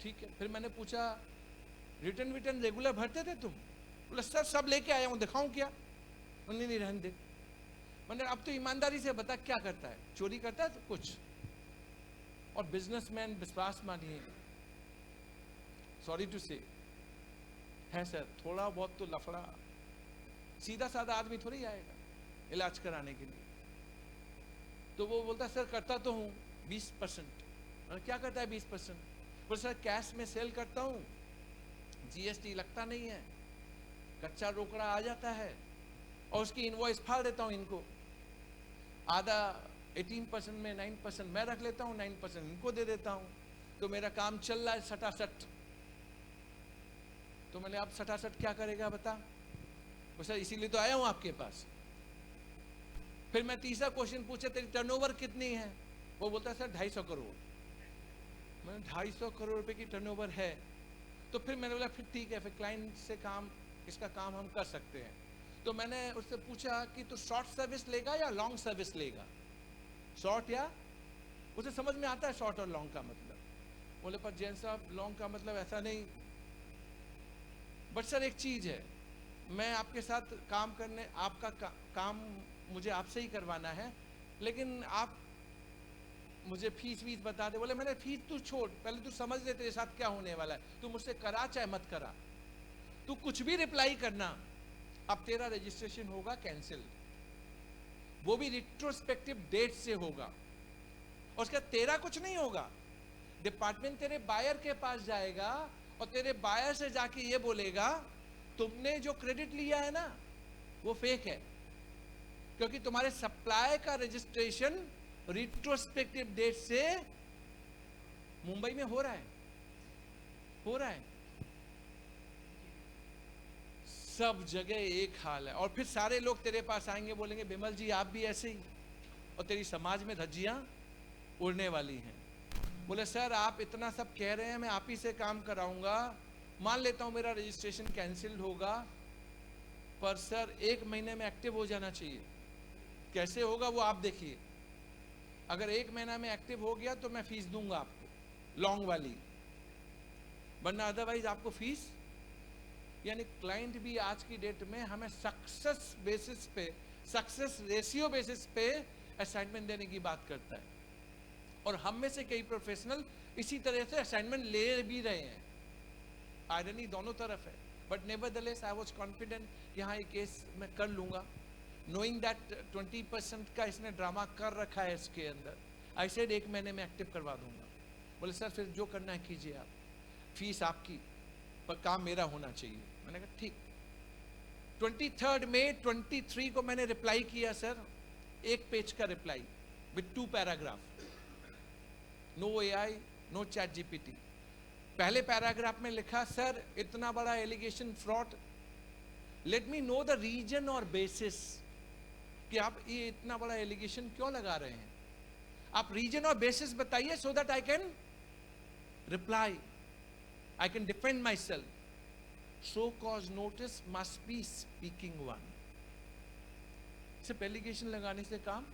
ठीक है। फिर मैंने पूछा रिटर्न रेगुलर भरते थे तुम? बोला सर सब लेके आया हूं, दिखाऊं क्या? नहीं रहने दे। मैंने अब तो ईमानदारी से बता क्या करता है, चोरी करता है तो कुछ? और बिजनेसमैन विश्वास मानिए, सॉरी टू से है सर, थोड़ा बहुत तो लफड़ा, सीधा साधा आदमी थोड़ी आएगा इलाज कराने के लिए। तो वो बोलता सर करता तो हूँ 20%। क्या करता है 20%? बोले सर कैश में सेल करता हूँ, जीएसटी लगता नहीं है, कच्चा रोकड़ा आ जाता है, और उसकी इनवॉइस फाड़ देता हूँ इनको, आधा 18% में 9% मैं रख लेता हूँ, 9% इनको दे देता हूँ, तो मेरा काम चल रहा है सटासट। तो मैंने आप सटासट क्या करेगा बता? वो सर इसीलिए तो आया हूँ आपके पास। फिर मैं तीसरा क्वेश्चन पूछा तेरी टर्नओवर कितनी है? वो बोलता है सर 250 करोड़। मैंने 250 करोड़ रुपए की टर्नओवर है। तो फिर मैंने बोला फिर ठीक है, फिर क्लाइंट से काम, इसका काम हम कर सकते हैं। तो मैंने उससे पूछा कि तू शॉर्ट सर्विस लेगा या लॉन्ग सर्विस लेगा? शॉर्ट या, उसे समझ में आता है शॉर्ट और लॉन्ग का मतलब। बोले पर जैन साहब लॉन्ग का मतलब ऐसा नहीं। बट सर एक चीज है, मैं आपके साथ काम करने, आपका काम मुझे आपसे ही करवाना है, लेकिन आप मुझे फीस वीस बता दे। बोले मैंने फीस तू छोड़, पहले तू समझ ले तेरे साथ क्या होने वाला है, तू मुझसे करा चाहे मत करा, तू कुछ भी रिप्लाई करना, अब तेरा रजिस्ट्रेशन होगा कैंसिल, वो भी रिट्रोस्पेक्टिव डेट से होगा, और उसका तेरा कुछ नहीं होगा। डिपार्टमेंट तेरे बायर के पास जाएगा और तेरे बायर से जाके ये बोलेगा तुमने जो क्रेडिट लिया है ना वो फेक है, क्योंकि तुम्हारे सप्लाई का रजिस्ट्रेशन रिट्रोस्पेक्टिव डेट से मुंबई में हो रहा है। सब जगह एक हाल है। और फिर सारे लोग तेरे पास आएंगे, बोलेंगे बिमल जी आप भी ऐसे ही, और तेरी समाज में धज्जियां उड़ने वाली हैं। बोले सर आप इतना सब कह रहे हैं, मैं आप ही से काम कराऊंगा, मान लेता हूं मेरा रजिस्ट्रेशन कैंसिल्ड होगा, पर सर 1 महीने में एक्टिव हो जाना चाहिए। कैसे होगा वो आप देखिए, अगर 1 महीना में एक्टिव हो गया तो मैं फीस दूंगा आपको लॉन्ग वाली, वरना अदरवाइज आपको फीस। यानी क्लाइंट भी आज की डेट में हमें सक्सेस बेसिस पे, सक्सेस रेशियो बेसिस पे असाइनमेंट देने की बात करता है, और हम में से कई प्रोफेशनल इसी तरह से असाइनमेंट ले भी रहे हैं। आयरनी दोनों तरफ है, but nevertheless I was confident कि हाँ ये केस मैं कर लूंगा, नोइंग दैट 20% का इसने ड्रामा कर रखा है इसके अंदर। आई सेड 1 महीने में एक्टिव करवा दूंगा। बोले सर फिर जो करना है कीजिए आप, फीस आपकी, पर काम मेरा होना चाहिए। मैंने कहा ठीक। 23 मई 23 को मैंने रिप्लाई किया सर, 1 पेज का reply with 2 paragraph, no AI no chat GPT. पहले पैराग्राफ में लिखा सर इतना बड़ा allegation fraud, let me know the reason और बेसिस कि आप ये इतना बड़ा एलिगेशन क्यों लगा रहे हैं, आप रीजन और बेसिस बताइए so that I can reply. I can defend myself. So cause notice must be speaking one. सिर्फ एलिगेशन लगाने से काम,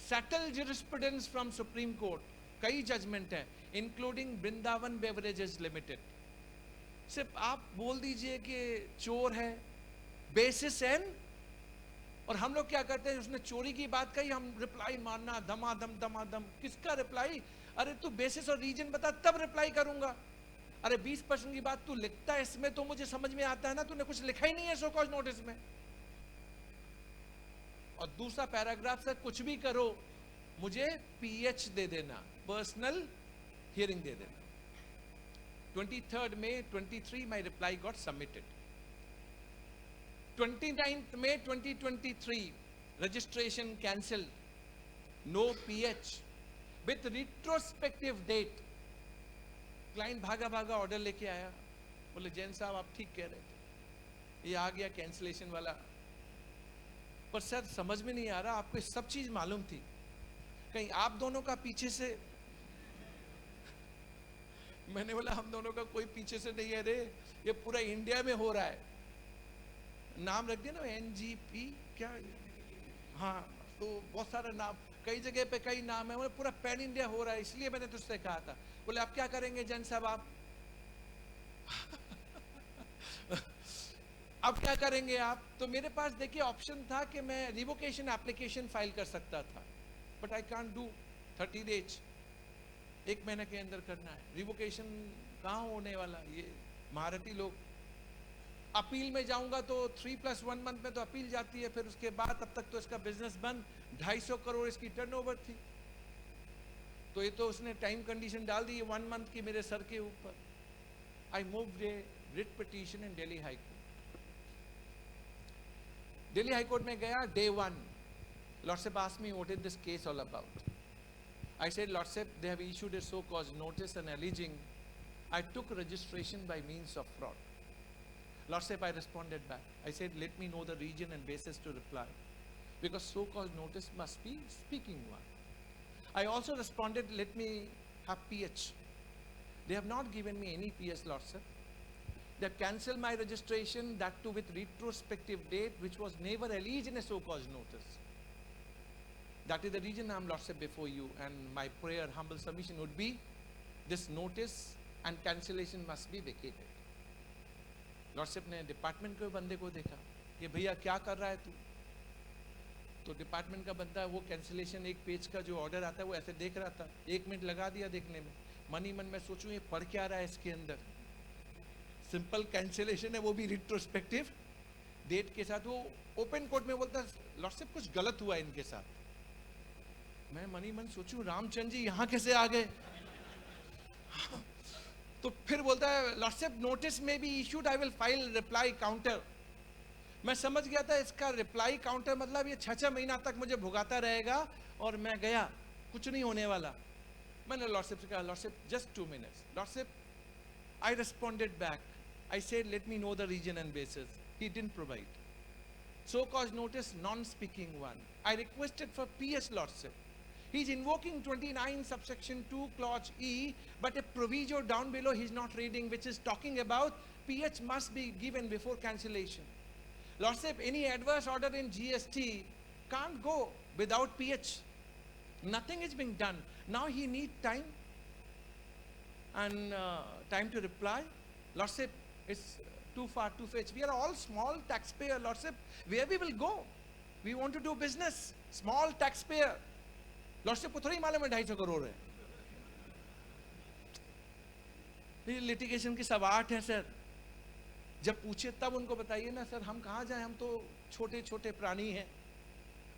settle jurisprudence from Supreme Court, कई जजमेंट हैं, इंक्लूडिंग वृंदावन बेवरेजेस लिमिटेड. सिर्फ आप बोल दीजिए कि चोर है, बेसिस एंड, और हम लोग क्या करते हैं, उसने चोरी की बात कही, हम रिप्लाई मारना धमाधम धमाधम. किसका रिप्लाई? अरे तू बेसिस और रीजन बता तब रिप्लाई करूंगा. अरे 20% की बात तू लिखता है, इसमें तो मुझे समझ में आता है ना, तूने कुछ लिखा ही नहीं है सो कॉज नोटिस में. और दूसरा पैराग्राफ से कुछ भी करो, मुझे पीएच दे देना, पर्सनल हियरिंग दे देना. 23rd May 23 my reply got submitted. 29th May 2023 registration cancelled, no PH with retrospective date. Client भागा भागा ऑर्डर लेके आया, बोले जैन साहब आप ठीक कह रहे थे, ये आ गया कैंसिलेशन वाला. पर सर समझ में नहीं आ रहा, आपको सब चीज मालूम थी, कहीं आप दोनों का पीछे से? मैंने बोला हम दोनों का कोई पीछे से नहीं है रे, ये पूरा इंडिया में हो रहा है. नाम रख दिया ना NGP क्या, हाँ तो बहुत सारा नाम, कई जगह पे कई नाम है, मतलब पूरा पैन इंडिया हो रहा है. इसलिए मैंने तुझसे कहा था. बोले आप क्या करेंगे जैन साहब आप? अब क्या करेंगे आप? तो मेरे पास देखिए ऑप्शन था कि मैं रिवोकेशन एप्लीकेशन फाइल कर सकता था, but I can't do 30 days, एक महीने के अंदर करना है. रिवोकेशन कहाँ होने वाला, ये महारथी लोग. अपील में जाऊंगा तो 3+1 month में तो अपील जाती है, फिर उसके बाद तब तक तो इसका बिजनेस बंद. 250 करोड़ इसकी टर्नओवर थी, तो ये तो उसने टाइम कंडीशन डाल दी 1 month की मेरे सर के ऊपर. I moved A writ petition in Delhi high court. Delhi high court में गया, day 1 lordship asked me what is this case all about. I said, Lordship, they have issued a so-called notice and alleging I took registration by means of fraud. Lordship, I responded back. I said, let me know the region and basis to reply, because so-called notice must be speaking one. I also responded, let me have PH. They have not given me any PH, Lordship. They have cancelled my registration, that too with retrospective date, which was never alleged in a so-called notice. That is the reason I am, Lordship, before you, and my prayer, humble submission would be, this notice and cancellation must be vacated. Lordship ने department के बंदे को देखा कि भैया क्या कर रहा है तू, तो डिपार्टमेंट का बंदा वो कैंसिलेशन एक पेज का जो ऑर्डर आता है वो ऐसे देख रहा था. 1 मिनट लगा दिया देखने में. मन ही मन में सोचूं ये पढ़ क्या रहा है इसके अंदर. सिंपल कैंसिलेशन है, वो भी रिट्रोस्पेक्टिव डेट के साथ. वो ओपन कोर्ट में बोलता लॉर्डशिप कुछ गलत हुआ है इनके साथ. मैं मन ही मन सोचूं रामचंद्र जी यहाँ कैसे आ गए. तो फिर बोलता है लॉर्डशिप नोटिस में भी issued, I will file reply counter. मैं समझ गया था इसका रिप्लाई काउंटर मतलब ये 6 महीना तक मुझे भुगाता रहेगा, और मैं गया, कुछ नहीं होने वाला. मैंने लॉर्डशिप से कहा lordship just 2 minutes. Lordship I responded back. I said let me know the reason and basis. He didn't provide. So cause notice non speaking one. I requested for PS, lordship. He is invoking 29 subsection 2 clause E, but a proviso down below he is not reading, which is talking about PH must be given before cancellation. Lordship, any adverse order in GST can't go without PH. Nothing is being done. Now he needs time and time to reply. Lordship, it's too far to fetch. We are all small taxpayer, Lordship. Where we will go? We want to do business. Small taxpayer. Lordship को थोड़ी मालूम है 250 करोड़ है. Litigation की सवाट है sir. जब पूछे तब उनको बताइए ना सर, हम कहाँ जाएं, हम तो छोटे छोटे प्राणी हैं.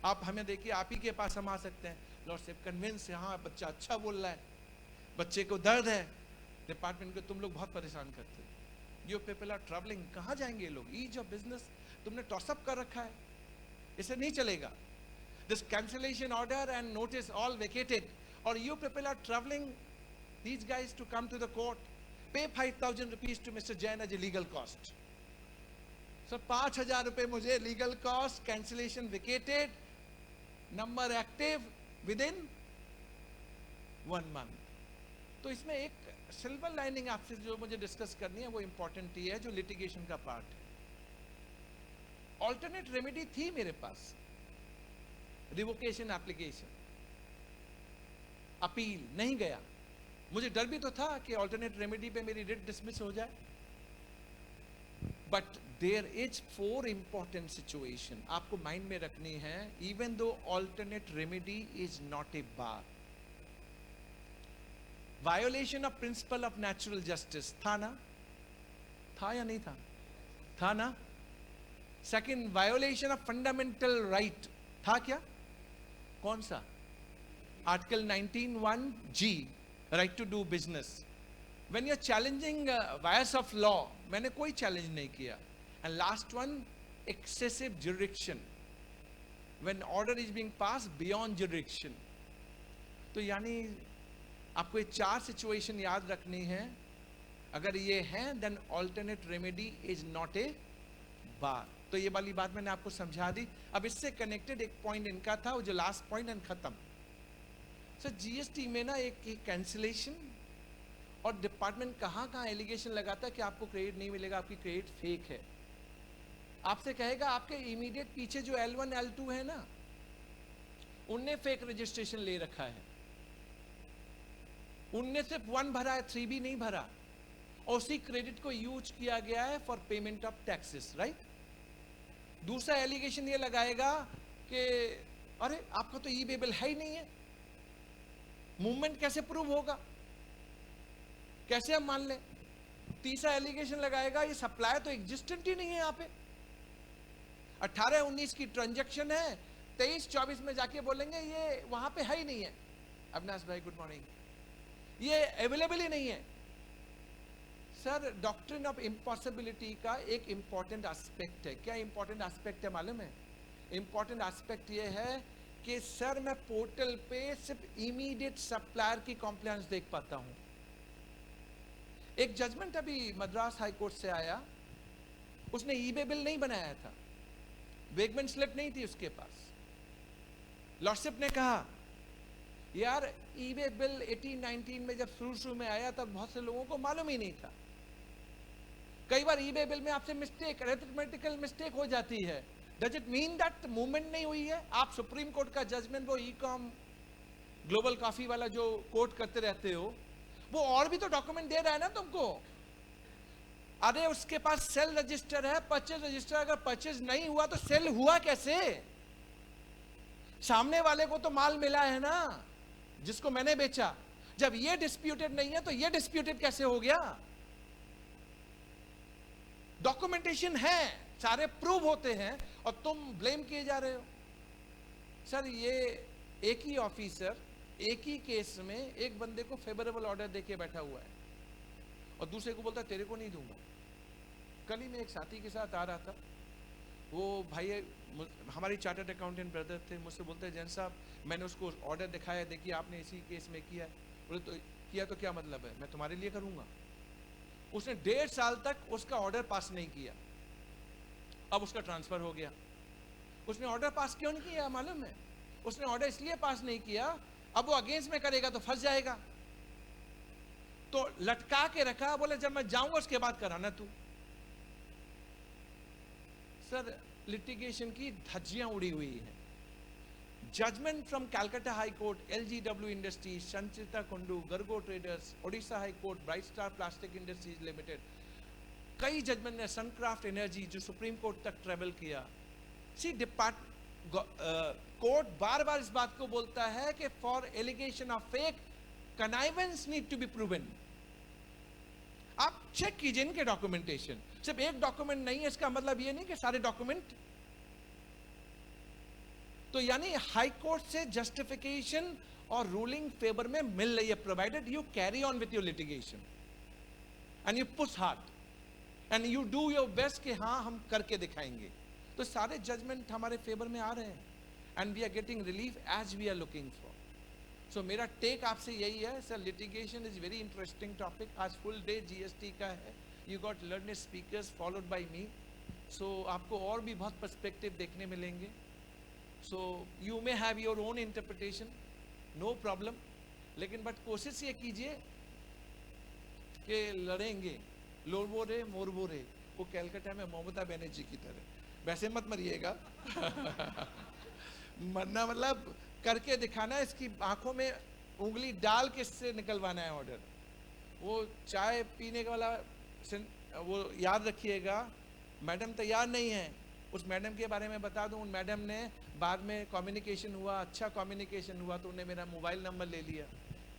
आप हमें देखिए, आप ही के पास हम आ सकते हैं. लॉर्डशिप कन्विंस है, हाँ बच्चा अच्छा बोल रहा है, बच्चे को दर्द है. डिपार्टमेंट को तुम लोग बहुत परेशान करते हो. You people are travelling. कहाँ जाएंगे ये लोग? ईज ऑफ बिजनेस तुमने टॉसअप कर रखा है, इसे नहीं चलेगा. This cancellation order and notice all vacated, or you people are traveling these guys to come to the court, pay 5,000 rupees to Mr. Jain as a legal cost. So 5,000 रुपए मुझे legal cost, cancellation vacated, number active within 1 month. तो इसमें एक silver lining आपसे जो मुझे discuss करनी है वो इंपॉर्टेंट ही है, जो लिटिगेशन का पार्ट है। ऑल्टरनेट रेमेडी थी मेरे पास, रिवोकेशन एप्लीकेशन, अपील नहीं गया। मुझे डर भी तो था कि ऑल्टरनेट रेमेडी पे मेरी रिट डिसमिस हो जाए। But there is 4 important situation आपको माइंड में रखनी है, even though alternate remedy is not a bar. Violation of principle of natural justice था ना, था या नहीं था? था ना। Second, violation of fundamental right था क्या? कौन सा? Article 19(1)(g), right to do business. When you are challenging vires of law, मैंने कोई चैलेंज नहीं किया। And last one, excessive jurisdiction, when order is being pass beyond jurisdiction. तो यानी आपको ये 4 सिचुएशन याद रखनी है। अगर ये है then alternate remedy is not a bar. तो ये वाली बात मैंने आपको समझा दी। अब इससे कनेक्टेड एक पॉइंट इनका था, वो जो लास्ट पॉइंट, एंड खत्म। सर जीएसटी में ना एक कैंसिलेशन, और डिपार्टमेंट कहां कहां एलिगेशन लगाता है कि आपको क्रेडिट नहीं मिलेगा, आपकी क्रेडिट फेक है। आपसे कहेगा आपके इमीडिएट पीछे जो L1 L2 है ना, उनने फेक रजिस्ट्रेशन ले रखा है, उनने सिर्फ 1 भरा है, 3 भी नहीं भरा, और उसी क्रेडिट को यूज किया गया है for payment of taxes, right. दूसरा एलिगेशन ये लगाएगा कि अरे आपका तो ई बेबल है ही नहीं है, मूवमेंट कैसे प्रूव होगा, कैसे हम मान लें। तीसरा एलिगेशन लगाएगा ये सप्लाई तो एग्जिस्टेंट ही नहीं है यहाँ पे, 18-19 की ट्रांजैक्शन है, 23-24 में जाके बोलेंगे ये वहां पे है ही नहीं है। अविनाश भाई गुड मॉर्निंग, ये अवेलेबल ही नहीं है। सर डॉक्ट्रिन ऑफ इम्पॉसिबिलिटी का एक इंपॉर्टेंट एस्पेक्ट है। क्या इंपॉर्टेंट एस्पेक्ट है मालूम है? इंपॉर्टेंट एस्पेक्ट ये है कि सर मैं पोर्टल पे सिर्फ इमीडिएट सप्लायर की कॉम्प्लायंस देख पाता हूं। एक जजमेंट अभी मद्रास हाई कोर्ट से आया, उसने ईबे बिल नहीं बनाया था, वेगमेंट स्लिप नहीं थी उसके पास। लॉर्डशिप ने कहा यार ईबे बिल 18-19 में जब शुरू में आया तब बहुत से लोगों को मालूम ही नहीं था। कई बार ईबे बिल में आपसे मिस्टेक, अरिथमेटिकल मिस्टेक हो जाती है। Does it mean that movement नहीं हुई है? आप सुप्रीम कोर्ट का जजमेंट, वो ई-कॉम ग्लोबल कॉफी वाला जो कोर्ट करते रहते हो, वो और भी तो डॉक्यूमेंट दे रहा है ना तुमको। अरे उसके पास सेल रजिस्टर है, परचेज रजिस्टर, अगर परचेज नहीं हुआ तो सेल हुआ कैसे? सामने वाले को तो माल मिला है ना, जिसको मैंने बेचा। जब ये डिस्प्यूटेड नहीं है तो ये डिस्प्यूटेड कैसे हो गया? डॉक्यूमेंटेशन है, सारे प्रूव होते हैं, और तुम ब्लेम किए जा रहे हो। सर ये एक ही ऑफिसर एक ही केस में एक बंदे को फेवरेबल ऑर्डर देके बैठा हुआ है और दूसरे को बोलता है तेरे को नहीं दूंगा। कल ही मैं एक साथी के साथ आ रहा था, वो भाई हमारी चार्टर्ड अकाउंटेंट ब्रदर थे, मुझसे बोलते हैं जैन साहब मैंने उसको ऑर्डर दिखाया, देखिए आपने इसी केस में किया है। बोले तो किया तो क्या मतलब है, मैं तुम्हारे लिए करूंगा। उसने 1.5 साल तक उसका ऑर्डर पास नहीं किया, अब उसका ट्रांसफर हो गया। उसने ऑर्डर पास क्यों नहीं किया मालूम है? उसने ऑर्डर इसलिए पास नहीं किया, अब वो अगेंस्ट में करेगा तो फंस जाएगा, तो लटका के रखा। बोले जब मैं जाऊंगा उसके बाद कराना तू। सर लिटिगेशन की धज्जियां उड़ी हुई हैं। Judgment from Calcutta high court, LGW industries, Sanchita Kundu, Gargo traders, Odisha high court, bright star plastic industries limited, कई जजमेंट ने, सनक्राफ्ट एनर्जी जो सुप्रीम कोर्ट तक ट्रेवल किया। सी कोर्ट बार बार इस बात को बोलता है कि for allegation of fake connivance need to be proven. आप चेक कीजिए इनके डॉक्यूमेंटेशन, सिर्फ एक डॉक्यूमेंट नहीं है इसका मतलब ये नहीं कि सारे डॉक्यूमेंट। तो यानी हाई कोर्ट से जस्टिफिकेशन और रूलिंग फेवर में मिल रही है, provided you carry on with your litigation and you push hard and you do your best कि हाँ हम करके दिखाएंगे। तो सारे जजमेंट हमारे फेवर में आ रहे हैं and we are getting relief as we are looking for. So मेरा टेक आपसे यही है sir, litigation is very interesting topic. आज फुल डे जीएसटी का है, you got learned speakers followed by me, so आपको और भी बहुत पर्सपेक्टिव देखने मिलेंगे। So you may have your own interpretation, no problem, लेकिन बट कोशिश ये कीजिए कि लड़ेंगे, लोरबो रे मोरबो रे, वो कैलकाटा में ममता बनर्जी की तरह, वैसे मत मरिएगा। मरना मतलब करके दिखाना, इसकी आंखों में उंगली डाल के इससे निकलवाना है ऑर्डर। वो चाय पीने वाला वो याद रखिएगा, मैडम तैयार नहीं है, उस मैडम के बारे में बता दूं, उन मैडम ने बाद में कम्युनिकेशन हुआ, अच्छा कम्युनिकेशन हुआ तो उन्हें मेरा मोबाइल नंबर ले लिया,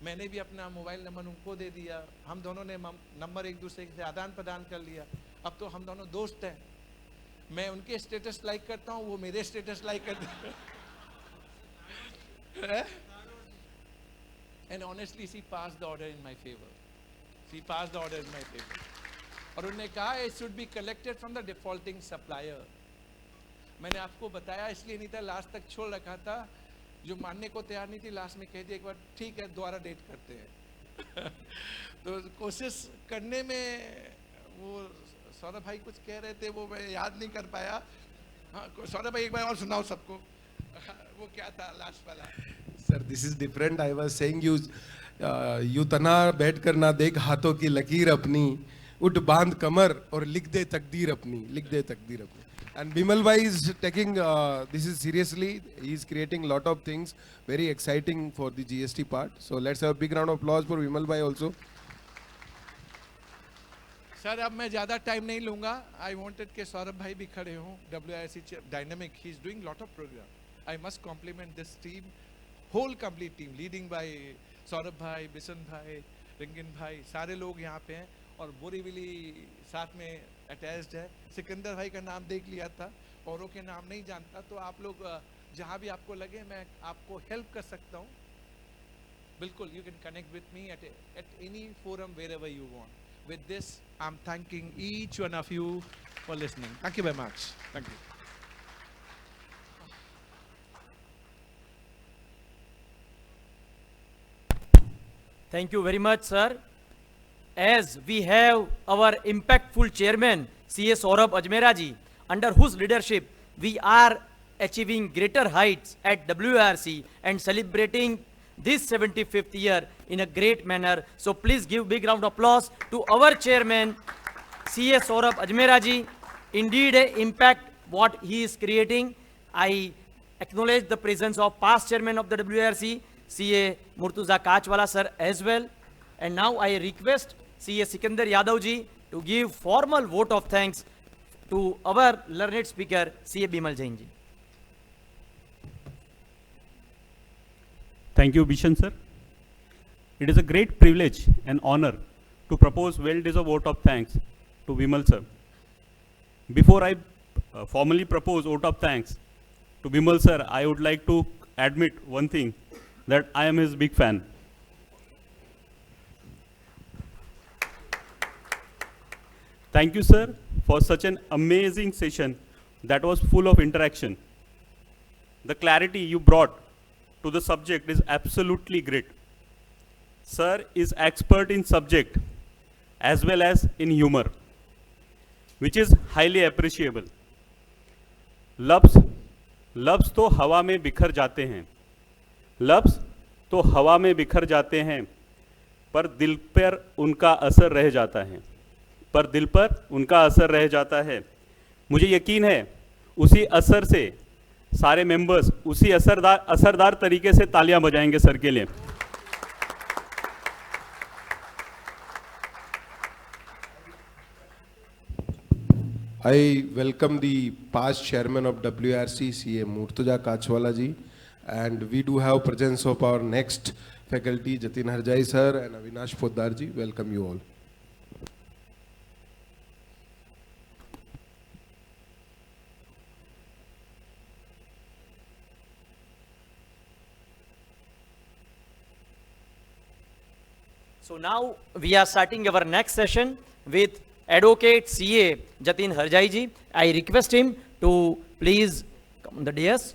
मैंने भी अपना मोबाइल नंबर उनको दे दिया, हम दोनों ने नंबर एक दूसरे से आदान प्रदान कर लिया, अब तो हम दोनों दोस्त हैं। मैं उनके स्टेटस लाइक करता हूँ, वो मेरे स्टेटस लाइक करते हैं। And honestly, she passed the order in my favor. She passed the order in my favor. और उन्होंने कहा it should be collected from the defaulting supplier. मैंने आपको बताया इसलिए नहीं था, लास्ट तक छोड़ रखा था, जो मानने को तैयार नहीं थी लास्ट में कह दिया एक बार ठीक है दोबारा डेट करते हैं। तो कोशिश करने में वो सौरभ भाई कुछ कह रहे थे, वो मैं याद नहीं कर पाया। हाँ सौरभ भाई एक बार और सुनाओ सबको, वो क्या था लास्ट वाला? Sir this is different, I was saying you तना बैठ कर ना देख हाथों की लकीर अपनी, उठ बांध कमर और लिख दे तकदीर अपनी, लिख दे तकदीर अपनी। And Bimal bhai is taking this is seriously. He is creating lot of things very exciting for the GST part. So let's have a big round of applause for Bimal bhai also. Sir अब मैं ज़्यादा time नहीं लूँगा। I wanted के सौरभ भाई भी खड़े हों, WIRC dynamic, he is doing lot of program. I must compliment this team, whole complete team leading by Saurabh भाई, बिशन भाई, रिंगिन भाई, सारे लोग यहाँ पे हैं और बोरीवली साथ में अटैच्ड है। सिकंदर भाई का नाम देख लिया था, औरों के नाम नहीं जानता, तो आप लोग जहाँ भी आपको लगे मैं आपको हेल्प कर सकता हूँ, बिल्कुल you can connect with me at any forum wherever you want. With this, I'm thanking each one of you for listening. Thank you very much. Thank you. Thank you very much, sir. As we have our impactful chairman, C.A. Saurabh Ajmera ji, under whose leadership we are achieving greater heights at WIRC and celebrating this 75th year in a great manner. So please give big round of applause to our chairman, C.A. Saurabh Ajmera ji. Indeed, a impact what he is creating. I acknowledge the presence of past chairman of the WIRC, C.A. Murtuza Kachwala sir as well. And now I request C.A. Sikandar Yadav ji to give formal vote of thanks to our learned speaker, C.A. Bimal Jain ji. Thank you, Bishan sir. It is a great privilege and honor to propose well-deserved vote of thanks to Bimal sir. Before I formally propose vote of thanks to Bimal sir, I would like to admit one thing, that I am his big fan. Thank you, sir, for such an amazing session that was full of interaction. The clarity you brought to the subject is absolutely great. Sir is expert in subject as well as in humor, which is highly appreciable. लफ्ज़ तो हवा में बिखर जाते हैं, लफ्ज़ तो हवा में बिखर जाते हैं, पर दिल पर उनका असर रह जाता है, पर दिल पर उनका असर रह जाता है। मुझे यकीन है उसी असर से सारे मेंबर्स उसी असरदार तरीके से तालियां बजाएंगे सर के लिए। I welcome the past chairman of WIRC, C.A. Murtuza Kachwala ji, and we do have presence of our next faculty, Jatin Harjai sir and Avinash Poddar ji. Welcome you all. So now we are starting our next session with Advocate C.A. Jatin Harjai ji. I request him to please come on the dais.